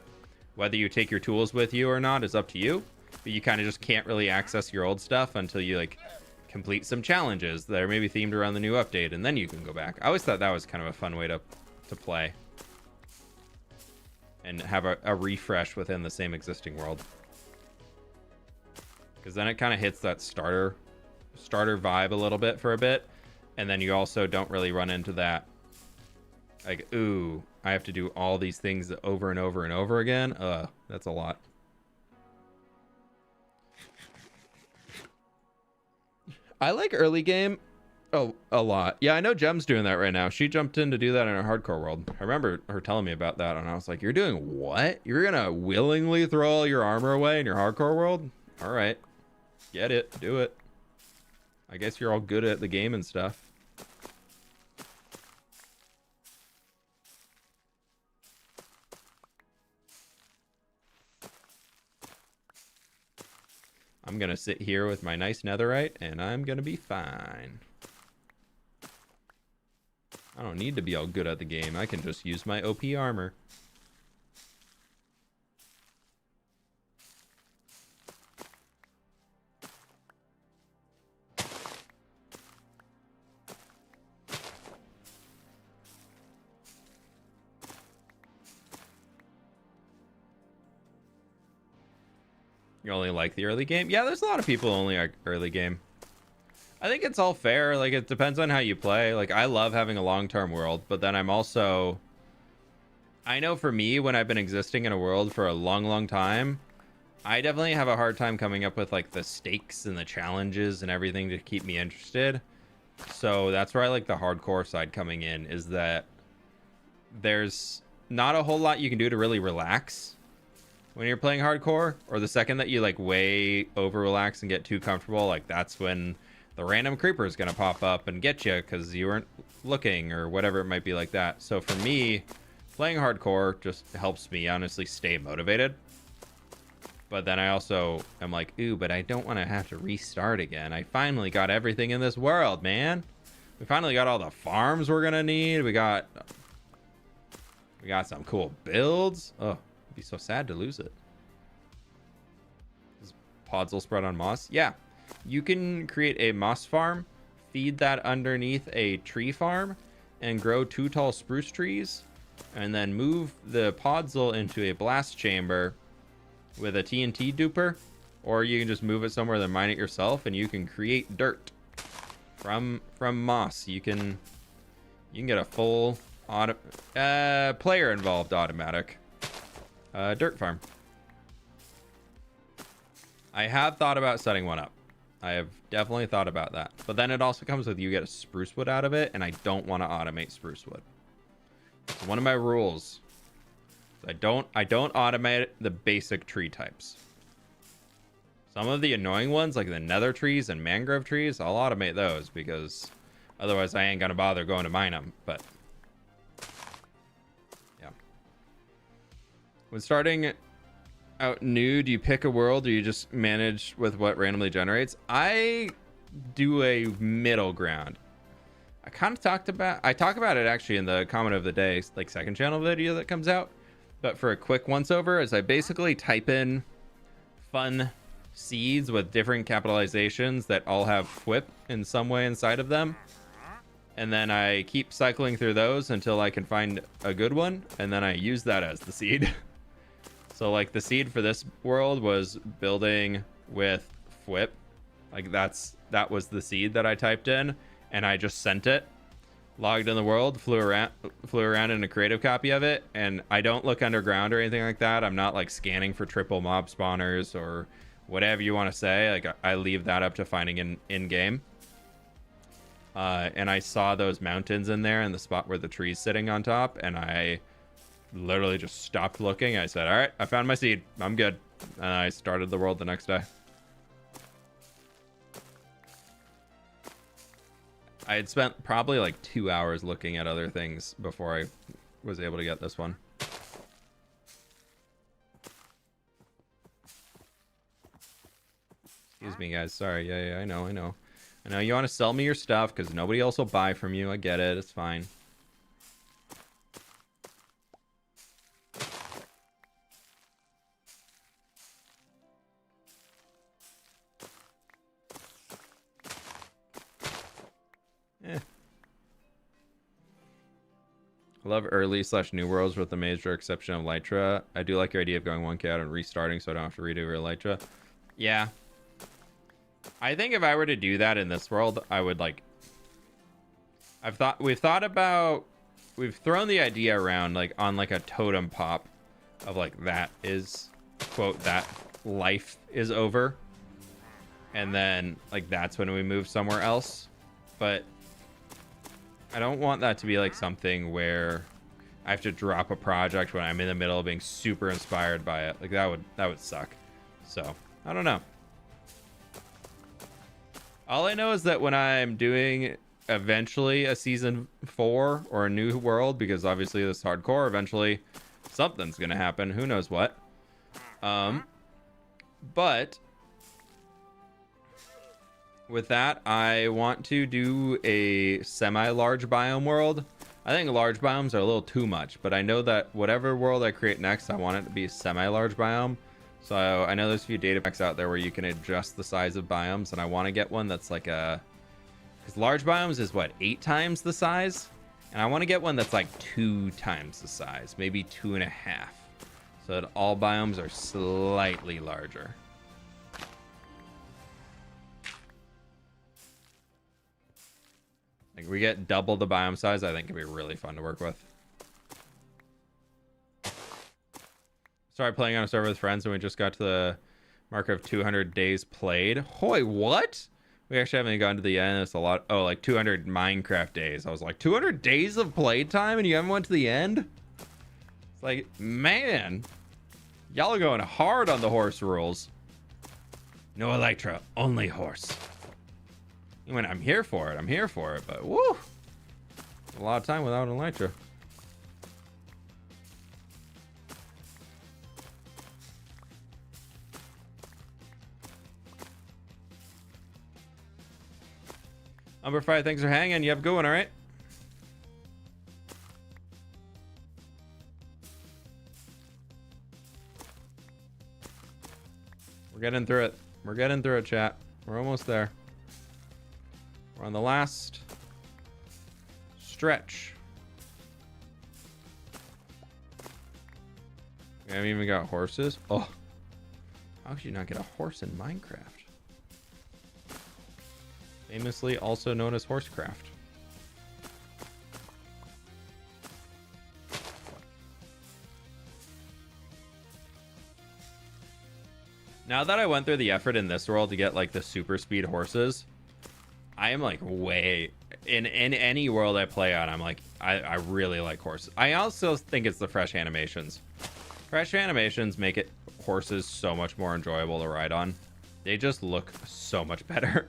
Whether you take your tools with you or not is up to you, but you kind of just can't really access your old stuff until you, like, complete some challenges that are maybe themed around the new update, and then you can go back. I always thought that was kind of a fun way to play. And have a refresh within the same existing world. Because then it kind of hits that starter vibe a little bit for a bit. And then you also don't really run into that, like, ooh, I have to do all these things over and over and over again. That's a lot. I like early game a lot. Yeah, I know Gem's doing that right now. She jumped in to do that in her hardcore world. I remember her telling me about that, and I was like, you're doing what? You're gonna willingly throw all your armor away in your hardcore world? All right. Get it. Do it. I guess you're all good at the game and stuff. I'm gonna sit here with my nice netherite, and I'm gonna be fine. I don't need to be all good at the game. I can just use my OP armor. You only like the early game? Yeah, there's a lot of people who only like early game. I think it's all fair. Like, it depends on how you play. Like, I love having a long-term world, but then I'm also... I know for me, when I've been existing in a world for a long, long time, I definitely have a hard time coming up with, like, the stakes and the challenges and everything to keep me interested. So that's where I like the hardcore side coming in, is that there's not a whole lot you can do to really relax when you're playing hardcore, or the second that you like way over relax and get too comfortable, like that's when the random creeper is going to pop up and get you because you weren't looking or whatever it might be like that. So for me, playing hardcore just helps me honestly stay motivated. But then I also am like, ooh, but I don't want to have to restart again. I finally got everything in this world, man. We finally got all the farms we're going to need. We got some cool builds. Oh, be so sad to lose it. Does Podzol spread on moss? Yeah, you can create a moss farm, feed that underneath a tree farm, and grow 2 tall spruce trees, and then move the Podzol into a blast chamber with a TNT duper, or you can just move it somewhere and mine it yourself, and you can create dirt from moss. You can get a full player involved automatic dirt farm. I have thought about setting one up. I have definitely thought about that. But then it also comes with you get a spruce wood out of it, and I don't want to automate spruce wood. It's one of my rules. I don't automate the basic tree types. Some of the annoying ones, like the nether trees and mangrove trees, I'll automate those because otherwise I ain't gonna bother going to mine them. But when starting out new, do you pick a world or you just manage with what randomly generates? I do a middle ground. I talk about it actually in the comment of the day, like second channel video that comes out. But for a quick once over, is I basically type in fun seeds with different capitalizations that all have fWhip in some way inside of them. And then I keep cycling through those until I can find a good one. And then I use that as the seed. So like the seed for this world was building with fWhip. Like that was the seed that I typed in, and I just sent it, logged in the world, flew around in a creative copy of it. And I don't look underground or anything like that. I'm not like scanning for triple mob spawners or whatever you want to say. Like I leave that up to finding in game. And I saw those mountains in there and the spot where the tree's sitting on top, and I literally just stopped looking. I said, all right, I found my seed, I'm good. And I started the world the next day. I had spent probably like 2 hours looking at other things before I was able to get this one. Excuse me, guys. Sorry. Yeah, I know you want to sell me your stuff because nobody else will buy from you. I get it. It's fine. I love early/new worlds with the major exception of Elytra. I do like your idea of going 1K out and restarting so I don't have to redo Elytra. Yeah. I think if I were to do that in this world, I would like... We've thrown the idea around like on like a totem pop of like that is, quote, that life is over. And then like that's when we move somewhere else. But I don't want that to be like something where I have to drop a project when I'm in the middle of being super inspired by it. Like that would suck. So I don't know. All I know is that when I'm doing eventually a season 4 or a new world, because obviously this hardcore, eventually something's gonna happen. Who knows what? But with that, I want to do a semi-large biome world. I think large biomes are a little too much, but I know that whatever world I create next, I want it to be a semi-large biome. So I know there's a few data packs out there where you can adjust the size of biomes, and I want to get one that's like a... Because large biomes is, what, 8 times the size? And I want to get one that's like 2 times the size, maybe 2.5. So that all biomes are slightly larger. Like, we get double the biome size, I think it'd be really fun to work with. Started playing on a server with friends and we just got to the mark of 200 days played. Holy, what? We actually haven't gotten to the end. It's a lot. Oh, like 200 Minecraft days. I was like, 200 days of playtime and you haven't went to the end? It's like, man, y'all are going hard on the horse rules. No Elytra, only horse. I mean, I'm here for it. I'm here for it, but woo, a lot of time without an Elytra. Number 5, thanks for hanging. You have a good one, all right? We're getting through it. We're getting through it, chat. We're almost there. We're on the last stretch. We haven't even got horses. Oh, how could you not get a horse in Minecraft? Famously also known as horsecraft. Now that I went through the effort in this world to get like the super speed horses, I am like way in any world I play on. I'm like, I really like horses. I also think it's the fresh animations. Fresh animations make it horses so much more enjoyable to ride on. They just look so much better.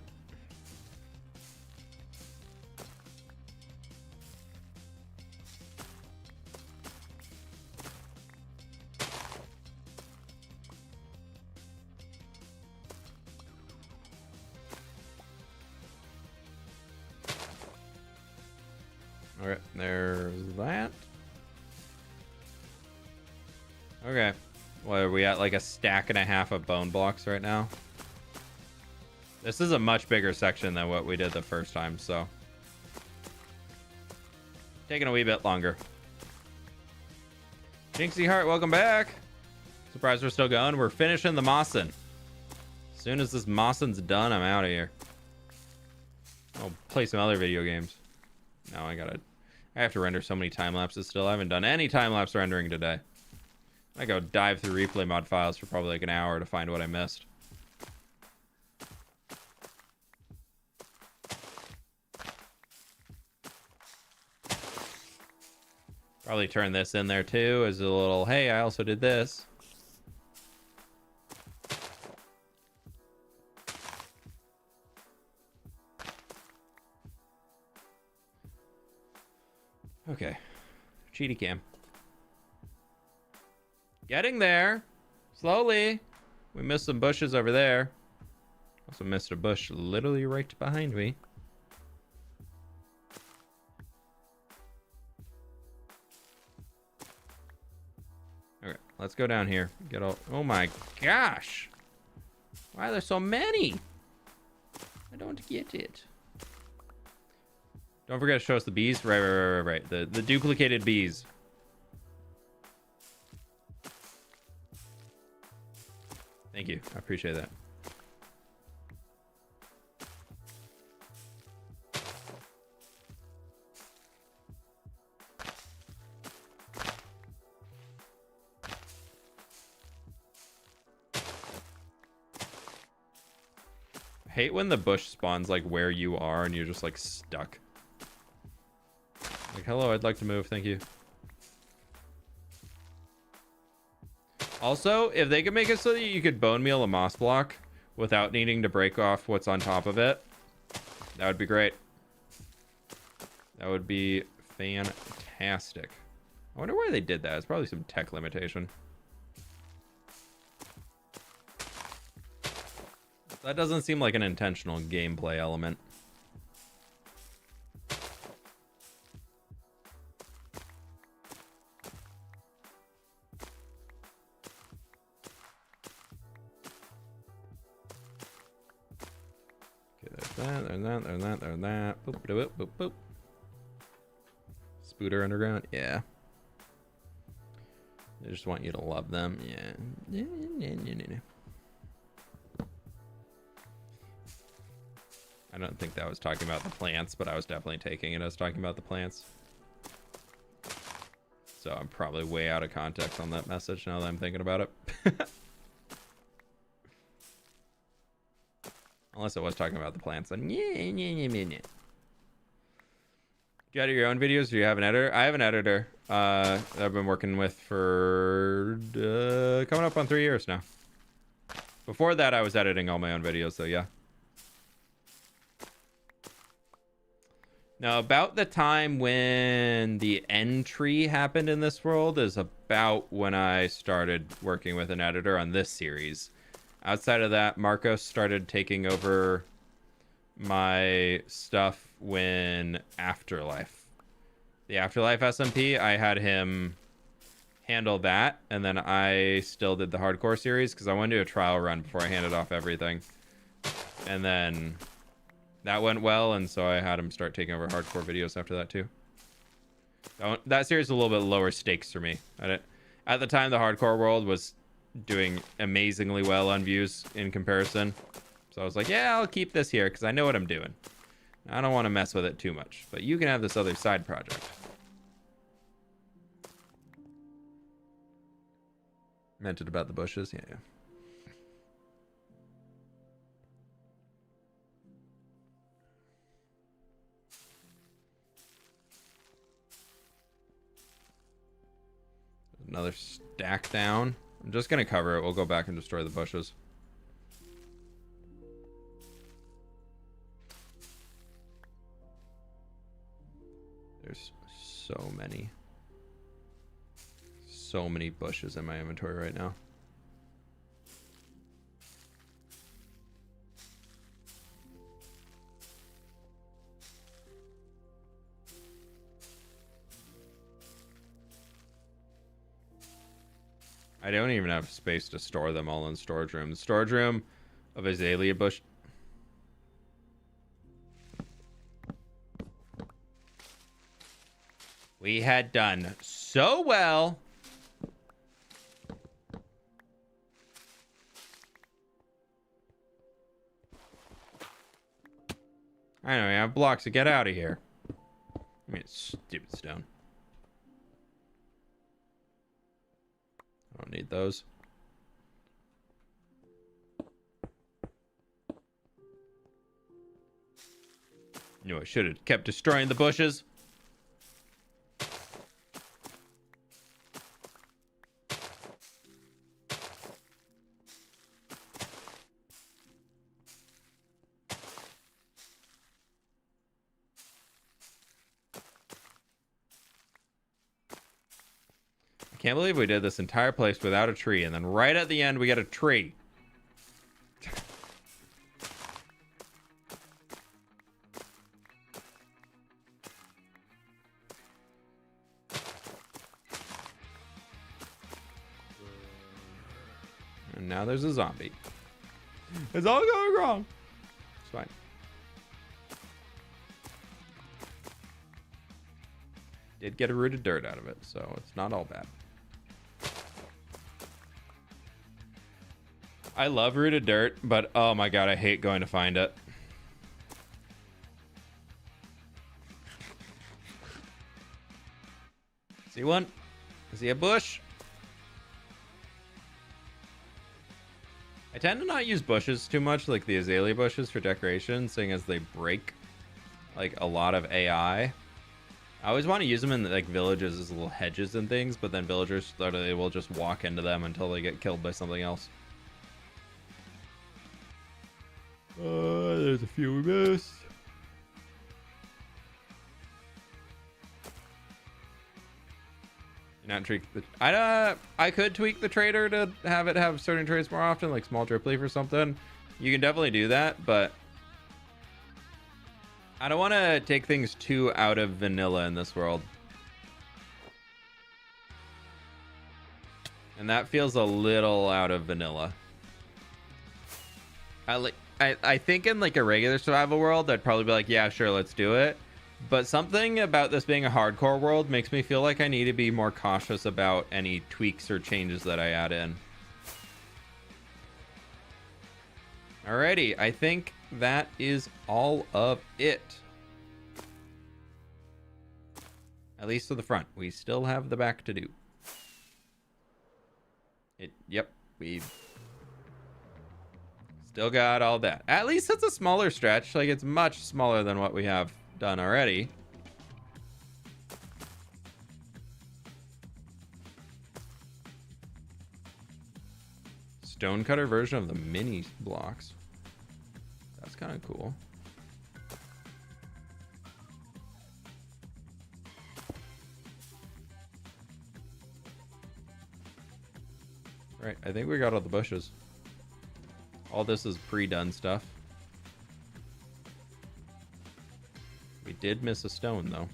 Okay, there's that. Okay. What are we at? Like a stack and a half of bone blocks right now? This is a much bigger section than what we did the first time, so. Taking a wee bit longer. Jinxie Heart, welcome back. Surprised we're still going. We're finishing the Mossin. As soon as this Mossin's done, I'm out of here. I'll play some other video games. No, I have to render so many time lapses still. I haven't done any time lapse rendering today. I go dive through replay mod files for probably like an hour to find what I missed. Probably turn this in there too as a little, hey, I also did this. Okay, cheaty cam. Getting there, slowly. We missed some bushes over there. Also missed a bush literally right behind me. Okay, let's go down here. Get all. Oh my gosh! Why are there so many? I don't get it. Don't forget to show us the bees. Right. The duplicated bees. Thank you. I appreciate that. I hate when the bush spawns like where you are and you're just like stuck. Like, hello, I'd like to move, thank you. Also, if they could make it so that you could bone meal a moss block without needing to break off what's on top of it, that would be great. That would be fantastic. I wonder why they did that. It's probably some tech limitation. What's That doesn't seem like an intentional gameplay element. There's that. Boop, boop, boop, boop. Spooter underground, yeah. They just want you to love them, yeah. I don't think that was talking about the plants, but I was definitely taking it as talking about the plants. So I'm probably way out of context on that message now that I'm thinking about it. Unless it was talking about the plants, then yeah. You got your own videos? Do you have an editor? I have an editor that I've been working with for coming up on 3 years now. Before that, I was editing all my own videos, so yeah. Now, about the time when the entry happened in this world is about when I started working with an editor on this series. Outside of that, Marcos started taking over my stuff when Afterlife. The Afterlife SMP, I had him handle that, and then I still did the hardcore series because I wanted to do a trial run before I handed off everything. And then that went well, and so I had him start taking over hardcore videos after that too. That series is a little bit lower stakes for me. At the time, the hardcore world was doing amazingly well on views in comparison. So I was like, yeah, I'll keep this here because I know what I'm doing. I don't want to mess with it too much, but you can have this other side project. Meant it about the bushes, yeah. Another stack down. I'm just gonna cover it. We'll go back and destroy the bushes. There's so many bushes in my inventory right now. I don't even have space to store them all in storage room. The storage room of azalea bush. We had done so well. I know, I have blocks to get out of here. I mean, it's stupid stone. I don't need those. No, I should have kept destroying the bushes. Can't believe we did this entire place without a tree, and then right at the end we get a tree. And now there's a zombie. It's all going wrong. It's fine. Did get a root of dirt out of it, so it's not all bad. I love rooted dirt, but oh my god, I hate going to find it. See one? See a bush? I tend to not use bushes too much, like the azalea bushes for decoration, seeing as they break like a lot of AI. I always want to use them in like villages as little hedges and things, but then villagers literally will just walk into them until they get killed by something else. There's a few we missed. Not tweak the. I could tweak the trader to have it have certain traits more often, like small drip leaf or something. You can definitely do that, but I don't want to take things too out of vanilla in this world. And that feels a little out of vanilla. I think in like a regular survival world, I'd probably be like, yeah, sure, let's do it. But something about this being a hardcore world makes me feel like I need to be more cautious about any tweaks or changes that I add in. Alrighty, I think that is all of it. At least to the front. We still have the back to do. Yep, we still got all that. At least it's a smaller stretch. Like, it's much smaller than what we have done already. Stonecutter version of the mini blocks. That's kind of cool. Right, I think we got all the bushes. All this is pre-done stuff. We did miss a stone, though.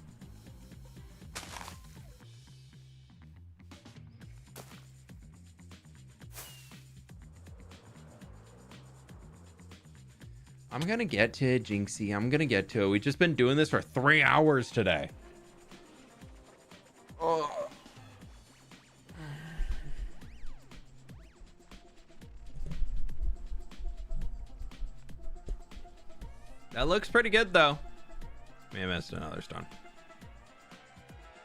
I'm gonna get to it, Jinxie. I'm gonna get to it. We've just been doing this for 3 hours today. Oh. That looks pretty good, though. May have missed another stone.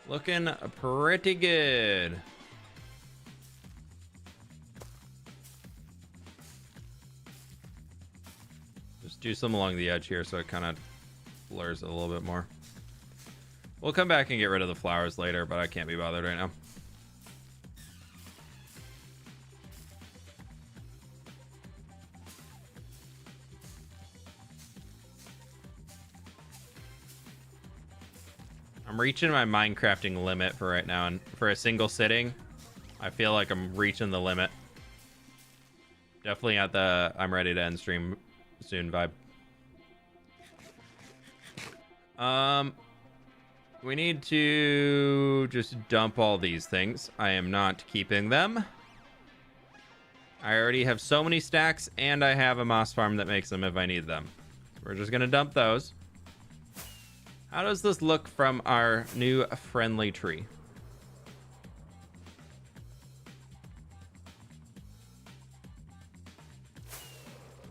Looking pretty good. Just do some along the edge here so it kind of blurs it a little bit more. We'll come back and get rid of the flowers later, but I can't be bothered right now. I'm reaching my Minecrafting limit for right now, and for a single sitting, I feel like I'm reaching the limit. Definitely at the I'm ready to end stream soon vibe. We need to just dump all these things. I am not keeping them. I already have so many stacks, and I have a moss farm that makes them if I need them. We're just gonna dump those. How does this look from our new friendly tree?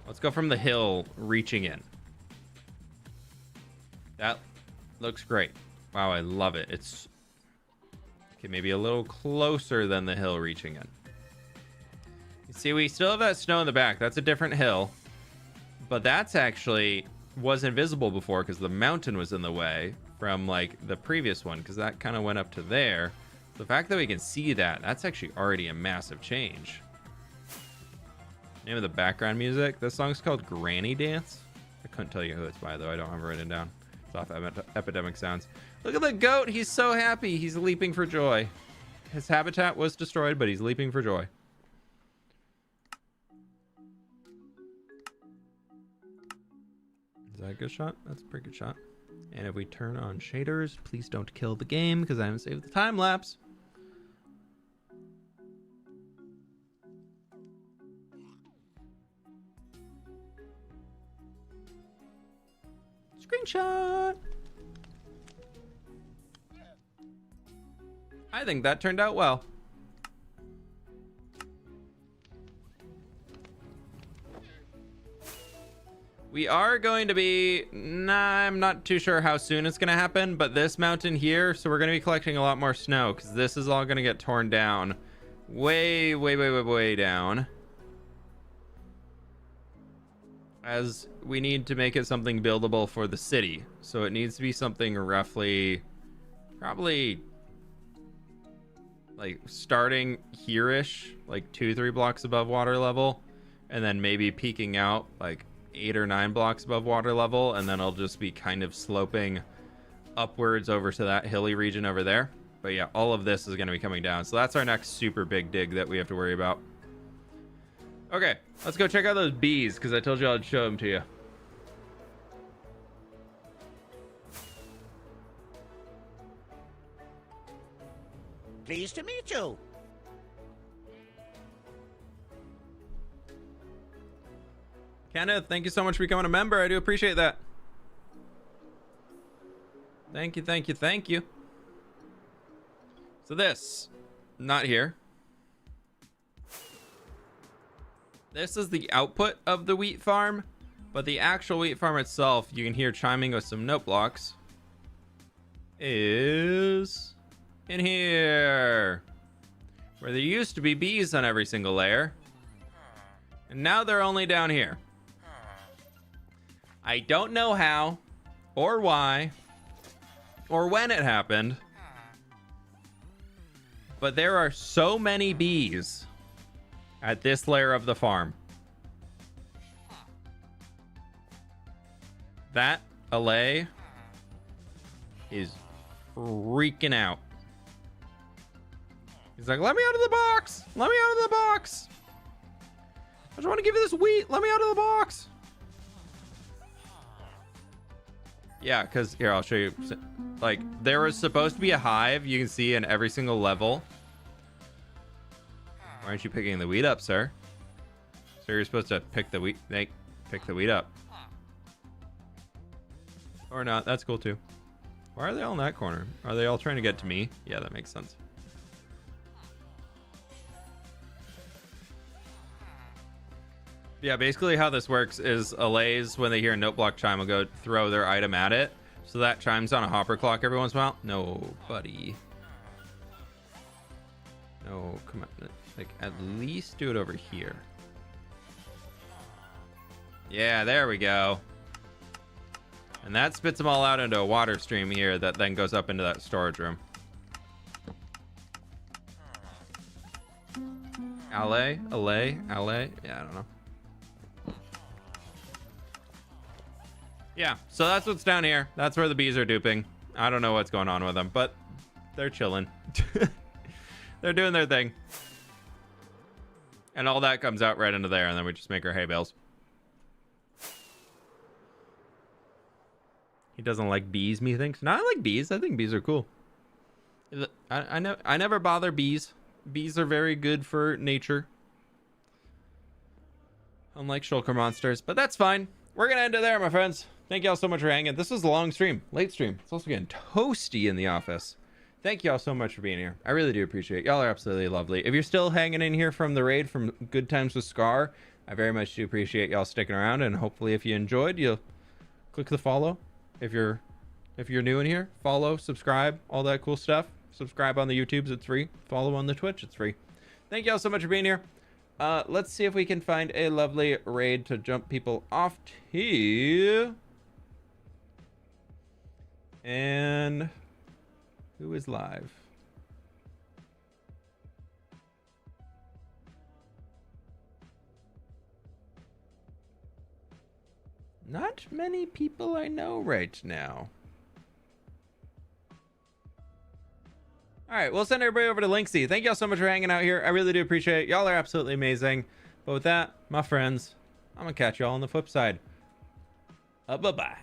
Let's go from the hill reaching in. That looks great. Wow, I love it. It's okay, maybe a little closer than the hill reaching in. You see, we still have that snow in the back. That's a different hill. But that's actually was invisible before because the mountain was in the way from like the previous one, because that kind of went up to there. The fact that we can see that, that's actually already a massive change. Name of the background music, this song's called Granny Dance. I couldn't tell you who it's by, though. I don't have it written down. It's off Epidemic Sounds. Look at the goat. He's so happy. He's leaping for joy. His habitat was destroyed, but he's leaping for joy. Is that a good shot? That's a pretty good shot. And if we turn on shaders, please don't kill the game because I haven't saved the time lapse. Screenshot. I think that turned out well. We are going to be, I'm not too sure how soon it's going to happen, but this mountain here, so we're going to be collecting a lot more snow because this is all going to get torn down way down. As we need to make it something buildable for the city. So it needs to be something roughly, probably like starting here-ish, like 2-3 blocks above water level, and then maybe peaking out like 8 or 9 blocks above water level, and then I'll just be kind of sloping upwards over to that hilly region over there. But yeah, all of this is going to be coming down. So that's our next super big dig that we have to worry about. Okay, let's go check out those bees, because I told you I'd show them to you. Pleased to meet you. Kenneth, thank you so much for becoming a member. I do appreciate that. Thank you, thank you, thank you. So this, not here. This is the output of the wheat farm, but the actual wheat farm itself, you can hear chiming with some note blocks, is in here, where there used to be bees on every single layer, and now they're only down here. I don't know how, or why, or when it happened, but there are so many bees at this layer of the farm. That Allay is freaking out. He's like, let me out of the box! Let me out of the box! I just want to give you this wheat! Let me out of the box! Yeah, because here, I'll show you. Like, there was supposed to be a hive you can see in every single level. Why aren't you picking the wheat up, sir? So you're supposed to pick the wheat. Pick the wheat up. Or not. That's cool too. Why are they all in that corner? Are they all trying to get to me? Yeah, that makes sense. Yeah, basically how this works is Allays, when they hear a note block chime, will go throw their item at it. So that chimes on a hopper clock every once in a while. No, buddy. No, come on. Like, at least do it over here. Yeah, there we go. And that spits them all out into a water stream here that then goes up into that storage room. Allay? Allay? Allay? Yeah, I don't know. Yeah, so that's what's down here. That's where the bees are duping. I don't know what's going on with them, but they're chilling. They're doing their thing. And all that comes out right into there, and then we just make our hay bales. He doesn't like bees, methinks. No, I like bees. I think bees are cool. I never bother bees. Bees are very good for nature. Unlike shulker monsters, but that's fine. We're going to end it there, my friends. Thank y'all so much for hanging. This was a long stream, late stream. It's also getting toasty in the office. Thank y'all so much for being here. I really do appreciate it. Y'all are absolutely lovely. If you're still hanging in here from the raid from Good Times with Scar, I very much do appreciate y'all sticking around, and hopefully if you enjoyed, you'll click the follow. If you're new in here, follow, subscribe, all that cool stuff. Subscribe on the YouTubes, it's free. Follow on the Twitch, it's free. Thank y'all so much for being here. Let's see if we can find a lovely raid to jump people off to. And who is live? Not many people I know right now. All right, we'll send everybody over to Linksy. Thank y'all so much for hanging out here. I really do appreciate it. Y'all are absolutely amazing. But with that, my friends, I'm going to catch y'all on the flip side. Bye-bye.